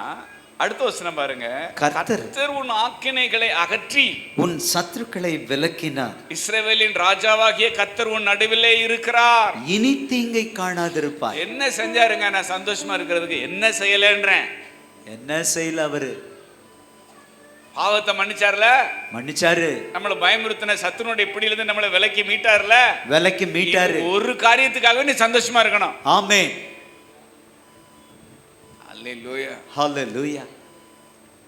அடுத்த வசனம் பாருங்க, கர்த்தர் உன் ஆக்கினைகளை அகற்றி உன் சத்துருக்களை விலக்கினார், இஸ்ரவேலின் ராஜாவாகிய கர்த்தர் உன் நடுவிலே இருக்கிறார், இனி தீங்கை காணாதிருப்பாய். என்ன செஞ்சாருங்க நான் சந்தோஷமா இருக்கிறதுக்கு? என்ன செய்யலன்றேன். என்ன செய்யல அவரு? பாவத்தை மன்னிச்சார்ல, மன்னிச்சாரு. நம்மள பயமுறுத்தின சத்துருடைய பிடியிலிருந்து நம்மளை விலக்கி மீட்டார்ல, விலக்கி மீட்டாரு. ஒரு காரியத்துக்காக நீ சந்தோஷமா இருக்கணும். ஆமென். அல்லேலூயா, ஹல்லேலூயா.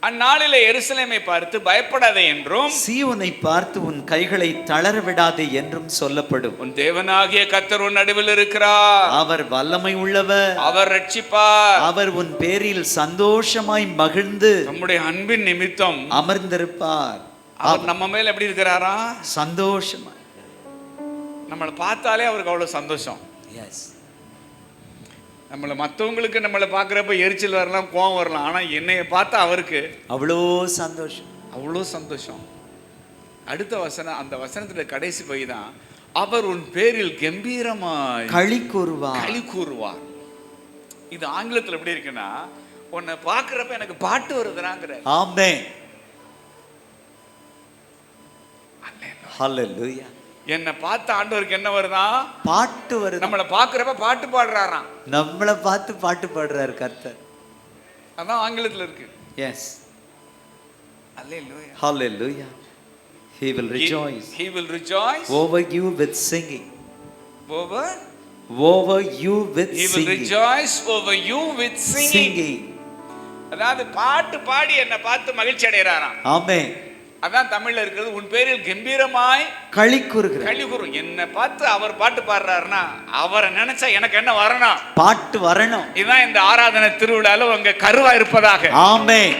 அந்நாளிலே எருசலேமை பார்த்து பயப்படாதே என்றும், சீயோனை பார்த்து உன் கைகளை தளர விடாதே என்றும் சொல்லப்படும். உன் தேவனாகிய கர்த்தர் உன் நடுவில் இருக்கிறார், அவர் வல்லமை உள்ளவர், அவர் ரட்சிப்பார், அவர் உன் பேரில் சந்தோஷமாய் மகிழ்ந்து நம்முடைய அன்பின் நிமித்தம் அமர்ந்திருப்பார். அவர் நம்ம மேல எப்படி இருக்கிறாரா? சந்தோஷமா. நம்மளை பார்த்தாலே அவருக்கு அவ்வளவு சந்தோஷம். எஸ். மற்றவங்களுக்கு நம்மளை பார்க்குறப்ப எரிச்சல் வரலாம், கோவம் வரலாம், ஆனால் என்னைய பார்த்தா அவருக்கு அவ்வளோ சந்தோஷம், அவ்வளோ சந்தோஷம். அடுத்த வசனம், அந்த வசனத்துல கடைசி பகுதி தான், அவர் உன் பேரில் கம்பீரமாய் களி கூறுவார். இது ஆங்கிலத்தில் எப்படி இருக்குன்னா, உன்னை பார்க்குறப்ப எனக்கு பாட்டு வருதுனாங்கிற. ஆமென். ஹல்லேலூயா. என்னை பார்த்த ஆண்டவருக்கு என்ன வருதா? பாட்டு வருது. நம்மளை பார்க்குறப்ப பாட்டு பாடுறாராம். நம்மளை பார்த்து பாட்டு பாடுறாரு கர்த்தர். அதான் ஆங்கிலத்தில் இருக்கு. Yes. Alleluia, hallelujah. He will rejoice. He will rejoice over you with singing. Over you with He singing. will rejoice over you with singing. அதாவது பாட்டு பாடி என்னை பார்த்து மகிழ்ச்சி அடைகிறாராம். ஆமென். அதான் தமிழ்ல இருக்கிறது, உன் பேரில் கம்பீரமாய் களி கூறுகிறார். களி கூறும். என்னை பார்த்து அவர் பாட்டு பாடுறாருன்னா அவரை நினைச்சா எனக்கு என்ன வரணும்? பாட்டு வரணும். இதுதான் இந்த ஆராதனை திருவிழால உங்க கருவா இருப்பதாக. ஆமென்.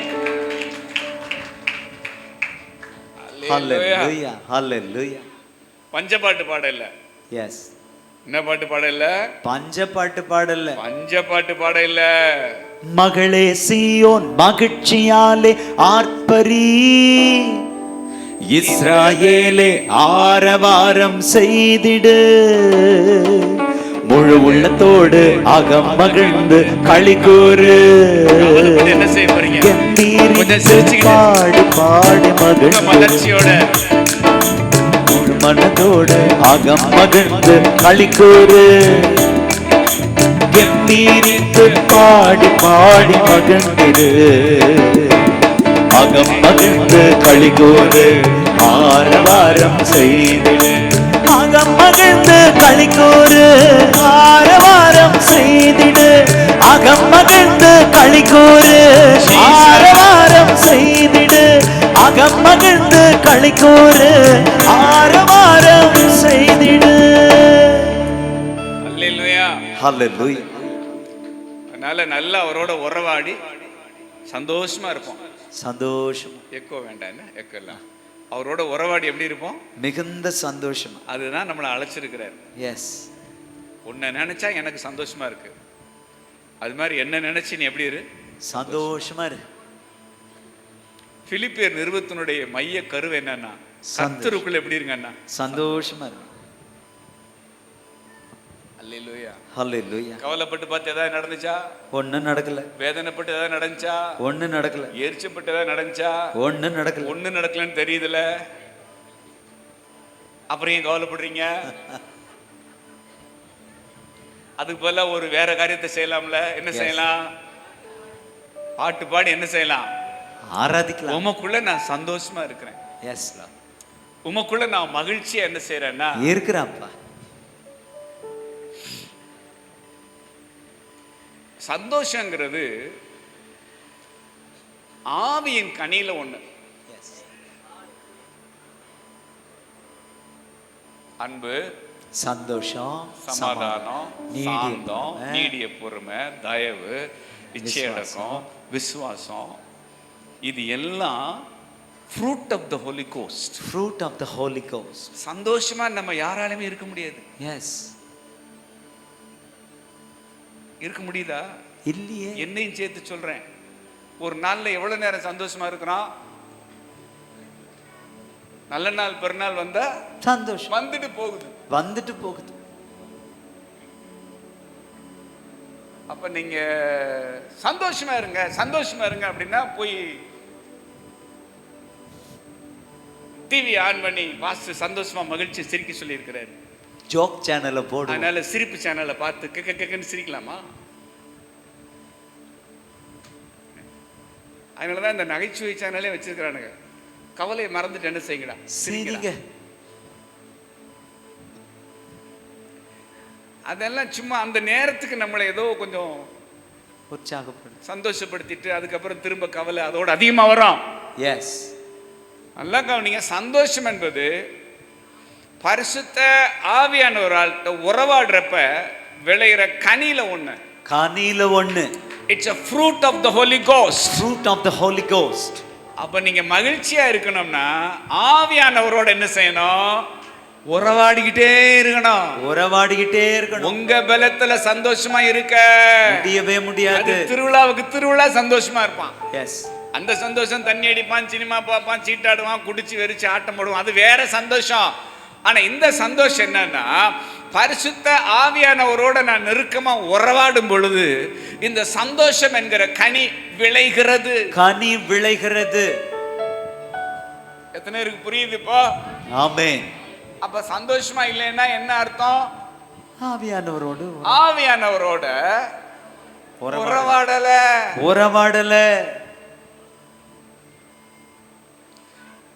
ஹல்லேலூயா, ஹல்லேலூயா. பஞ்சபாட்டு பாட இல்ல. எஸ். என்ன பாட்டு பாட இல்ல? பஞ்சபாட்டு பாட இல்ல. பஞ்சபாட்டு பாட இல்ல. மகளே சீயோன் மகிழ்ச்சியாலே ஆர்ப்பரி, இஸ்ராயேலே ஆரவாரம் செய்திடு, முழு உள்ளத்தோடு அகம் மகிழ்ந்து களி கூறு. என்ன செய்ய போறீங்க? பாடி பாடி மகிழ்ச்சியோட முழு மனதோடு அகம் மகிழ்ந்து களி கூறு. கெம்பீரித்து பாடி பாடி மகிழ்ந்திரு. அகம் மகிழ்ந்து களி கூறு. ஆரவாரம் செய்திடு. அகம் மகிழ்ந்து களி கூறு. ஆரவாரம் செய்திடு. அகம் மகிழ்ந்து களி கூறு. ஆரவாரம் செய்திடு. அகம் மகிழ்ந்து களி கூறு. ஆரவாரம் செய்திடு. அல்லேலூயா. ஹல்லேலூயா. அதனால நல்லா அவரோட உறவாடி சந்தோஷமா இருப்போம். சந்தோஷம். எக்கோ வேண்டாம், என்ன எக்கோ இல்லை. அவரோட உறவாடி எப்படி இருப்போம்? மிகுந்த சந்தோஷம். அதுதான் நம்மளை அழைச்சிருக்கிறார். எஸ். உன்னை நினைச்சா எனக்கு சந்தோஷமா இருக்கு. அது மாதிரி என்ன நினைச்சு நீ எப்படி இரு? சந்தோஷமா இரு. பிலிப்பியர் நிறுவத்தினுடைய மைய கருவு என்னன்னா, கர்த்தருக்குள்ள எப்படி இருங்கன்னா சந்தோஷமா இரு. அல்லேலூயா. ஹல்லேலூயா. கவலைப்பட்டு பார்த்து ஏதாவது நடந்துச்சா? ஒண்ணும் நடக்கல. வேதனைப்பட்டு ஏதாவது நடந்துச்சா? ஒண்ணும் நடக்கல. எரிச்சப்பட்டு ஏதாவது நடந்துச்சா? ஒண்ணும் நடக்கல. ஒண்ணும் நடக்கலன்னு தெரியுதுல, அப்புறம் ஏன் கவலைப்படுறீங்க? அதுக்கு பதிலா ஒரு வேற காரியத்தை செய்யலாம்ல. என்ன செய்யலாம்? பாட்டு பாடி என்ன செய்யலாம்? ஆராதிக்கலாம். உமக்குள்ள நான் சந்தோஷமா இருக்கிறேன். எஸ். உமக்குள்ள நான் மகிழ்ச்சியா என்ன செய்யறேன்னா இருக்கிறாப்பா. சந்தோஷங்கிறது ஆவியின் கனியில ஒண்ணு. அன்பு, சந்தோஷம், சமாதானம், சாந்தம், நீடிய பொறுமை, தயவு, இச்சையடக்கம், விசுவாசம், இது எல்லாம் fruit of the Holy Ghost. fruit of the Holy Ghost. சந்தோஷமா நம்ம யாராலுமே இருக்க முடியாது. எஸ். இருக்க முடியுதா? இல்லையே. என்னையும் சேர்த்து சொல்றேன். ஒரு நாள்ல எவ்வளவு நேரம் சந்தோஷமா இருக்கிறோம்? நல்ல நாள் பெருநாள் வந்தா சந்தோஷம் வந்துட்டு போகுது, வந்துட்டு போகுது. அப்ப நீங்க சந்தோஷமா இருங்க, சந்தோஷமா இருங்க அப்படின்னா போய் டிவி ஆன் பண்ணி பாஸ்டர் சந்தோஷமா மகிழ்ச்சி சிரிக்க சொல்லி இருக்கிறாரு. ஜோக் சேனல்ல போடு. அதனால சிரிப்பு சேனலை பார்த்து கக்கன்னு சிரிக்கலாமா? அதனாலதான் இந்த நகைச்சுவை சேனலே வச்சிருக்கிறானுங்க. கவலையை மறந்துட்டு என்ன செய்யுங்கடா, சிரிங்க. அதெல்லாம் சும்மா அந்த நேரத்துக்கு நம்மளை ஏதோ கொஞ்சம் உற்சாகப்படு, சந்தோஷப்படுத்திட்டு அதுக்கப்புறம் திரும்ப கவலை அதோட அதிகமா வரும். எஸ். நல்லா கவனிங்க. சந்தோஷம் என்பது பரிசுத்த ஆவியானவரால் உறவாடுறப்ப விளையிற கனியில ஒண்ணு. கனியில ஒண்ணு. It's a fruit of the Holy Ghost. fruit of the Holy Ghost. அப்ப நீங்க மகிழ்ச்சியா இருக்கணும்னா ஆவியானவரோட என்ன செய்யணும்? உறவாடிக்கிட்டே இருக்கணும். உறவாடிக்கிட்டே இருக்கணும். உங்க பலத்துல சந்தோஷமா இருக்க முடியவே முடியாது. திருவிழாவுக்கு திருவிழா சந்தோஷமா இருப்பான். எஸ். அந்த சந்தோஷம் தண்ணி அடிப்பான், சினிமா பார்ப்பான், சீட்டாடுவான், குடிச்சு வெறிச்சு ஆட்டம் போடுவான், அது வேற சந்தோஷம். ஆனா இந்த சந்தோஷம் என்னன்னா, பரிசுத்த ஆவியானவரோட நான் நெருக்கமா உறவாடும் பொழுது இந்த சந்தோஷம் என்கிற கனி விளைகிறது. கனி விளைகிறது. எத்தனை பேருக்கு புரியுது இப்போ? ஆமென். அப்ப சந்தோஷமா இல்லைன்னா என்ன அர்த்தம்? ஆவியானவரோடு ஆவியானவரோட உறவாடல. உறவாடல.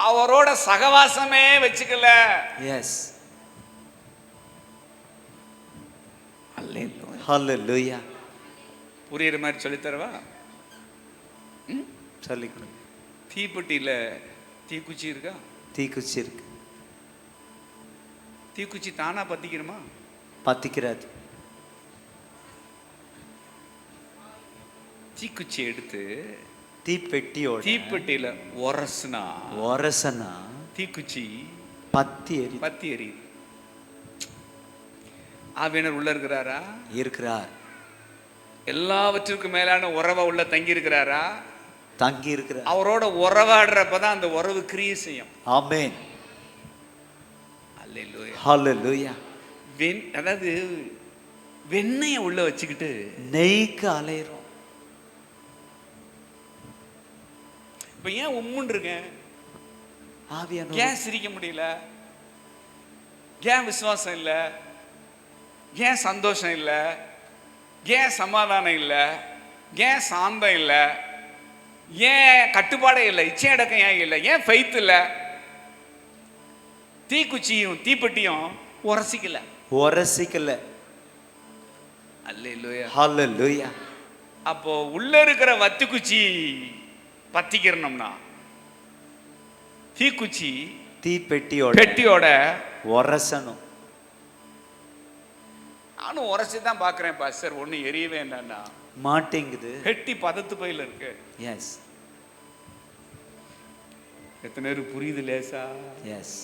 அவரோட சகவாசமே வச்சுக்கல. எஸ். ஹல்லேலூயா. புரியுற மாதிரி சொல்லி தரவா? சொல்லிக் கொடுங்க. தீப்பெட்டியில தீக்குச்சி இருக்கா? தீக்குச்சி இருக்கு. தீக்குச்சி தானா பத்திக்கணுமா? பத்திக்கிறாது. தீக்குச்சி எடுத்து தீப்பெட்டியோட தீப்பெட்டியில உரசுனா தீக்குச்சி பத்தி எரியுது. ஆவியானவர் உள்ள இருக்கிறாரா? இருக்கிறார். எல்லாவற்றிற்கும் மேலான உறவா உள்ள தங்கி இருக்கிறாரா? தங்கி இருக்கிறார். அவரோட உறவாடுறப்பதான் அந்த உறவு கிரியை செய்யும். ஆமென். அல்லேலூயா. ஹல்லேலூயா. அதாவது வெண்ணெயை உள்ள வச்சுக்கிட்டு நெய்க்கு அலையிறோம். இப்ப ஏன் உம்முன்னு இருக்கேன்? ஆவியானவர் ஏன் சிரிக்க முடியல? ஏன் விசுவாசம் இல்ல? ஏன் சந்தோஷம் இல்ல? ஏன் சமாதானம் இல்ல? ஏன் சாந்தம் இல்ல? ஏன் கட்டுப்பாடே இல்லை? இச்சையடக்கம் ஏன் இல்லை? ஏன் ஃபெய்த் இல்ல? தீக்குச்சியும் தீப்பெட்டியும் உரசிக்கல. அல்லேலூயா, ஹல்லேலூயா. அப்போ உள்ள இருக்கிற வத்திக்குச்சி பத்திக்கிறணும்னா தீக்குச்சி பெட்டியோட உரசணும். நானும் உரசி தான் பாக்குறேன் பாஸ்டர், ஒன்னும் எரியவே என்னன்னா மாட்டேங்குது. பெட்டி பதத்து பையில இருக்கு. எஸ், எத்தனை பேருக்கு புரியுது லேசா? எஸ்.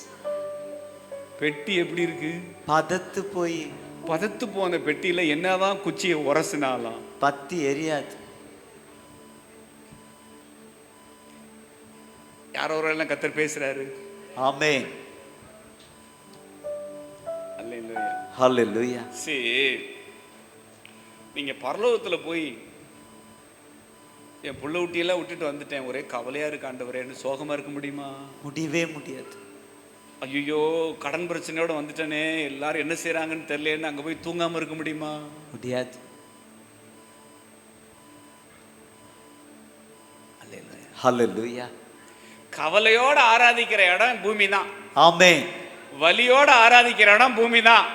பெட்டி எப்படி இருக்கு? பதத்து போன பெட்டியில என்னதான் குச்சியை உரசினாலும் பத்தி எரியாது. யாரோ ஒரு எல்லாம் கர்த்தர் பேசுறாரு. ஆமென், அல்லேலூயா, ஹல்லேலூயா. சரி, நீங்க பரலோகத்துல போய் என் புள்ள ஊட்டியெல்லாம் விட்டுட்டு வந்துட்டேன், ஒரே கவலையா இருக்கு ஆண்டவரேன்னு சோகமா இருக்க முடியுமா? முடியவே முடியாது. ஐயோ கடன் பிரச்சனையோட வந்துட்டேனே, எல்லாரும் என்ன செய்யறாங்கன்னு தெரியலன்னு அங்க போய் தூங்காம இருக்க முடியுமா? முடியாது. ஹல்லேலூயா. கவலையோட ஆராதிக்கிற இடம் பூமி தான். ஆமென். வலியோட ஆராதிக்கிற இடம் பூமி தான்.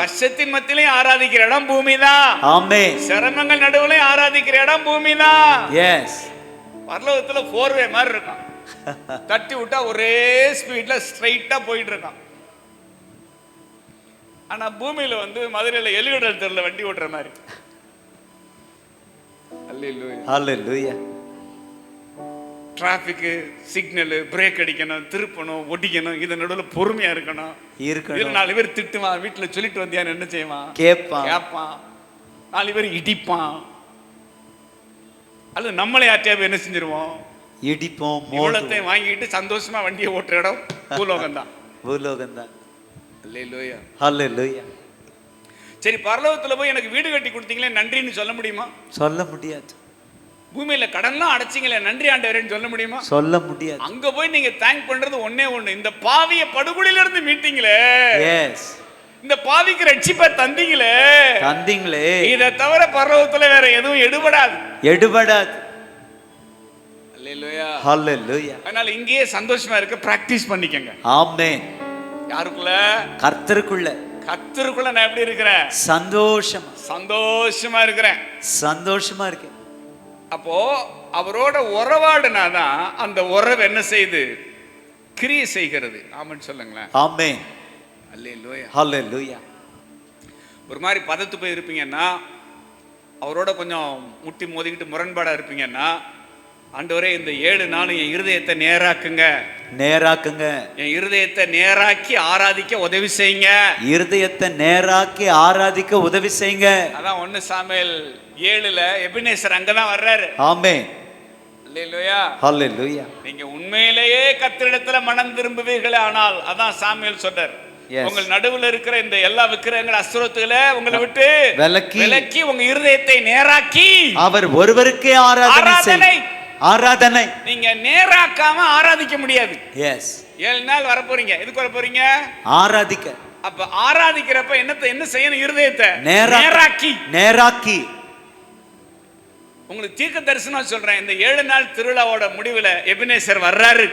கஷ்டத்தின் மத்தியிலையும் ஆராதிக்கிற இடம் பூமி தான். ஆமென். சிரமங்கள் நடுவுலையும் ஆராதிக்கிற இடம் பூமி தான். எஸ். பரலோகத்துல போர்வே மாதிரி இருக்கும், தட்டி விட்டா ஒரே ஸ்பீட்ல ஸ்ட்ரைட்டா போயிட்டு இருக்கான். ஆனா பூமியில வந்து மதுரையில எலிகடல் தெருல வண்டி ஓட்டுற மாதிரி. அல்லேலூயா, ஹல்லேலூயா. டிராபிக் சிக்னல், பிரேக் அடிக்கணும், திருப்பணும், ஒட்டிக்கணும், இது நடுவில் பொறுமையா இருக்கணும். 4 பேர் திட்டுவான், வீட்டுல சொல்லிட்டு வந்தியான்னு என்ன செய்வான்? கேட்பான். 4 பேர் இடிப்பான். அல்லது நம்மளே யார்ட்டையாவது என்ன செஞ்சிருவோம்? இடிப்போம். மூலத்தை வாங்கிட்டு சந்தோஷமா வண்டியை ஓட்டுற இடம் பூலோகம் தான். அல்லேலூயா, ஹல்லேலூயா. சரி, பரலோகத்துல போய் எனக்கு வீடு கட்டி கொடுத்தீங்களே நன்றின்னு சொல்ல முடியுமா? சொல்ல முடியாது. பூமியில கடன்லாம் அடைச்சிங்களே நன்றி ஆண்டவரேன்னு சொல்ல முடியுமா? சொல்ல முடியாது. அங்க போய் நீங்க தேங்க் பண்றது ஒண்ணே ஒண்ணு, இந்த பாவிய படுகொலியில இருந்து மீட்டீங்களே, இந்த பாவிக்கு ரட்சிப்பை தந்தீங்களே. இதை தவிர பரலோகத்துல வேற எதுவும் எடுபடாது. அல்லேலூயா, ஹல்லேலூயா. அதனால இங்கேயே சந்தோஷமா இருக்க பிராக்டிஸ் பண்ணிக்கங்க. ஆமென். யாருக்குள்ள? கர்த்தருக்குள்ள. கர்த்தருக்குள்ள நான் எப்படி இருக்கிறேன்? சந்தோஷமா இருக்கேன். அப்போ அவரோட உறவாடுனாதான் அந்த உறவு என்ன செய்யுது? கிரியை செய்கிறது. ஆமென் சொல்லுங்களேன். ஆமென். அல்லேலூயா, ஹல்லேலூயா. ஒரு மாதிரி பதத்து போய் இருப்பீங்கன்னா, அவரோட கொஞ்சம் முட்டி மோதிக்கிட்டு முரண்பாடா இருப்பீங்கன்னா, ஆண்டவரே இந்த 7 நாளும் என் இருதயத்தை நேராக்குங்க. என் இருதயத்தை நேராக்கி ஆராதிக்க உதவி செய்யுங்க. அதான் 1 சாமுவேல் 7 எபினேசர் அங்கதான் வர்றாரு. ஆமென். அல்லேலூயா, ஹல்லேலூயா. நீங்க உண்மையிலேயே கர்த்தரிடத்துல மனம் திரும்புவீர்களே ஆனால், அதான் சாமுவேல் சொல்றார், உங்கள் நடுவுல இருக்கிற இந்த எல்லா விக்கிரகங்கள் அசுரத்துகளை உங்களை விட்டு விலக்கி உங்க இருதயத்தை நேராக்கி அவர் ஒருவருக்கே ஆராதனை. நீங்க நேராக்காம ஆராதிக்க முடியாது. எஸ். 7 நாள் வர போறீங்க. எதுக்கு வர போறீங்க? ஆராதிக்க. அப்ப ஆராதிக்கிறப்ப என்ன செய்யணும்? இருதயத்தை நேராக்கி. உங்களுக்கு தீர்க்க தரிசனம் சொல்றேன், இந்த 7 நாள் திருவிழாவோட முடிவுல எபினேசர் வர்றாரு.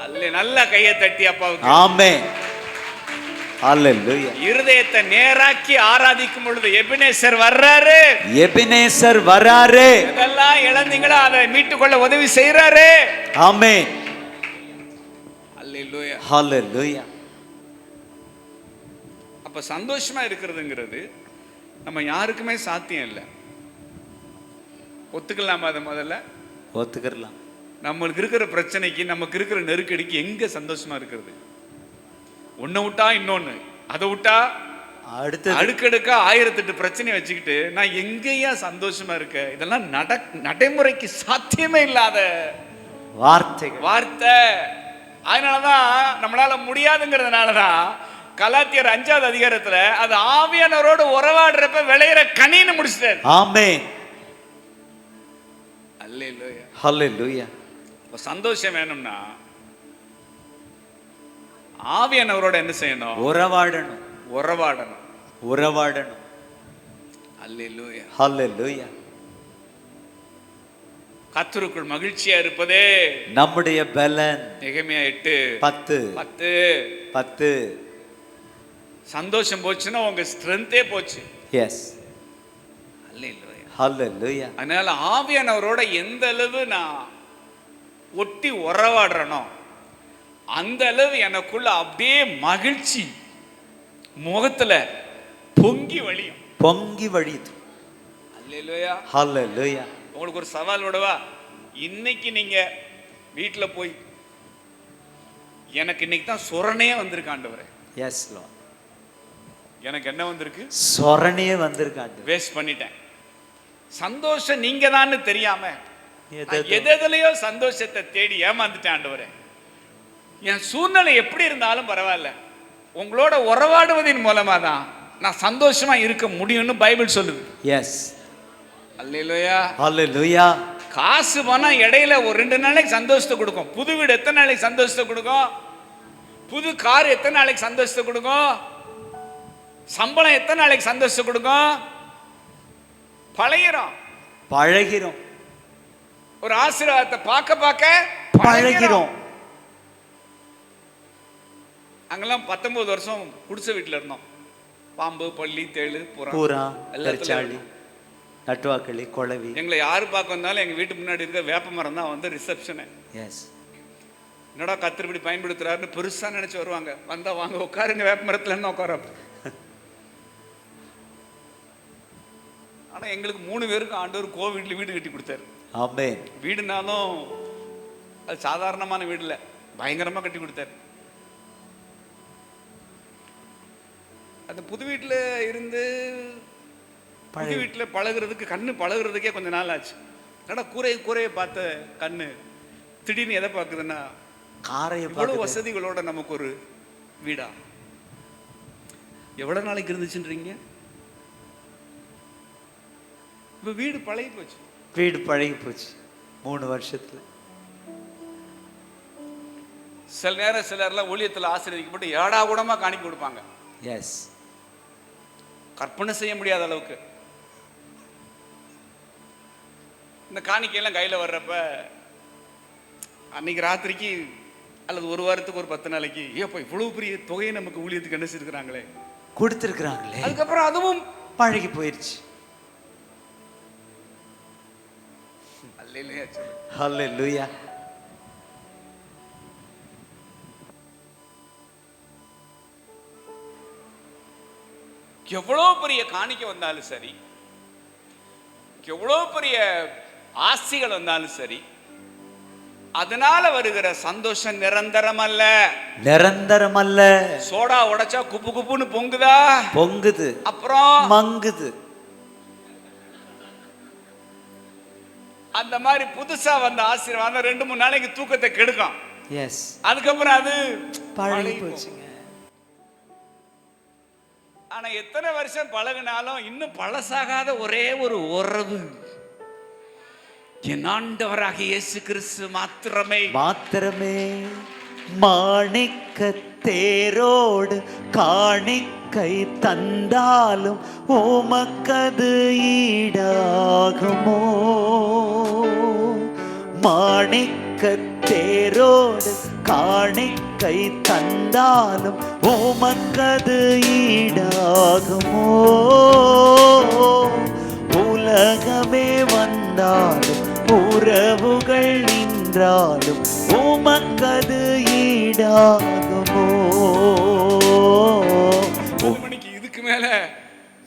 அல்ல, நல்ல கையை தட்டி அப்பாவுக்கு. ஆமென். அல்லேலூயா. இருதயத்தை நேராக்கி ஆராதிக்கும் பொழுது எபினேசர் வர்றாரு. இதெல்லாம் இழந்தீங்களா, அதை மீட்டுக்கொள்ள உதவி செய்யறாரு. ஆமென். அல்லேலூயா, ஹல்லேலூயா. அப்ப சந்தோஷமா இருக்கிறதுங்கிறது நம்ம யாருக்குமே சாத்தியம் இல்லை. ஒத்துக்கலாமா? அதை முதல்ல ஒத்துக்கலாம். நம்மளுக்கு இருக்கிற பிரச்சனைக்கு, நமக்கு இருக்கிற நெருக்கடிக்கு எங்க சந்தோஷமா இருக்கிறது? ஒன்ன விட்டா இன்னொன்னு, அதை விட்டா அடுக்கடுக்கா 1008 பிரச்சனையை வச்சுக்கிட்டு நான் எங்கேயா சந்தோஷமா இருக்க? இதெல்லாம் நடைமுறைக்கு சாத்தியமே இல்லாத வார்த்தை. அதனாலதான் நம்மளால முடியாதுங்கிறதுனாலதான் கலாத்தியர் 5வது அதிகாரத்துல அது ஆவியானவரோடு உறவாடுறப்ப விளையிற கனின்னு முடிச்சிட்டாரு. ஆமென். அல்லேலூயா. ஹல்லேலூயா. சந்தோஷம் வேணும்னா ஆவியானவரோட என்ன செய்யணும்? உறவாடணும். உறவாடணும். உறவாடணும். அல்லேலூயா. ஹல்லேலூயா. கர்த்தருக்குள் மகிழ்ச்சியா இருப்பதே நம்முடைய பலன். நெகேமியா 8:10. சந்தோஷம் போச்சுன்னா உங்க ஸ்ட்ரென்த்தே போச்சு. எஸ். அல்லேலூயா. ஹல்லேலூயா. அதனால ஆவியானவரோட எந்த அளவு நான் ஒட்டி உறவாடுறனோ அந்த அளவு எனக்குள்ள அப்படியே மகிழ்ச்சி முகத்துல பொங்கி வழியும். பொங்கி வழியுது. அல்லேலூயா. ஹல்லேலூயா. உங்களுக்கு ஒரு சவால் விடவா? இன்னைக்கு நீங்க வீட்டுல போய் எனக்கு இன்னைக்கு தான் சொரணே வந்திருக்கு ஆண்டவரே. Yes lord. எனக்கு என்ன வந்திருக்கு? சொரணே வந்திருக்கு. வேஸ்ட் பண்ணிட்டேன். சந்தோஷம் நீங்க தான் தெரியாம எதுலயோ சந்தோஷத்தை தேடி ஏமாந்துட்டேன் ஆண்டவரே. என் சூழ்நிலை எப்படி இருந்தாலும் பரவாயில்ல, உங்களோட உறவாடுவதன் மூலமா தான் நான் சந்தோஷமா இருக்க முடியும்னு பைபிள் சொல்லுது. எஸ். அல்லேலூயா. ஹல்லேலூயா. காசு பணம் இடையில ஒரு 2 நாளைக்கு சந்தோஷத்தை கொடுக்கும். புது வீடு எத்தனை நாளைக்கு சந்தோஷத்தை கொடுக்கும்? புது கார் எத்தனை நாளைக்கு சந்தோஷத்தை கொடுக்கும்? சம்பளம் எத்தனை நாளைக்கு சந்தோஷத்தை கொடுக்கும்? பழகிறோம். ஒரு ஆசீர்வாதத்தை பார்க்க பழகிறோம். அங்கெல்லாம் 19 வருஷம் குடிசை வீட்டுல இருந்தோம். பாம்பு, பள்ளி, தேளு, புறா, எல்லாச்சாளி, நட்டுவாக்களி, குளவி. எங்களை யாரு பார்க்க வந்தாலும் எங்க வீட்டு முன்னாடி இருக்க வேப்ப மரம் தான் வந்து ரிசப்ஷனு. எஸ். என்னடா கத்திரிப்படி பயன்படுத்துறாருன்னு பெருசா நினைச்சு வருவாங்க. வந்தா வாங்க உட்காருங்க, வேப்ப மரத்துல என்ன உட்கார. ஆனா எங்களுக்கு 3 பேருக்கு ஆண்டவர் கோவிட்ல வீடு கட்டி கொடுத்தாரு. ஆமென். வீடுனாலும் அது சாதாரணமான வீடு இல்ல, பயங்கரமா கட்டி கொடுத்தாரு. அந்த புது வீட்டுல இருந்து புது வீட்டுல பழகுறதுக்கு கண்ணு பழகுறதுக்கே கொஞ்சம் நாள் ஆச்சு. என்னடா கூரையை பார்த்த கண்ணு திடீர்னு எதை பார்க்குதுன்னா இவ்வளவு வசதிகளோட நமக்கு ஒரு வீடா எவ்வளவு நாளைக்கு இருந்துச்சுன்றீங்க? இப்ப வீடு பழகி போச்சு. 3 வருஷத்துல. சில நேரம் சிலர்லாம் ஊழியத்தில் ஆசீர்வதிக்கப்பட்டு ஏடா கூடமா காணிக்க கொடுப்பாங்க. எஸ். கற்பனை செய்ய முடியாத அளவுக்கு இந்த காணிக்கையெல்லாம் கையில் வர்றப்ப அன்னைக்கு ராத்திரிக்கு அல்லது ஒரு வாரத்துக்கு ஒரு 10 நாளைக்கு ஏப்பா இவ்வளவு பெரிய தொகையை நமக்கு ஊழியத்துக்கு என்ன செய்திருக்கிறாங்களே, கொடுத்திருக்கிறாங்களே. அதுக்கப்புறம் அதுவும் பழகி போயிருச்சு. அல்லேலூயா. ஹல்லேலூயா. எவ்வளோ பெரிய காணிக்கை வந்தாலும் சரி, எவ்வளோ பெரிய ஆசிகள் வந்தாலும் சரி, அதனால வருகிற சந்தோஷம் நிரந்தரம் அல்ல. சோடா உடைச்சா குப்பு குப்புன்னு பொங்குது, அப்புறம் மங்குது. அந்த மாதிரி புதுசா வந்த ஆசீர்வாதம் 2-3 நாளைக்கு தூக்கத்தை கெடுக்கும். எஸ். அதுக்கப்புறம் அது பழகி போச்சுங்க. ஆனா எத்தனை வருஷம் பழகினாலும் இன்னும் பழசாகாத ஒரே ஒரு உறவு என் ஆண்டவராக இயேசு கிறிஸ்து மாத்திரமே. மாணிக்க தேரோடு காணிக்கை தந்தாலும் உமக்கது ஈடாகுமோ? மாணிக்க தேரோடு காணிக்கை தந்தாலும் உமக்கது ஈடாகுமோ? உலகமே வந்தாலும் உறவுகள் நின்றாலும் உமக்கது ஈடாகுமோ? இதுக்கு மேல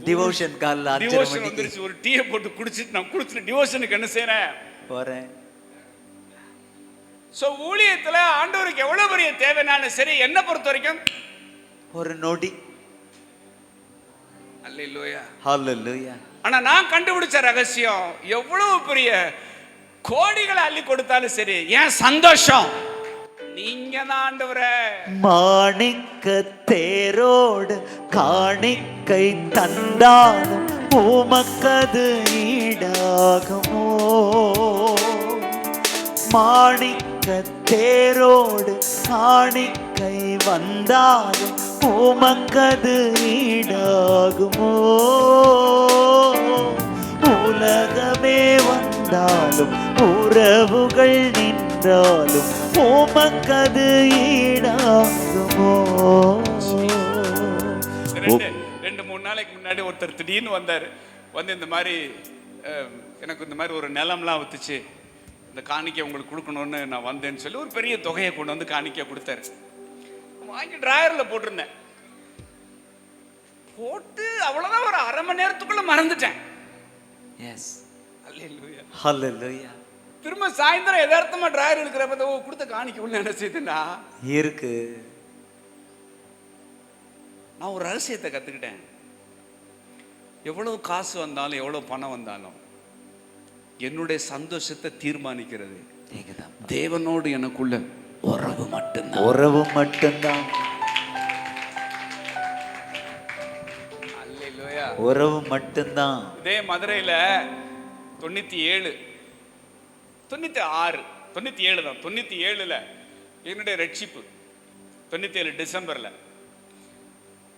டிவோஷன் கால்ல 5:30 மணிக்கு ஒரு டீயை போட்டு குடிச்சிட்டு நான் குடிச்சிட்டு டிவோஷனுக்கு என்ன செய்றேன்? போறேன். சோ ஊழியத்துல ஆண்டவருக்கு எவ்வளவு பெரிய தேவைனாலும் சரி, என்ன பொறுத்த வரைக்கும் ஒரு நொடி. அல்லேலூயா. ஹல்லேலூயா. ஆனா நான் கண்டுபிடிச்ச ரகசியம், எவ்வளவு பெரிய கோடிகளை அள்ளி கொடுத்தாலும் சரி, ஏன் சந்தோஷம் நீங்க தான் ஆண்டவரே. மாணிக்க தேரோடு காணிக்கை தந்தாலும் உமக்கது ஈடாகுமோ? மாணிக்க தேரோடு காணிக்கை வந்தாலும் உமக்கது ஈடாகுமோ? உலகமே வந்தாலும் உறவுகள் நின்றாலும் உமக்கது ஈடாகுமோ? ரெண்டு மூணு நாளைக்கு முன்னாடி ஒருத்தர் திடீர்னு வந்தார். வந்து இந்த மாதிரி எனக்கு இந்த மாதிரி ஒரு நிலம்லாம் வித்துச்சு, இந்த காணிக்கை உங்களுக்கு கொடுக்கணும்னு நான் வந்தேன்னு சொல்லி ஒரு பெரிய தொகையை கொண்டு வந்து காணிக்கை கொடுத்தாரு. வாங்கி டிராயரில் போட்டிருந்தேன். போட்டு அவ்வளோதான், ஒரு அரை மணி நேரத்துக்குள்ள மறந்துட்டேன். எஸ், அல்லேலூயா, ஹல்லேலூயா. திரும்ப சாயந்தரம் யதார்த்தமா டிராயர் இருக்கிறப்ப கொடுத்த காணிக்கை உள்ள என்ன செய்யுதுன்னா இருக்கு. நான் ஒரு ரகசியத்தை கத்துக்கிட்டேன். எவ்வளவு காசு வந்தாலும் எவ்வளவு பணம் வந்தாலும் என்னுடைய சந்தோஷத்தை தீர்மானிக்கிறது தேவனோடு எனக்குள்ள உறவு மட்டும்தான். உறவு மட்டும்தான். அல்லேலூயா, உறவு மட்டும்தான். இதே மதுரையில 97, 96, 97 தான். 97ல் என்னுடைய ரட்சிப்பு 97 டிசம்பர்ல.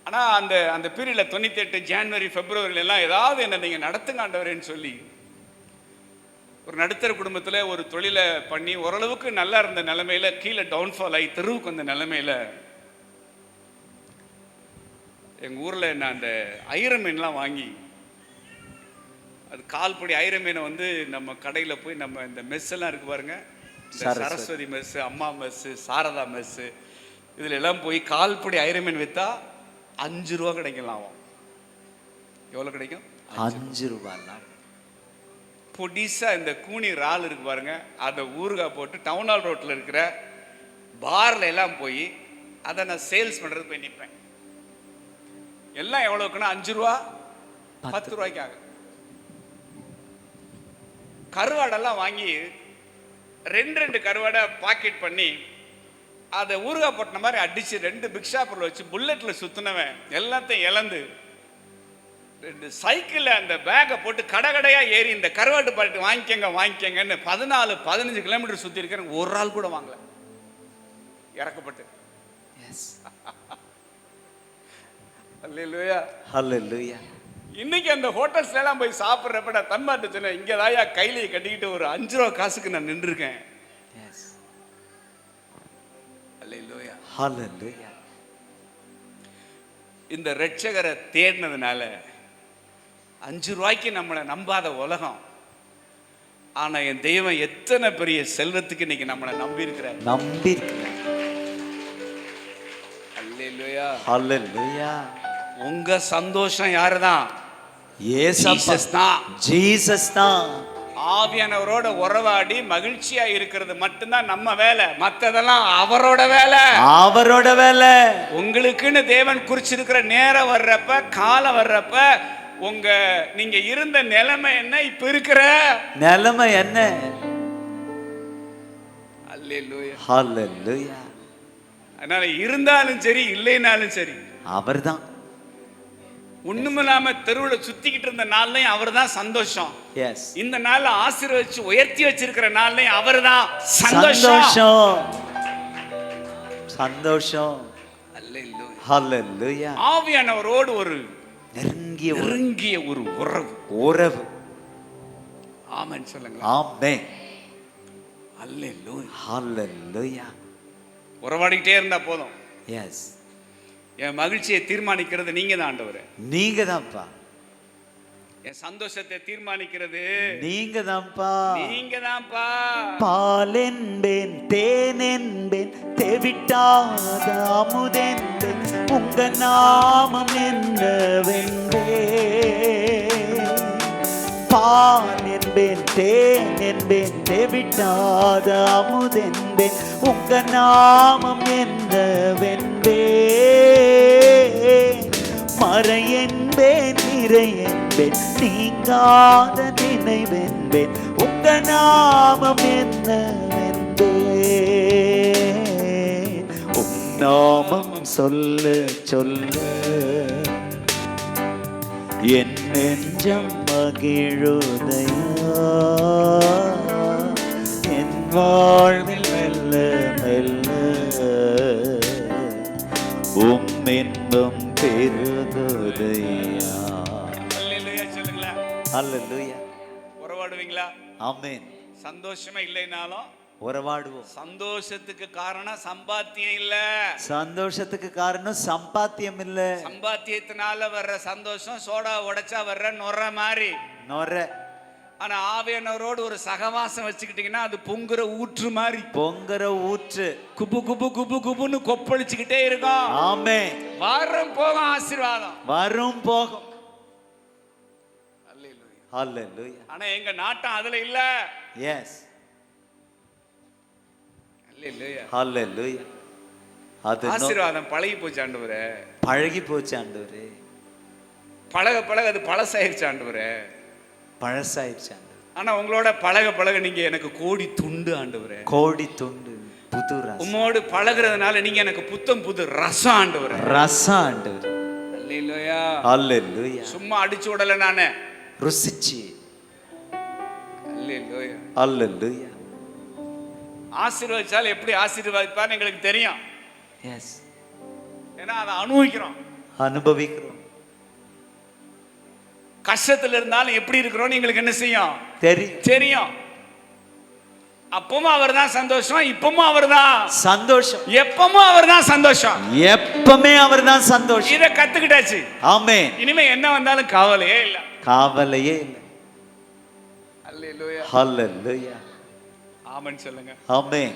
ஆனா அந்த அந்த பீரியட்ல 98 ஜனவரி பிப்ரவரியில எல்லாம் ஏதாவது என்ன நீங்க நடத்துங்க ஆண்டவரேன்னு சொல்லி ஒரு நடுத்தர குடும்பத்துல ஒரு தொழிலை பண்ணி ஓரளவுக்கு நல்லா இருந்த நிலைமையில கீழே டவுன்ஃபால் ஆகி தெருவுக்கு வந்த நிலைமையில எங்க ஊர்ல என்ன அந்த ஐரமீன்லாம் வாங்கி, அது கால்படி ஐரமீனை வந்து நம்ம கடையில போய் நம்ம இந்த மெஸ் எல்லாம் இருக்கு பாருங்க, சரஸ்வதி மெஸ், அம்மா மெஸ், சாரதா மெஸ், இதுல எல்லாம் போய் கால்படி ஐரமீன் வித்தா 5 ரூபா கிடைக்கலாம். எவ்வளவு கிடைக்கும்? 5 ரூபாய். பொடிசா இந்த கூனி இறால் இருக்கு பாருங்க, அதை ஊறுகாய் போட்டு டவுன் ஹால் ரோட்ல இருக்கிற பார்ல எல்லாம் போய் அதை நான் சேல்ஸ் பண்றது போய் நிற்பேன். எல்லாம் எவ்வளவுக்குன்னா 5 ரூபா 10 ரூபாய்க்காக. கருவாடெல்லாம் வாங்கி 2 கருவாடை பாக்கெட் பண்ணி அதை ஊறுகாய் போட்ட மாதிரி அடிச்சு 2 பிக் ஷாப்பரில் வச்சு புல்லட்ல சுத்தினவன் எல்லாத்தையும் இழந்து 2 சைக்கிளில் அந்த பேக்கை போட்டு கடையா ஏறி இந்த கருவாட்டு பாட்டு வாங்கிக்கங்கன்னு 14-15 கிலோமீட்டர் சுற்றி இருக்கிறேன். ஒரு ஆள் கூட வாங்கல, இறக்கப்பட்டு. அல்லேலூயா, ஹல்லேலூயா. இன்னைக்கு அந்த ஹோட்டல்ஸ்ல எல்லாம் போய் சாப்பிட்றப்ப நான் தன்மாட்டு சொன்னேன், இங்கே தாயா கையிலேயே கட்டிக்கிட்டு ஒரு 5 ரூபா காசுக்கு நான் நின்றுருக்கேன். அல்லேலூயா, ஹல்லேலூயா. இந்த ரட்சகரை தேடினதுனால 5 ரூபாய்க்கு நம்மளை நம்பாத உலகம், ஆனா என் தெய்வம் எத்தனை பெரிய செல்வத்துக்கு இன்னைக்கு நம்மளை நம்பி இருக்கிறார். அல்லேலூயா, ஹல்லேலூயா. உங்க சந்தோஷம் யாருதான்? ஜீசஸ் தான். ஜீசஸ் தான். ஆவியானவரோட உறவாடி மகிழ்ச்சியா இருக்கிறது மட்டும்தான் நம்ம வேலை, மற்றதெல்லாம் அவரோட வேலை. அவரோட வேலை. உங்களுக்குன்னு தேவன் குறிச்சிருக்கிற நேரம் வர்றப்ப, காலம் வர்றப்ப, நீங்க இருந்த நிலைமை என்ன, இப்ப இருக்கிற நிலைமை என்ன? அல்லேலூயா, ஹல்லேலூயா. அதனால இருந்தாலும் சரி இல்லைனாலும் சரி அவர்தான். ஒண்ணுமில்லாம தெருவில் சுத்திக்கிட்டு இருந்த நாள்லயும் அவர் தான் சந்தோஷம். இந்த நாள்ல ஆசீர்வதிச்சு உயர்த்தி வச்சிருக்கிற நாள்லயும் அவர் தான் சந்தோஷம். சந்தோஷம். அல்லேலூயா. ஆவியானவரோடு ஒரு நெருங்கிய ஒரு உறவு. ஆமென் சொல்லுங்க. ஆமென். அல்லேலூயா, ஹல்லேலூயா. உறவாடிக்கிட்டே இருந்தா போதும். எஸ். என் மகிழ்ச்சியை தீர்மானிக்கிறது நீங்க தான் ஆண்டவரே. நீங்க தான்ப்பா. என் சந்தோஷத்தை தீர்மானிக்கிறது நீங்க தான்ப்பா. நீங்க தான்ப்பா. பால் என்பேன், தேன் என்பேன், தெவிட்டாத அமுதென்பேன், உங்க நாமம் என்னவென்பேன். பால் என்பேன், தேன் என்பேன், தெவிட்டாத அமுதென்பேன், உங்க நாமம் என்னவென்பேன். மறை என்பேன், நிறை என்பேன், நீங்காத நினைவென்பேன், உங்க நாமம் என்னவென்பேன். நாமம் சொல்ல சொல்ல என் நெஞ்சம் மகிழுதையா. என் வாழ்வில் மெல்ல மெல்ல இன்பம் பெருகுதையா. அல்லேலூயா சொல்லுங்களா. அல்லேலூயா. உறவாடுவீங்களா? ஆமென். சந்தோஷமே இல்லைனாலும் உறவாடுவோம். சந்தோஷத்துக்கு காரணம் சம்பாத்தியம் இல்ல. சந்தோஷத்துக்கு காரணம் சம்பாத்தியம் இல்ல. சம்பாத்தியத்தினால வர்ற சந்தோஷம் சோடா உடைச்சா வர்ற நொற மாதிரி நொற. ஆனா ஆவியானவரோடு ஒரு சகவாசம் வச்சுக்கிட்டீங்கன்னா அது பொங்குற ஊற்று மாதிரி. பொங்குற ஊற்று குபு குபு குபு குபுன்னு கொப்பளிச்சுக்கிட்டே இருக்கும். ஆமென். வரும் போகும் ஆசீர்வாதம். வரும் போகும். அல்லேலூயா. அல்லேலூயா. ஆனா எங்க நாட்டம் அதுல இல்ல. எஸ். அல்லேலூயா. அல்லேலூயா. அது ஆசீர்வாதம் பழகி போச்சு ஆண்டவரே. பழகி போச்சு ஆண்டவரே. பழக பழக அது பழசாயிருச்சு ஆண்டவரே. பழசாயிருச்சு. ஆனா உங்களோட பழக பழக நீங்க எனக்கு கோடி துண்டு ஆண்டவரே. கோடி துண்டு புது ரசம். உம்மோடு பழகுறதுனால நீங்க எனக்கு புத்தம் புது ரசம் ஆண்டவரே. ரசம் ஆண்டவரே. அல்லேலூயா. அல்லேலூயா. சும்மா அடிச்சு விடல நானே, ருசிச்சு. அல்லேலூயா. அல்லேலூயா. ஆசீர்வதிச்சால் எப்படி ஆசீர்வதிப்பார்னு எங்களுக்கு தெரியும். எஸ். ஏன்னா அதை அனுபவிக்கிறோம், அனுபவிக்கிறோம். கஷ்டத்துல இருந்தாலும் எப்படி இருக்கிறோம் எங்களுக்கு என்ன செய்யும் தெரியும். அப்பவும் அவர் தான் சந்தோஷம், இப்பவும் அவர் தான் சந்தோஷம், எப்பவும் அவர் தான் சந்தோஷம், எப்பவுமே அவர் தான் சந்தோஷம். இத கத்துக்கிட்டாச்சு. ஆமென். இனிமே என்ன வந்தாலும் கவலையே இல்ல. கவலையே இல்ல. அல்லேலூயா. அல்லேலூயா. ஆமென் சொல்லுங்க. ஆமென்.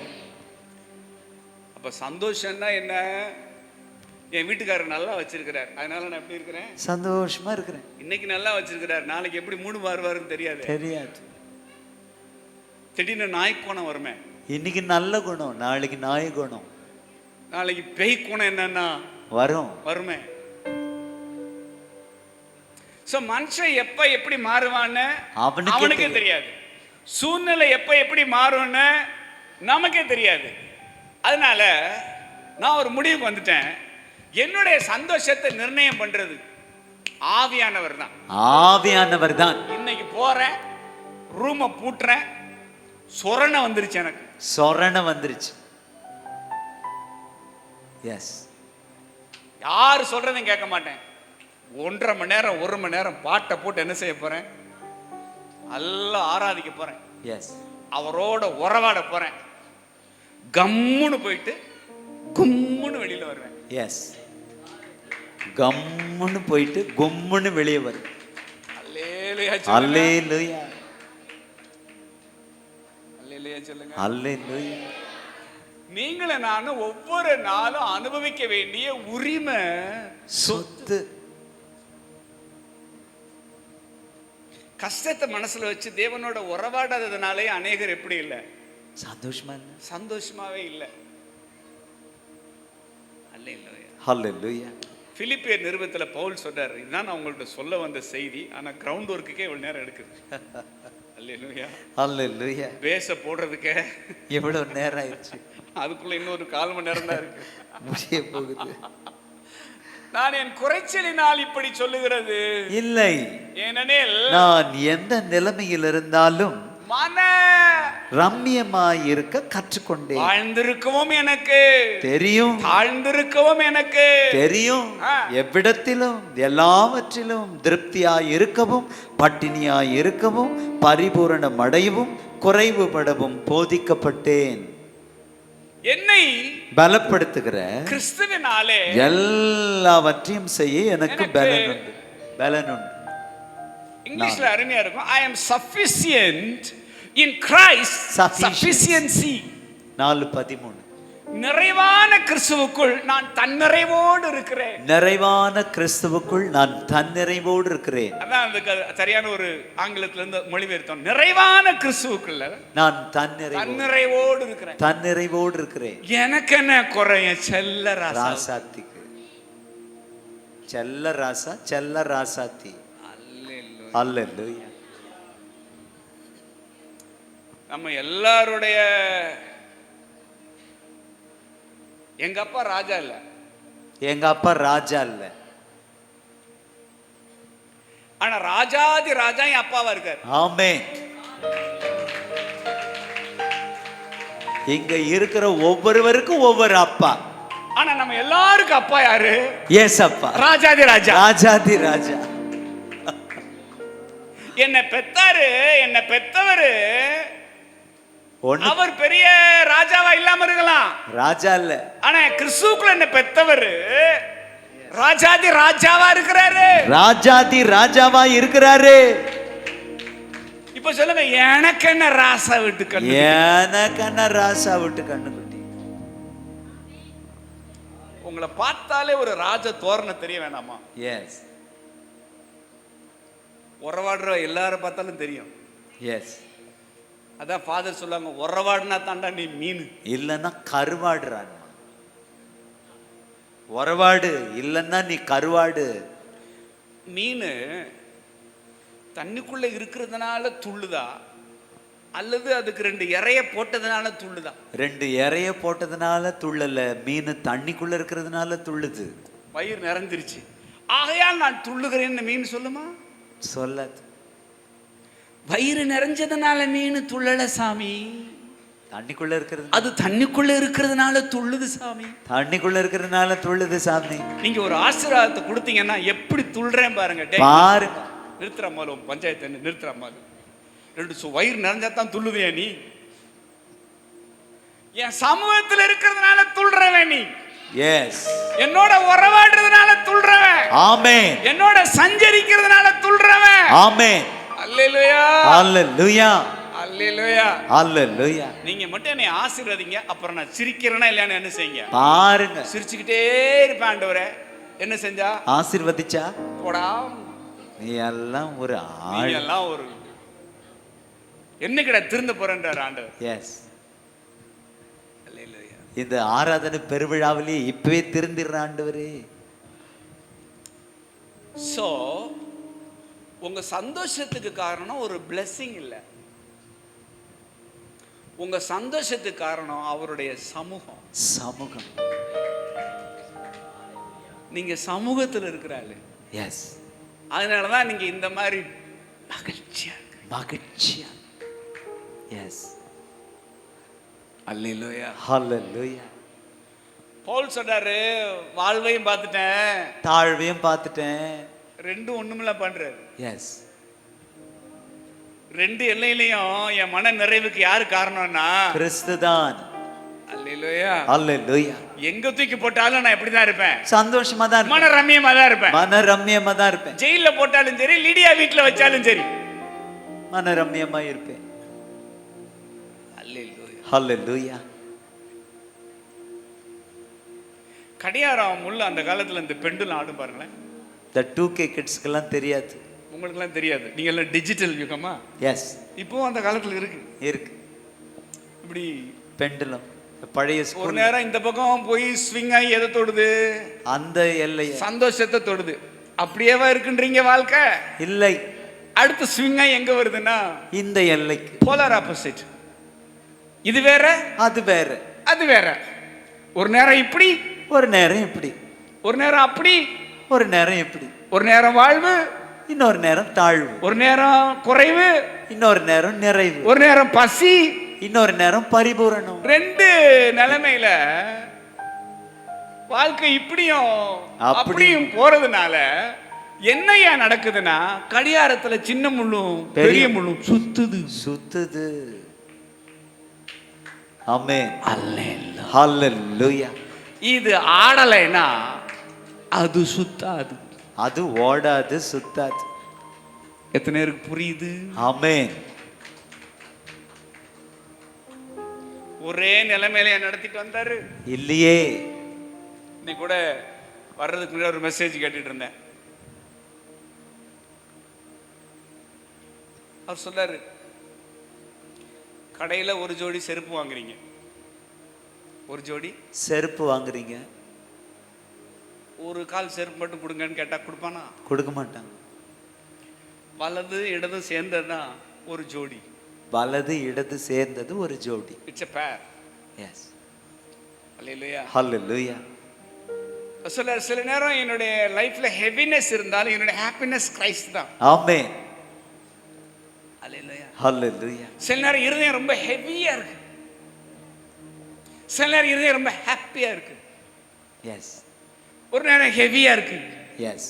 அப்ப சந்தோஷம்னா என்ன? என் வீட்டுக்காரர் நல்லா வச்சிருக்கிறார், அதனால நான் எப்படி இருக்கிறேன்? சந்தோஷமா இருக்கிறேன். இன்னைக்கு நல்லா வச்சிருக்கிறார், நாளைக்கு எப்படி மூணு மாறுவாருன்னு தெரியாது. திடீர்னு நாய் குணம் வருமே. இன்னைக்கு நல்ல குணம், நாளைக்கு நாய் குணம், நாளைக்கு பேய் குணம் என்னன்னா வருமே. சோ மனுஷன் எப்ப எப்படி மாறுவான்னு அவனுக்கே தெரியாது. சூழ்நிலை எப்ப எப்படி மாறும்னு நமக்கே தெரியாது. அதனால நான் ஒரு முடிவுக்கு வந்துட்டேன். என்னுடைய சந்தோஷத்தை நிர்ணயம் பண்றது ஆவியானவர் தான். ஆவியானவர் தான். இன்னைக்கு போறேன், ரூமை பூட்டுறேன், சொரணை வந்துருச்சு, எனக்கு சொரணை வந்துருச்சு. எஸ். யாரு சொல்றதையும் கேட்க மாட்டேன். 1.5 மணி நேரம் 1 மணி நேரம் பாட்டை போட்டு என்ன செய்ய போறேன்? நல்லா ஆராதிக்க போறேன். எஸ். அவரோட உறவாட போறேன். கம்முன்னு போயிட்டு கும்முன்னு வெளியில வருவேன். எஸ். கம்முன்னு போயிட்டு கும்முன்னு வெளியே வரும். அல்லேலூயா. அல்லேலூயா. அல்லேலூயா சொல்லுங்க. அல்லேலூயா. நீங்களும் நானும் ஒவ்வொரு நாளும் அனுபவிக்க வேண்டிய உரிமை, சொத்து. கஷ்டத்தை மனசுல வச்சு தேவனோட உறவாடாததுனாலே அநேகர் எப்படி இல்லை? சந்தோஷமாவே இல்லை. அல்லேலூயா. அல்லேலூயா. பிலிப்பியர் நிருபத்துல பவுல் சொல்றாரு, இதுதான் நான் உங்கள்ட்ட சொல்ல வந்த செய்தி, ஆனா கிரவுண்ட் ஒர்க்குக்கே இவ்வளவு நேரம் எடுக்குது. அல்லேலூயா. அல்லேலூயா. பேச போடுறதுக்கே எவ்வளவு நேரம் ஆயிடுச்சு. அதுக்குள்ள இன்னொரு 1/4 மணி நேரம் தான் இருக்கு, முடிய போகுது. நான் என் குறைச்சலினால் இப்படி சொல்லுகிறது இல்லை, ஏனெனில் நான் எந்த நிலைமையில் இருந்தாலும் மன ரம்மியமாய் இருக்க கற்றுக்கொண்டேன். வாழ்ந்திருக்கவும் எனக்கு தெரியும், தாழ்ந்திருக்கவும் எனக்கு தெரியும், எவ்விடத்திலும் எல்லாவற்றிலும் திருப்தியாய் இருக்கவும் பட்டினியாய் இருக்கவும் பரிபூரணம் அடையவும் குறைவுபடவும் போதிக்கப்பட்டேன். என்னை பலப்படுத்துகிற கிறிஸ்துவினாலே எல்லாவற்றையும் செய்ய எனக்கு பலன் உண்டு. பலன் உண்டு. இங்கிலீஷ்ல அருமையா இருக்கும். I am sufficient in Christ. Sufficiency. 4:13. நிறைவான கிறிஸ்துவுக்குள் நான் தன்னிறைவோடு இருக்கிறேன். நிறைவான கிறிஸ்துவுக்குள் நான் தன்னிறைவோடு இருக்கிறேன். அதான் அதுக்கு சரியான ஒரு ஆங்கிலத்துல இருந்து மொழிபெயர்த்தோம். நிறைவான கிறிஸ்துவுக்குள்ள நான் தன்னிறைவோடு இருக்கிறேன். தன்னிறைவோடு இருக்கிறேன். எனக்கு என்ன குறைய? செல்ல ராசாத்திக்கு. செல்ல ராசா, செல்ல ராசாத்தி. அல்லேலூயா. நம்ம எல்லாருடைய எங்க அப்பா ராஜா இல்ல, எங்க அப்பா ராஜா இல்ல, ஆனா ராஜாதி ராஜா என் அப்பாவா இருக்காரு. ஆமென். இங்க இருக்கிற ஒவ்வொருவருக்கும் ஒவ்வொரு அப்பா. ஆனா நம்ம எல்லாருக்கும் அப்பா யாரு? ஏசப்பா, ராஜாதி ராஜா. ராஜாதி ராஜா. என்ன பெத்தாரு, என்ன பெத்தவரு. அவர் பெரிய ராஜாவா இல்லாம இருக்கலாம், ராஜா இல்ல, ஆனா கிறிஸ்துவுக்குள்ள என்ன பெத்தவரு ராஜாதி ராஜாவா இருக்கிறாரு. ராஜாதி ராஜாவா இருக்கிறாரு. இப்ப சொல்லுங்க, எனக்கு என்ன ராசா விட்டு கண்ணு, எனக்கு என்ன ராசா விட்டு கண்ணுக்குட்டி. உங்களை பார்த்தாலே ஒரு ராஜ தோரணை தெரிய வேணாமா? எஸ், உறவாடுற எல்லாரும் பார்த்தாலும் தெரியும். எஸ், அதான் ஃபாதர் சொல்லுவாங்க, உறவாடுனா தாண்டா நீ மீன், இல்லன்னா கருவாடுறான். உறவாடு இல்லன்னா நீ கருவாடு. மீன் தண்ணிக்குள்ள இருக்கிறதுனால துள்ளுதா, அல்லது அதுக்கு 2 இறைய போட்டதுனால துள்ளுதா? 2 இறைய போட்டதுனால துள்ளல, மீன் தண்ணிக்குள்ள இருக்கிறதுனால துள்ளுது. வயிறு நிறைஞ்சிருச்சு, ஆகையால் நான் துள்ளுகிறேன்னு மீன் சொல்லுமா? சொல்லாது. வயிறு நிறைஞ்சதுனால மீன் துள்ளல சாமி, தண்ணிக்குள்ள இருக்கிறது, அது தண்ணிக்குள்ள இருக்கிறதுனால துள்ளுது சாமி. தண்ணிக்குள்ள இருக்கிறதுனால துள்ளுது சாமி. நீங்க ஒரு ஆசீர்வாதத்தை கொடுத்தீங்கன்னா எப்படி துள்ளுறேன் பாருங்க. பாருங்க, நிறுத்துறமாலும் பஞ்சாயத்து நிறுத்துறமாலும் 2 வயிறு நிறைஞ்சாதான் துள்ளுவியா நீ? என் சமூகத்தில் இருக்கிறதுனால துள்ளுறவன் நீ. எஸ், என்னோட உறவாடுறதுனால துள்ளுறவன். ஆமென். என்னோட சஞ்சரிக்கிறதுனால துள்ளுறவன். ஆமென். அல்லேலூயா, அல்லேலூயா, அல்லேலூயா, அல்லேலூயா. நீங்க மட்டும் என்னை ஆசீர்வதிங்க, அப்புறம் நான் சிரிக்கிறேனா இல்லையான்னு என்ன செய்யுங்க பாருங்க. சிரிச்சுக்கிட்டே இருப்பேன். ஆண்டவரே என்ன செஞ்சா? ஆசீர்வதிச்சா போடா நீ எல்லாம் ஒரு நீ எல்லாம் ஒரு என்னைக்கிட திருந்த போறேன்றார் ஆண்டவர். எஸ், இந்த ஆராதனை பெருவிழாவிலே இப்பவே திருந்திடுற ஆண்டவரே. சோ உங்க சந்தோஷத்துக்கு காரணம் ஒரு பிளெஸிங் இல்ல, உங்க சந்தோஷத்துக்கு காரணம் அவருடைய சமூகம். சமூகம். நீங்க சமூகத்தில் இருக்கிறாரு. எஸ், அதனாலதான் நீங்க இந்த மாதிரி மகிழ்ச்சியா மகிழ்ச்சியா. எஸ், அல்லேலூயா, ஹல்லேலூயா. பவுல் சொல்றாரு, வாழ்வையும் பார்த்துட்டேன், தாழ்வையும் பார்த்துட்டேன், 2 ஒண்ணுமில்ல பண்றாரு. எஸ், 2 எல்லையிலையும் என் மன நிறைவுக்கு யாரு காரணம்னா கிறிஸ்துதான். அல்லேலூயா, அல்லேலூயா. எங்க தூக்கி போட்டாலும் நான் இப்படிதான் இருப்பேன், சந்தோஷமா தான், மன ரம்மியமா தான் இருப்பேன், மன ரம்மியமா தான் இருப்பேன். ஜெயில போட்டாலும் சரி, லிடியா வீட்டுல வச்சாலும் சரி, மன ரம்மியமா இருப்பேன். அல்லேலூயா, ஹல்லேலூயா. கடியாரம் முள்ள அந்த காலத்துல இந்த பெண்டுலாம் ஆடும் பாருங்களேன். இந்த 2K கிட்ஸ்க்கெல்லாம் தெரியாது, உங்களுக்குலாம் தெரியாது, நீங்க எல்லாம் டிஜிட்டல் யுகமா. எஸ், இப்போ அந்த காலத்துல இருக்கு இருக்கு. இப்படி பெண்டுலம் பழைய ஒரு ஸ்கூல் நேரம் இந்த பக்கம் போய் ஸ்விங் ஆகி எதை தொடுது? அந்த எல்லை சந்தோஷத்தை தொடுது. அப்படியேவா இருக்குன்றீங்க வாழ்க்கை? இல்லை, அடுத்து ஸ்விங் ஆகி எங்க வருதுன்னா இந்த எல்லைக்கு போலார் ஆப்போசிட். இது வேற, அது வேற, அது வேற. ஒரு நேரம் இப்படி, ஒரு நேரம் இப்படி, ஒரு நேரம் அப்படி, ஒரு நேரம் இப்படி, ஒரு நேரம் வாழ்வு, இன்னொரு நேரம் தாழ்வு, ஒரு நேரம் குறைவு, இன்னொரு நேரம் நிறைவு, ஒரு நேரம் பசி, இன்னொரு நேரம் பரிபூரணம். 2 நிலைமையில வாழ்க்கை இப்படியும் அப்படியும் போறதுனால என்னையா நடக்குதுன்னா, கடியாரத்துல சின்ன முள்ளும் பெரிய முள்ளும் சுத்துது சுத்துது. ஆமென், அல்லேலூயா, ஹல்லேலூயா. இது ஆடலைன்னா அது சுத்தாது, அது ஓடாது, சுத்தாது. எத்தனை பேருக்கு புரியுது? ஆமென். ஒரே நிலைமையில நடத்திட்டு வந்தாரு இல்லையே. இன்னைக்கு கூட வர்றதுக்கு முன்னாடி ஒரு மெசேஜ் கேட்டுட்டு இருந்தேன். அவர் சொன்னாரு, கடையில ஒரு ஜோடி செருப்பு வாங்குறீங்க, ஒரு ஜோடி செருப்பு வாங்குறீங்க, ஒரு கால் செருப்பு மட்டும் கொடுங்கன்னு கேட்டா கொடுப்பானா? கொடுக்க மாட்டாங்க. வலது இடதும் சேர்ந்ததுதான் ஒரு ஜோடி, வலது இடது சேர்ந்தது ஒரு ஜோடி. இட்ஸ் எ பேர். எஸ். அல்லேலூயா. ஹல்லேலூயா. சில நேரம் என்னுடைய லைஃப்ல ஹெவினஸ் இருந்தாலும் என்னுடைய ஹாப்பினஸ் கிரைஸ்ட் தான். ஆமென். அல்லேலூயா. ஹல்லேலூயா. சில நேரம் இருதயம் ரொம்ப ஹெவியா இருக்கு, சில நேரம் இருதயம் ரொம்ப ஹாப்பியா இருக்கு. எஸ். ஒரு நேரம் ஹெவியா இருக்கு, எஸ்.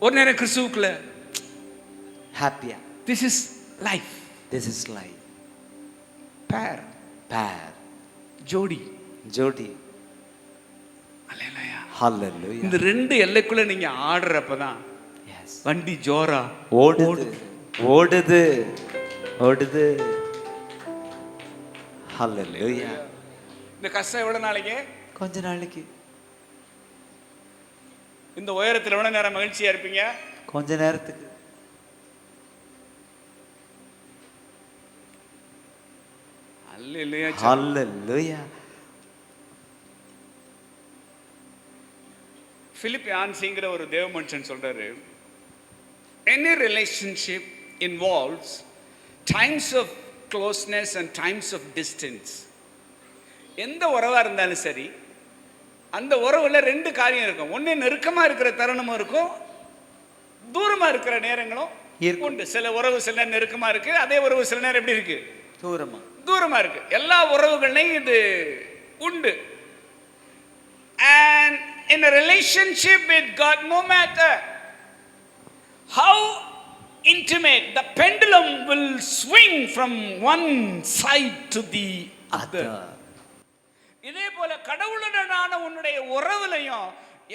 ஒரு நேரம் கிறிஸ்துவுக்குள்ள ஹாப்பியா. This is life. This is life. பேர் பேர், ஜோடி ஜோடி. அல்லேலூயா. ஹல்லேலூயா. இந்த ரெண்டு எல்லைக்குள்ள நீங்க ஆடுறப்பதான் எஸ் வண்டி ஜோரா ஓடுது, ஓடுது, ஓடுது. ஹல்லேலூயா. இந்த கஷ்டம் எவ்வளவு நாளைக்கு? கொஞ்ச நாளைக்கு. இந்த உயரத்துல எவ்வளவு நேரம் மகிழ்ச்சியா இருப்பீங்க? கொஞ்ச நேரத்துக்கு. அல்லேலூயா. ஹல்லேலூயா. பிலிப் யான்சிங்கிற ஒரு தேவ மனுஷன் சொல்றாரு, any relationship involves times of closeness and times of distance. எந்த உறவா இருந்தாலும் சரி, அந்த உறவுல ரெண்டு காரியம் இருக்கும். ஒண்ணு நெருக்கமா இருக்கிற தருணமும் இருக்கும், தூரமா இருக்கிற நேரங்களும் உண்டு. சில உறவு சில நேரம் நெருக்கமா இருக்கு, அதே உறவு சில நேரம் எப்படி இருக்கு? தூரமா, தூரமா இருக்கு. எல்லா உறவுகளையும் இது உண்டு. And in a relationship with God, no matter how intimate, the pendulum will swing from one side to the other. இதே போல கடவுளுடனான உன்னுடைய உறவுலையும்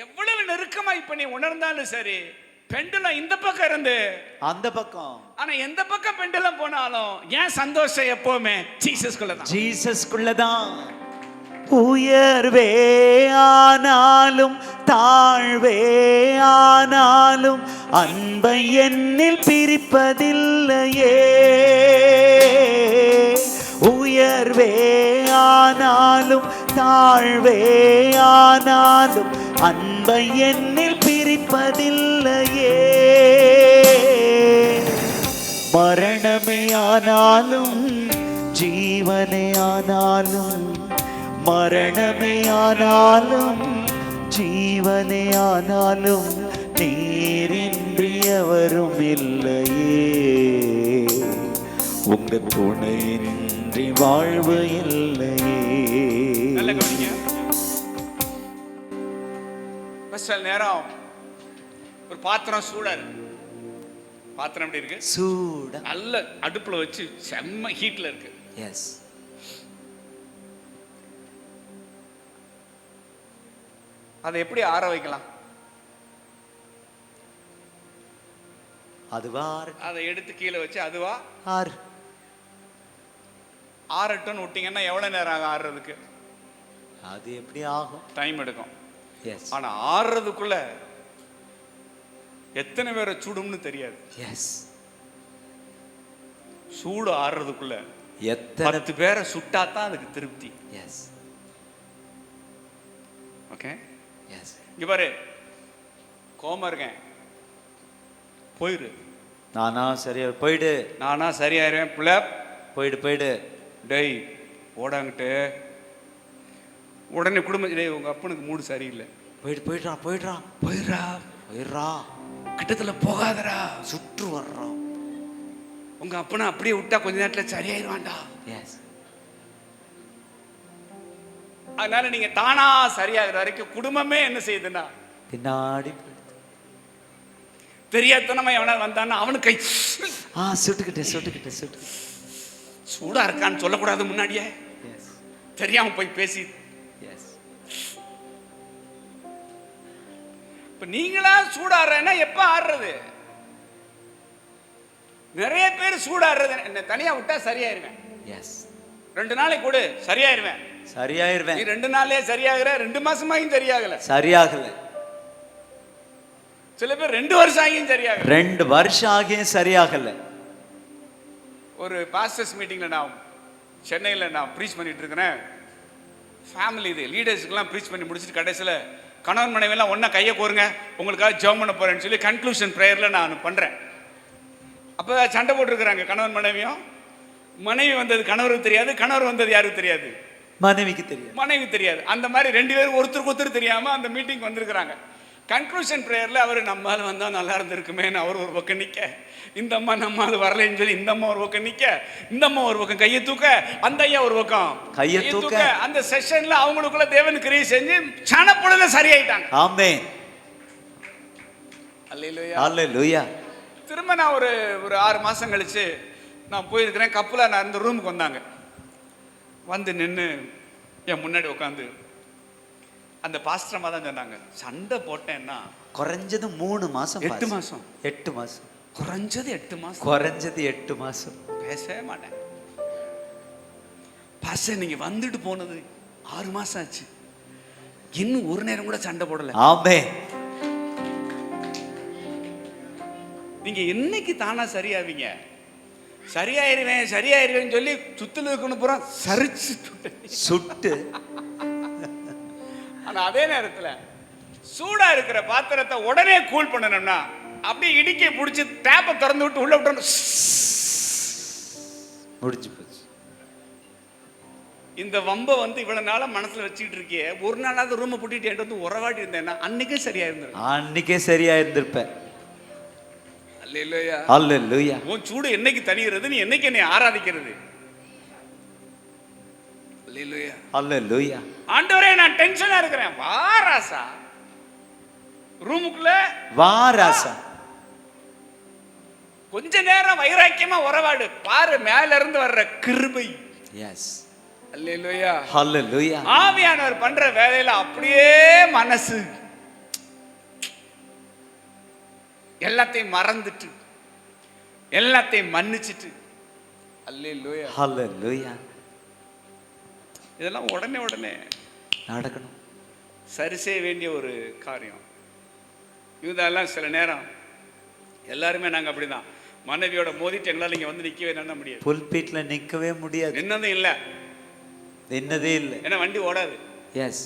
எவ்வளவு நெருக்கமா இப்ப நீ உணர்ந்தாலும் சரி, பெண்டுலம் இந்த பக்கம் இருந்து அந்த பக்கம். ஆனா எந்த பக்கம் பெண்டுலம் போனாலும் ஏன் சந்தோஷம் எப்பவுமே ஜீசஸ்குள்ளதான். ஜீசஸ்குள்ளதான். உயர்வே ஆனாலும் தாழ்வே ஆனாலும் அன்பை என்னில் பிரிப்பதில்லையே. உயர்வே ஆனாலும் தாழ்வே ஆனாலும் அன்பை என்னில் பிரிப்பதில்லையே. மரணமே ஆனாலும் ஜீவனே ஆனாலும், மரணமே ஆனாலும் ஜீவனே ஆனாலும் நீரின்றி எவரும் இல்லையே. உங்க துணையின்றி வாழ்வு இல்லையே. சில நேரம் ஒரு பாத்திரம் சூடா இருக்கு. பாத்திரம் எப்படி இருக்கு? சூடா. நல்ல அடுப்புல வச்சு செம்ம ஹீட்ல இருக்கு. எஸ். அதை எப்படி ஆற வைக்கலாம்? அதுவா அதை எடுத்து கீழே வச்சு அதுவா ஆறு ஆறட்டும்னு விட்டீங்கன்னா எவ்வளவு நேரம் ஆகும் ஆறுறதுக்கு? அது எப்படி ஆகும்? டைம் எடுக்கும். எஸ். ஆனா ஆறுறதுக்குள்ள எத்தனை பேரை சுடும்னு தெரியாது. எஸ். சூடு ஆறுறதுக்குள்ள எத்தனை 10 பேரை சுட்டாதான் அதுக்கு திருப்தி. எஸ். ஓகே. எஸ். இங்க பாரு, கோமா இருக்கேன், போயிரு. நானா சரியா போயிடு. நானா சரியாயிருவேன். புள்ள போயிடு போயிடு. டேய் ஓடாங்கிட்டு உடனே குடும்பம், டேய் உங்க அப்பனுக்கு மூடு சரியில்லை, போயிடு போயிடுறா போயிடுறா போயிடுறா போயிடுறா, கிட்டத்துல போகாதடா, சுற்று வர்றோம். உங்க அப்பனை அப்படியே விட்டா கொஞ்ச நேரத்துல சரியாயிருவான்டா. எஸ். அதனால நீங்க தானா சரியாகிற வரைக்கும் குடும்பமே என்ன செய்யுதுன்னா பின்னாடி தெரியாதனமா எவனா வந்தான்னா அவனுக்கு கை சுட்டுக்கிட்டே சுட்டுக்கிட்டே சுட்டு. சூடா இருக்கான்னு சொல்லக்கூடாது முன்னாடியே, எஸ். தெரியாம போய் பேசி. எஸ். இப்ப நீங்களா சூடாடுறேன்னா எப்ப ஆடுறது? நிறைய பேர் சூடாடுறது, என்ன தனியா விட்டா சரியாயிருவேன், எஸ். 2 நாளைக்கு கூட சரியாயிருவேன். சரியாயிருவேன். நீ 2 நாள்லயே சரியாகிற, 2 மாசமாயும் சரியாகல, சரியாகல. சில பேர் 2 வருஷம் ஆகியும் சரியாகல, 2 வருஷம் ஆகியும் சரியாகல. ஒரு பாஸ்டர்ஸ் மீட்டிங்ல நான் சென்னையில் நான் ப்ரீச் பண்ணிட்டு இருக்கிறேன். ஃபேமிலி இது லீடர்ஸுக்கெல்லாம் ப்ரீச் பண்ணி முடிச்சுட்டு கடைசியில் கணவன் மனைவியெல்லாம் ஒன்றா கையை கோருங்க உங்களுக்காக ஜெபம் பண்ண போறேன்னு சொல்லி கன்க்ளூஷன் ப்ரேயரில் நான் பண்ணுறேன். அப்போ சண்டை போட்டுருக்குறாங்க கணவன் மனைவியும். மனைவி வந்தது கணவருக்கு தெரியாது, கணவர் வந்தது யாருக்கு தெரியாது. மனைவிக்கு தெரியாது. மனைவி தெரியாது. அந்த மாதிரி 2 பேரும் ஒருத்தருக்கு ஒருத்தர் தெரியாம அந்த மீட்டிங் வந்திருக்கிறாங்க. கன்க்ளூஷன் ப்ரேயர்ல அவர் நம்மால் வந்தா நல்லா இருந்திருக்குமேன்னு அவர் ஒரு பக்கம் நிக்க, இந்த அம்மா நம்மால் வரலைன்னு சொல்லி இந்த அம்மா ஒரு பக்கம் நிக்க, இந்த அம்மா ஒரு பக்கம் கையை தூக்க, அந்த ஐயா ஒரு பக்கம் கையை தூக்க, அந்த செஷன்ல அவங்களுக்குள்ள தேவன் கிரியை செஞ்சு சனப்பொழுது சரியாயிட்டாங்க. ஆமென். அல்லேலூயா, அல்லேலூயா. திரும்ப நான் ஒரு 6 மாசம் கழிச்சு நான் போயிருக்கிறேன். கப்பலா நான் இந்த ரூமுக்கு வந்தாங்க. வந்து நின்று என் முன்னாடி உட்காந்து அந்த பாஸ்டரமா தான் சொன்னாங்க, சண்டை போட்டேன்னா குறைஞ்சது 3 மாசம், 8 மாசம், 8 மாசம், குறைஞ்சது 8 மாசம், குறைஞ்சது 8 மாசம் பேசவே மாட்டேன். பாஸ்டர் நீங்க வந்துட்டு போனது 6 மாசம் ஆச்சு, இன்னும் ஒரு நேரம் கூட சண்டை போடல. ஆமென். நீங்க என்னைக்கு தானா சரியாவீங்க? சரியாயிருவேன் சரியாயிருவேன்னு சொல்லி சுத்துல இருக்கணும் பூரா சரிச்சு சுட்டு. ஆனா அதே நேரத்துல சூடா இருக்கிற பாத்திரத்தை உடனே கூல் பண்ணணும்னா அப்படியே இடிக்க பிடிச்சி டேப்பை திறந்து விட்டு உள்ள விட்டணும், முடிஞ்சு போச்சு. இந்த வம்ப வந்து இவ்வளவு நாளா மனசுல வச்சுக்கிட்டு இருக்கிய, ஒரு நாளாவது ரூமை பூட்டிட்டு என்கிட்ட வந்து உறவாடி இருந்தேன்னா அன்னைக்கே சரியா இருந்திருக்கும். அன்னைக்கே சரியா இருந்திருப்பேன். அல்லேலூயா, அல்லேலூயா. உன் சூடு என்னைக்கு தணிகிறது? நீ என்னைக்கு என்னை ஆராதிக்கிறது? அல்லேலூயா, அல்லேலூயா. ஆண்டவரே நான் டென்ஷனா இருக்கிறேன், வா ராசா ரூமுக்குள்ள வா ராசா, கொஞ்ச நேரம் வைராக்கியமா உறவாடு பாரு, மேல இருந்து வர்ற கிருபை. எஸ், அல்லேலூயா, அல்லேலூயா. ஆவியானவர் பண்ற வேலையில அப்படியே மனசு எல்லாத்தையும் மறந்துட்டு எல்லாத்தையும் மன்னிச்சிட்டு. அல்லேலூயா, அல்லேலூயா. இதெல்லாம் உடனே உடனே நடக்கணும், சரி செய்ய வேண்டிய ஒரு காரியம். இதெல்லாம் சில நேரம் எல்லாருமே நாங்க அப்படிதான், மனைவியோட மோதிட்டு எங்களால் இங்க வந்து நிக்கவே என்ன முடியாது, புல்பீட்ல நிக்கவே முடியாது, என்னதும் இல்ல, என்னதே இல்லை, ஏன்னா வண்டி ஓடாது. எஸ்.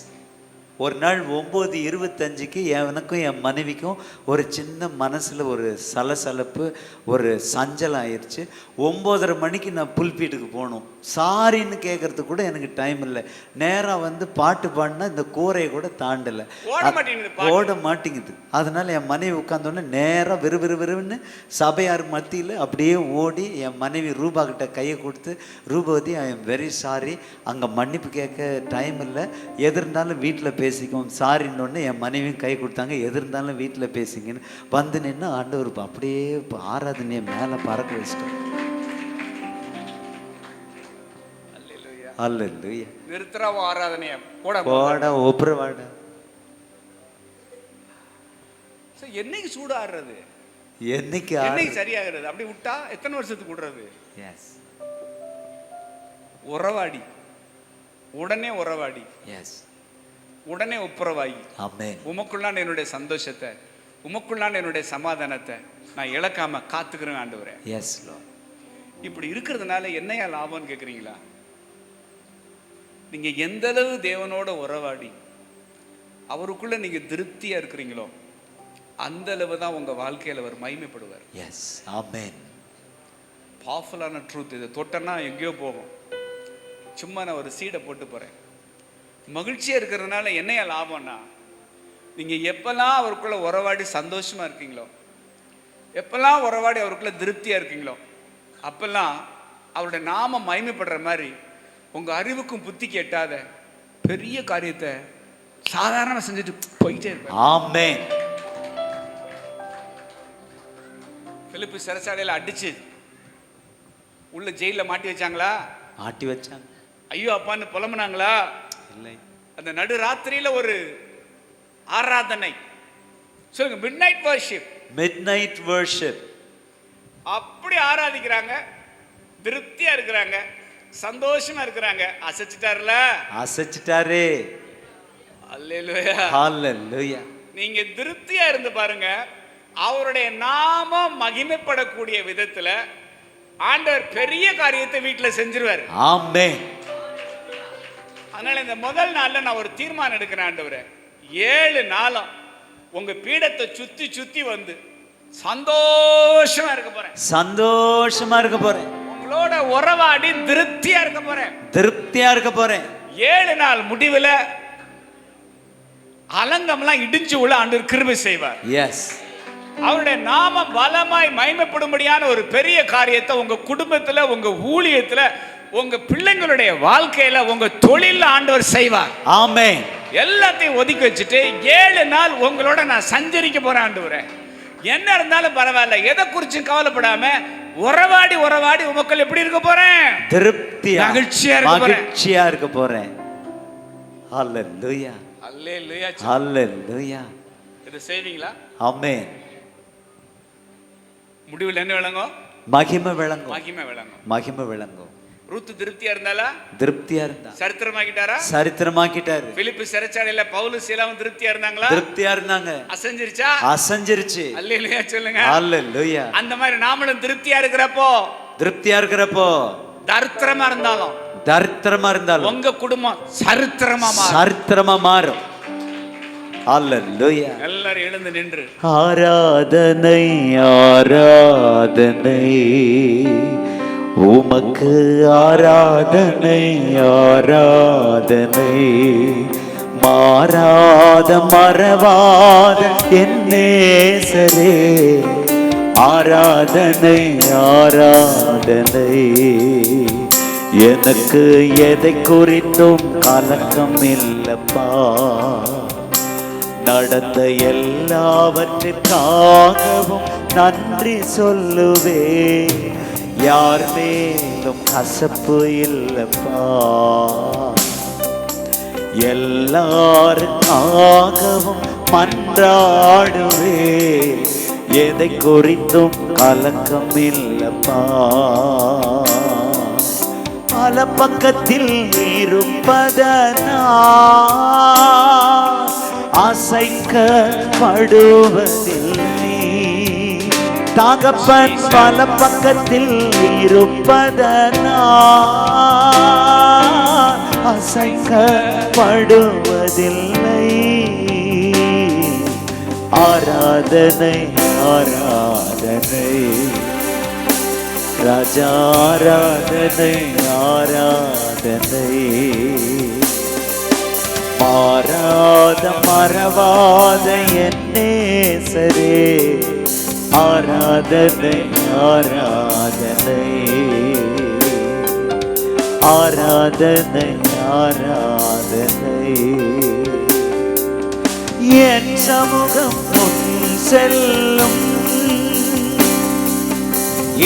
ஒரு நாள் 9:25க்கு எனக்கும் என் மனைவிக்கும் ஒரு சின்ன மனசில் ஒரு சலசலப்பு, ஒரு சஞ்சலம் ஆயிடுச்சு. 9:30 மணிக்கு நான் புல்பீட்டுக்கு போகணும். சாரின்னு கேட்கறதுக்கு கூட எனக்கு டைம் இல்லை. நேராக வந்து பாட்டு பாடினா இந்த கூரையை கூட தாண்டலை, ஓட மாட்டேங்குது. அதனால் என் மனைவி உட்காந்தோடனே நேராக விறுவிறுன்னு சபையார் மத்தியில் அப்படியே ஓடி என் மனைவி ரூபா கிட்ட கையை கொடுத்து, Rupavati I am very sorry, அங்கே மன்னிப்பு கேட்க டைம் இல்லை, எது இருந்தாலும் வீட்டில் பேசிக்குவோம் சாரின்னொன்னே என் மனைவியும் கை கொடுத்தாங்க, எது இருந்தாலும் வீட்டில் பேசிங்கன்னு வந்து நின்று ஆண்டவர் அப்படியே ஆராதனையை மேலே பறக்க வச்சிட்டோம். அல்லேலூயா. நிறுத்துறவோ ஆராதனைய போட போட ஒப்புரவாட. என்னைக்கு சூடு ஆடுறது, என்னைக்கு சரியாகிறது? அப்படி விட்டா எத்தனை வருஷத்துக்கு விடுறது? எஸ், உறவாடி உடனே உறவாடி, எஸ், உடனே ஒப்புரவாகி, ஆமென். உமக்குள்ளான என்னுடைய சந்தோஷத்தை, உமக்குள்ளான என்னுடைய சமாதானத்தை நான் இழக்காம காத்துக்கிறேன் ஆண்டவரே. Yes lord. இப்படி இருக்கிறதுனால என்னையா லாபம்னு கேட்குறீங்களா? நீங்க எந்த அளவு தேவனோட உறவாடி அவருக்குள்ள நீங்க திருப்தியா இருக்கிறீங்களோ அந்த அளவு தான் உங்க வாழ்க்கையில அவர் மகிமைப்படுவார். எஸ், ஆமென். பவர்ஃபுல்லான ட்ரூத் இது. தொட்டனா எங்கேயோ போகும். சும்மா நான் ஒரு சீடை போட்டு போறேன். மகிழ்ச்சியா இருக்கிறதுனால என்னையா லாபம்னா, நீங்க எப்பெல்லாம் அவருக்குள்ள உறவாடி சந்தோஷமா இருக்கீங்களோ, எப்பெல்லாம் உறவாடி அவருக்குள்ள திருப்தியா இருக்கீங்களோ, அப்பெல்லாம் அவருடைய நாம மகிமைப்படுற மாதிரி உங்க அறிவுக்கும் புத்திக்கு எட்டாத பெரிய காரியத்தை சாதாரண செஞ்சுட்டு போயிட்டே இருப்பேன். ஆமென். பிலிப்பு சிறைச்சாலையில அடிச்சு உள்ள ஜெயில மாட்டி வச்சாங்களா? மாட்டி வச்சாங்க. ஐயோ அப்பான்னு புலம்புனாங்களா? இல்லை. அந்த நடு ராத்திரியில ஒரு ஆராதனை, சொல்லுங்க, மிட்நைட் வர்ஷிப். Midnight worship. அப்படி ஆராதிக்கிறாங்க, திருப்தியா இருக்கிறாங்க, சந்தோஷமா இருக்கிறாங்க. அசைச்சிட்டாருல, அசைச்சிட்டாரே. அல்லேலூயா, ஹalleluya. நீங்க திருப்தியா இருந்து பாருங்க, அவருடைய நாமம் மகிமைப்படக்கூடிய விதத்துல ஆண்டவர் பெரிய காரியத்தை வீட்டுல செஞ்சிருவாரு. ஆமென். அதனால இந்த முதல் நாள்ல நான் ஒரு தீர்மானம் எடுக்கிறேன். ஆண்டவரே, 7 நாளும் உங்க பீடத்தை சுத்தி சுத்தி வந்து சந்தோஷமா இருக்க போறேன். சந்தோஷமா இருக்க போறேன். உங்களோட உறவாடி திருப்தியா இருக்க போறேன். திருப்தியா இருக்க போறேன். 7 நாள் முடிவில் அலங்கம்லாம் இடிஞ்சு உள்ள ஆண்டவர் கிருபை செய்வார். எஸ், அவருடைய நாமம் பலமாய் மகிமைப்படும்படியான ஒரு பெரிய காரியத்தை உங்க குடும்பத்துல, உங்க ஊழியத்துல, உங்க பிள்ளைங்களுடைய வாழ்க்கையில, உங்க தொழில ஆண்டவர் செய்வார். ஆமென். எல்லாத்தையும் ஒதுக்கி வச்சுட்டு 7 நாள் உங்களோட நான் சஞ்சரிக்க போறேன் ஆண்டவரே. என்ன இருந்தாலும் பரவாயில்ல, எதை குறிச்சும் கவலைப்படாம உறவாடி உறவாடி உமக்கள் எப்படி இருக்க போறேன்? திருப்தியா, மகிழ்ச்சியா இருக்க போறேன். ஹல்லேலூயா, ஹல்லேலூயா, ஹல்லேலூயா. இது செய்வீங்களா? ஆமென். முடிவில் என்ன விளங்கும்? மகிமை விளங்கும், மகிமை விளங்கும், மகிமை விளங்கும். ரூத் திருப்தியா இருந்தாளா? திருப்தியா இருந்தா. சரித்திரமாக்கிட்டாரா? சரித்திரமாக்கிட்டாரு. பிலிப்பு சிறைச்சாலையில பவுல் சீலாவும் திருப்தியா இருந்தாங்களா? திருப்தியா இருந்தாங்க. அசஞ்சிருச்சா? அசஞ்சிருச்சு. அல்லேலூயா சொல்லுங்க. அல்லேலூயா. அந்த மாதிரி நாமளும் திருப்தியா இருக்கிறப்போ, திருப்தியா இருக்கிறப்போ, தரித்திரமா இருந்தாலும், தரித்திரமா இருந்தாலும் உங்க குடும்பம் சரித்திரமா மாறும். சரித்திரமா மாறும். அல்லேலூயா. எல்லாரும் எழுந்து நின்று ஆராதனை, ஆராதனை உமக்கு, ஆராதனை, ஆராதனை மாறாத மறவாத என் நேசரே, ஆராதனை, ஆராதனை. எனக்கு எதை குறித்தும் கலக்கம் இல்லப்பா, நடந்த எல்லாவற்றிற்காகவும் நன்றி சொல்லுவே, யார் மேலும் கசப்பு இல்லப்பா, எல்லாருக்காகவும் மன்றாடுவே, எதை குறித்தும் கலக்கம் இல்லப்பா. பல பக்கத்தில் இருப்பதனா அசைக்கப்படுவதில்லை, தகப்பன் பல பக்கத்தில் இருப்பதனா அசைக்கப்படுவதில்லை. ஆராதனை, ஆராதனை ராஜா, ஆராதனை, ஆராதனை மாறாத மறவாத என் நேசரே, ஆராதனை, ஆராதனை, ஆராதனை, ஆராதனை. என் சமூகம் முன் செல்லும்,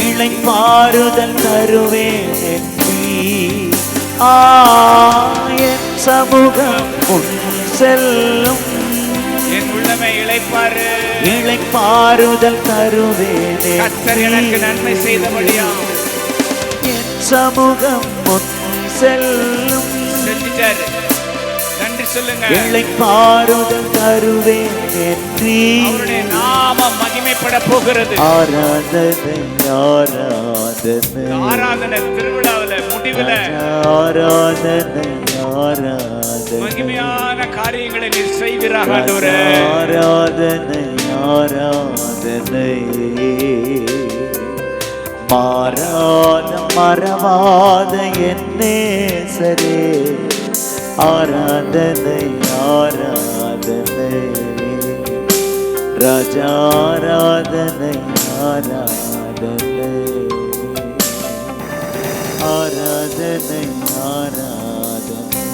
இளைப்பாறுதல் தருவேன் என்பீ. என் சமூகம் முன் செல்லும், என் உள்ளமே இளைப்பாறு, இளைப்பாறுதல் தருவேன். கர்த்தர் எனக்கு நன்மை செய்தபடியாம். என் சமூகம் முன் செல்லும், செஞ்சிட்டாரு, நன்றி சொல்லுங்க. இளைப்பாறுதல் தருவேன் என்று அவருடைய நாமம் மகிமைப்பட போகிறது. ஆராதனை, ஆராதனை, ஆராதனை திருவிழாவில முடிவுல ஆராதனை, ஆராதனை, மகிமையான காரியங்களை நீர் செய்வீராக ஆண்டவரே. ஆராதனை, ஆராதனை மாறாத மறவாத என் நேசரே, ஆராதனை, ஆராதனை ராஜா, ஆராதனை, ஆராதனை, ஆராதனை, ஆராதனை.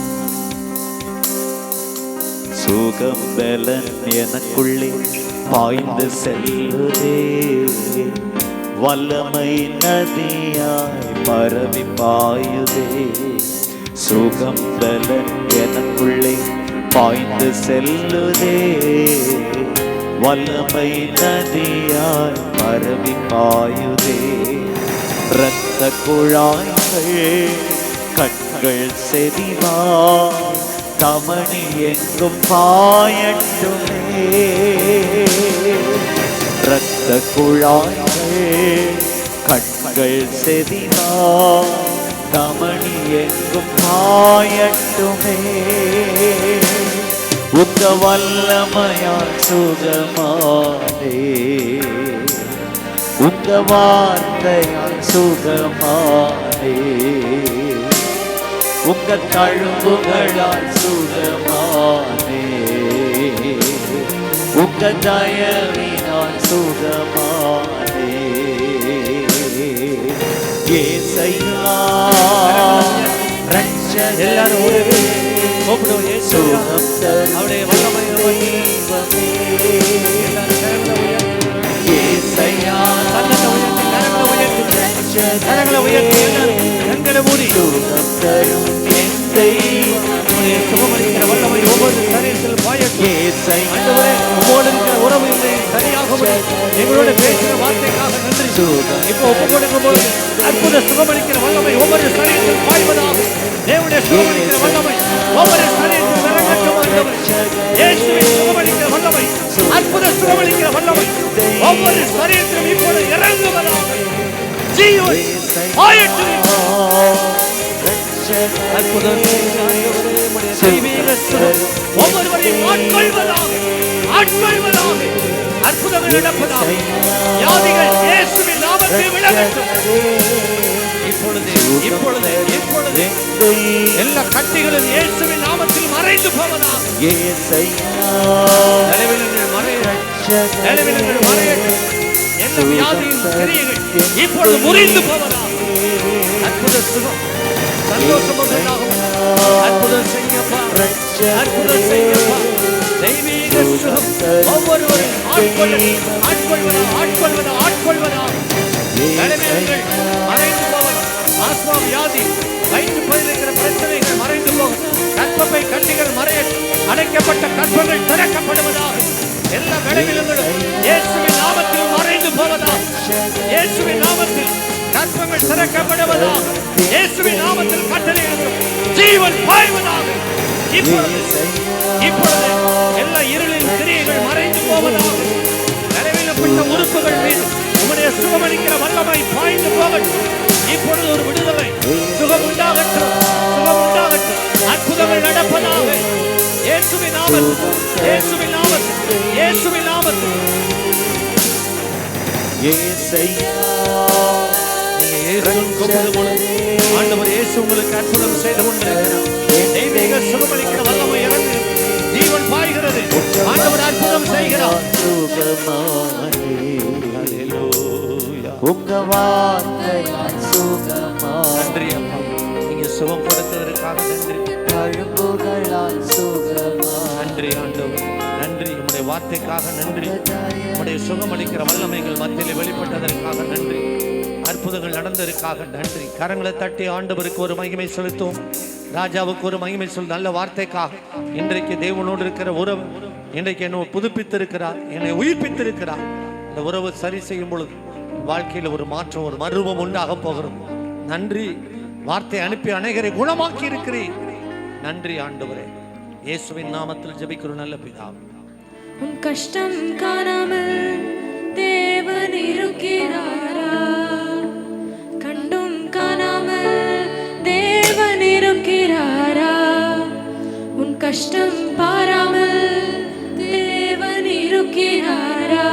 சுகம் பலன் எனக்குள்ளே பாய்ந்து செல்லுதே, வல்லமை நதியாய் பரவி பாயுதே. சுகம் பலன் எனக்குள்ளே பாய்ந்து செல்லுதே, வல்லமை நதியாய் பரவி பாயுதே. இரத்த குழாய்கள் கண்கள் செறிவாய் தமணி எங்கும் பாயட்டுமே. இரத்த குழாய்கள் கண்கள் செறிவாய் தமணி எங்கும் பாயட்டுமே. உங்க வல்லமையால் சுகமானே, உங்க வார்த்தையால் சுகமானே. உங்க தழும்புகளால் சுகமானே, உங்க தயவினால் சுகமானே. ஏசையா ரட்சகரே, எல்லாரும் சுகம் தரும் அவருடைய வல்லமை. ஏசையா கரங்களை உயர்த்தி கண்களை மூடி சுகம் தரும் என் தெய்வம். சுகமளிக்கிற வல்லமை ஒவ்வொரு சரீரத்தில் பாயட்டும். உங்களோடு இருக்கிற உறவு சரியாக எங்களோட பேசுகிற வார்த்தைக்காக நன்றி. இப்போ ஒப்பு கொடுக்கும் போது அற்புத சுகமளிக்கிற வல்லமை ஒவ்வொரு சரீரத்தில் பாய்வதாக. தேவனுடைய சுகமளிக்கிற வல்லமை ஒவ்வொரு சரீரத்தில் இறங்கட்டும். இயேசுவின் சுகமளிக்கிற வல்லமை, அற்புத சுகமளிக்கிற வல்லமை ஒவ்வொரு சரீரத்திலும் இப்பொழுது இறங்குவதாக. ஜீவன் பாயட்டும். அற்புதம் ஒவ்வொருவரையும் ஆட்கொள்வதாக, ஆட்கொள்வதாக. அற்புதங்கள் நடப்பதாக. வியாதிகள் இயேசுவின் நாமத்தில் விலகட்டும். இப்பொழுது இப்பொழுது இப்பொழுது எல்லா கட்டிகளும் இயேசுவின் நாமத்தில் மறைந்து போவதாக. நிலவிலங்கள் மறையட்டும். எல்லா வியாதியின் கிரியைகள் இப்பொழுது முறிந்து போவதாக. அற்புத சுகம், சந்தோஷம் உண்டாகும். அற்புதம் செய்யப்பா, அற்புதம் செய்யப்பா. தெய்வீக சுகம் ஒவ்வொருவரும் ஆட்கொள்வதா. நிலவிலங்கள் மறைந்து போவதா. ஆஸ்மா வியாதி, வயிற்று பயிரில் பிரச்சனைகள் மறைந்து போகும். கற்பப்பை கட்டிகள் மறையட்டும். அடைக்கப்பட்ட கற்பங்கள் திறக்கப்படுவதாக. எல்லா விளைவிலங்களும் இயேசுவின் நாமத்தில் மறைந்து போவதாக. இயேசுவின் நாமத்தில் கற்பங்கள் திறக்கப்படுவதாக. இயேசுவின் நாமத்தில் கட்டளையிடுகிறோம். ஜீவன் பாய்வதாக. இப்பொழுது இப்பொழுது எல்லா இருளின் கிரியைகள் மறைந்து போவதாக. நிறைவேற்றப்பட்ட உறுப்புகள் மீது உம்முடைய சுகமளிக்கிற வல்லமை பாய்ந்து போகட்டும். இப்பொழுது ஒரு விடுதலை, சுகம் உண்டாகட்டும், சுகம் உண்டாகட்டும். அற்புதங்கள் நடப்பதாக. இயேசுவின் நாமத்தில், இயேசுவின் நாமத்தில், இயேசுவின் நாமத்தில். ஆண்டவர் இயேசு உங்களுக்கு அற்புதம் செய்து கொண்டிருக்கிறார். தெய்வீக சுகமளிக்கிற வல்லமை இறங்கு. ஜீவன் பாய்கிறது. ஆண்டவர் அற்புதம் செய்கிறார். உங்க வார்த்தையால் சுகமா. நன்றி அப்பா, நீங்க சுகம் கொடுத்ததற்காக நன்றி. தழும்புகளால் சுகமா. நன்றி ஆண்டவர், நன்றி. உம்முடைய வார்த்தைக்காக நன்றி. உம்முடைய சுகமளிக்கிற வல்லமைகள் மத்தியில் வெளிப்பட்டதற்காக நன்றி. அற்புதங்கள் நடந்ததற்காக நன்றி. கரங்களை தட்டி ஆண்டவருக்கு ஒரு மகிமை செலுத்தும். ராஜாவுக்கு ஒரு மகிமை சொல். நல்ல வார்த்தைக்காக இன்றைக்கு தேவனோடு இருக்கிற உறவு இன்றைக்கு என்னை புதுப்பித்திருக்கிறார், என்னை உயிர்ப்பித்திருக்கிறார். இந்த உறவு சரி செய்யும் பொழுது வாழ்க்கையில் ஒரு மாற்றம், ஒரு மறுரூபம் உண்டாக போகிறது. நன்றி. வார்த்தை அனுப்பி அநேகரை குணமாக்கி இருக்கிறேன். நன்றி ஆண்டவரே. இயேசுவின் நாமத்தில் ஜெபிக்கிறோம் நல்ல பிதாவே. உன் கஷ்டம் காணாமல் தேவன் இருக்கிறாரா? கண்டும் காணாமல் தேவன் இருக்கிறாரா? உன் கஷ்டம் பாராமல் தேவன் இருக்கிறாரா?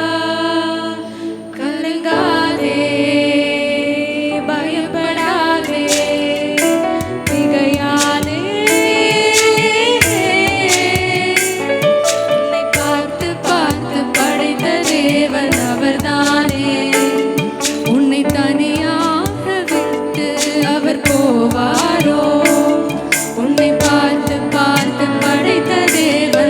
கலங்காதே, பயப்படாதே, திகையாதே. உன்னை பார்த்து பார்த்து படைத்த தேவன் அவர்தானே. உன்னை தனியாக விட்டு அவர் போவாரோ? உன்னை பார்த்து பார்த்து படைத்த தேவன்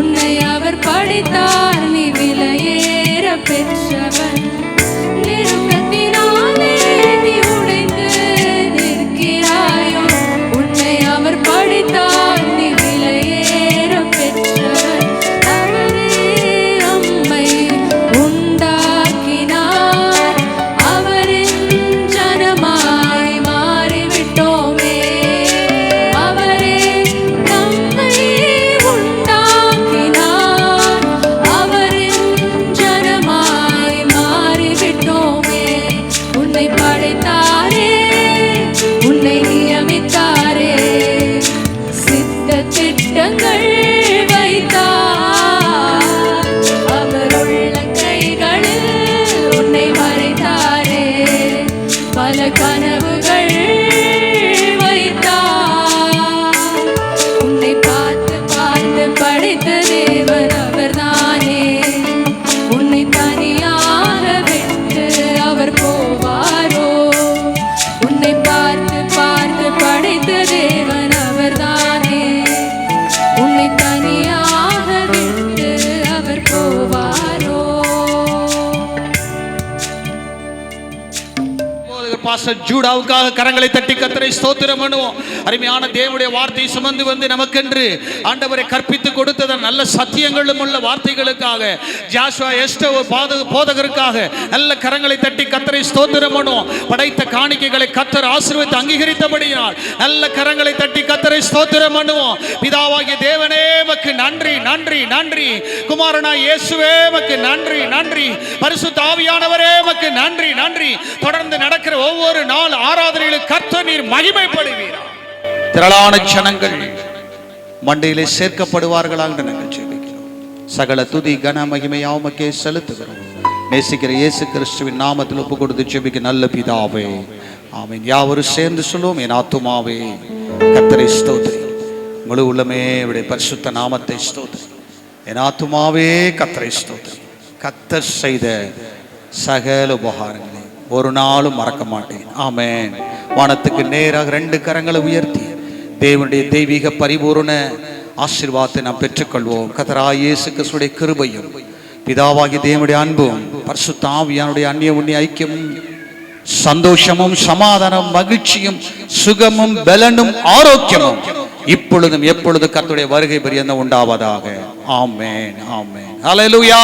உன்னை அவர் படைத்தார், நீ விலையேற பெற்றவன். நெருக்கத்தினாலே நீ உடைந்து நிற்கிறாயோ, உன்னை அவர் படைத்தார், நீ விலையேற பெற்றவன். அவரே நம்மை உண்டாக்கினார், அவரின் ஜனமாய் மாறிவிட்டோமே. அவரே நம்மை உண்டாக்கினார், அவரின் ஜனமாய் மாறிவிட்டோமே. உன்னை படைத்தாரே, உன்னை நியமித்தாரே, சித்த திட்டங்கள் வைத்தார். அவர் உள்ளங்கைகளில் உன்னை மறைத்தாரே, பல கனவுகள் வைத்தார். உன்னை பார்த்து பார்த்து படைத்த தேவன் அவர்தானே. உன்னை தனியாக விட்டு அவர் போவாரோ? உன்னை பார்த்து பார்த்து படைத்த தேவன் அவர்தானே. உன்னை தனியாக விட்டு அவர் போவாரோ? பாஸ்டர் ஜூடாவுக்காக கரங்களை தட்டி கர்த்தரை ஸ்தோத்திரம் பண்ணுவோம். அருமையான தேவனுடைய வார்த்தை சுமந்து வந்து நமக்கென்று ஆண்டவரை கற்பித்து கொடுத்தத நல்ல சத்தியங்களும் உள்ள வார்த்தைகளுக்காக, ஜாஷுவா எஸ்டோ போதகருக்காக நல்ல கரங்களை தட்டி கர்த்தரை ஸ்தோத்திரம் பண்ணுவோம். படைத்த காணிக்கைகளை கர்த்தர் ஆசீர்வதித்து அங்கீகரித்தபடியால் நல்ல கரங்களை தட்டி கர்த்தரை ஸ்தோத்திரம் பண்ணுவோம். பிதாவாகிய தேவனே உமக்கு நன்றி நன்றி நன்றி. குமாரனாய் இயேசுவே உமக்கு நன்றி நன்றி. பரிசுத்த ஆவியானவரே உமக்கு நன்றி நன்றி. தொடர்ந்து நடக்கிற ஒவ்வொரு நாள் ஆராதனைகளுக்கு கர்த்தர் நீர் மகிமைப்படுவீர். திரளான ஜனங்கள் மண்டையிலே சேர்க்கப்படுவார்களாக நாங்கள் ஜெபிக்கிறோம். சகல துதி கன மகிமை உமக்கே செலுத்துகிறோம். நேசிக்கிற இயேசு கிறிஸ்துவின் நாமத்தில் ஒப்பு கொடுத்து ஜெபிக்க நல்ல பிதாவே, ஆமென். யாவரும் சேர்ந்து சொல்லுவோம், என் ஆத்துமாவே கர்த்தரை ஸ்தோத்திரி, முழு உள்ளமே அவருடைய பரிசுத்த நாமத்தை ஸ்தோத்திரி. என் ஆத்துமாவே கர்த்தரை ஸ்தோத்திரி. கர்த்தர் செய்த சகல உபகாரங்களை ஒரு நாளும் மறக்க மாட்டேன். ஆமென். வானத்துக்கு நேராக 2 கரங்களை உயர்த்தி தேவனுடைய தெய்வீக பரிபூரண ஆசீர்வாதத்தை நாம் பெற்றுக்கொள்வோம். கர்த்தராகிய இயேசு கிறிஸ்துவின் கிருபையும் பிதாவாகிய தேவனுடைய அன்பும் பரிசுத்த ஆவியானுடைய அந்நிய ஐக்கியமும் சந்தோஷமும் சமாதானம் மகிழ்ச்சியும் சுகமும் பலனும் ஆரோக்கியமும் இப்பொழுதும் எப்பொழுது கர்த்தருடைய வருகை பரியந்தம் உண்டாவதாக. ஆமென் ஆமென். ஹல்லேலூயா.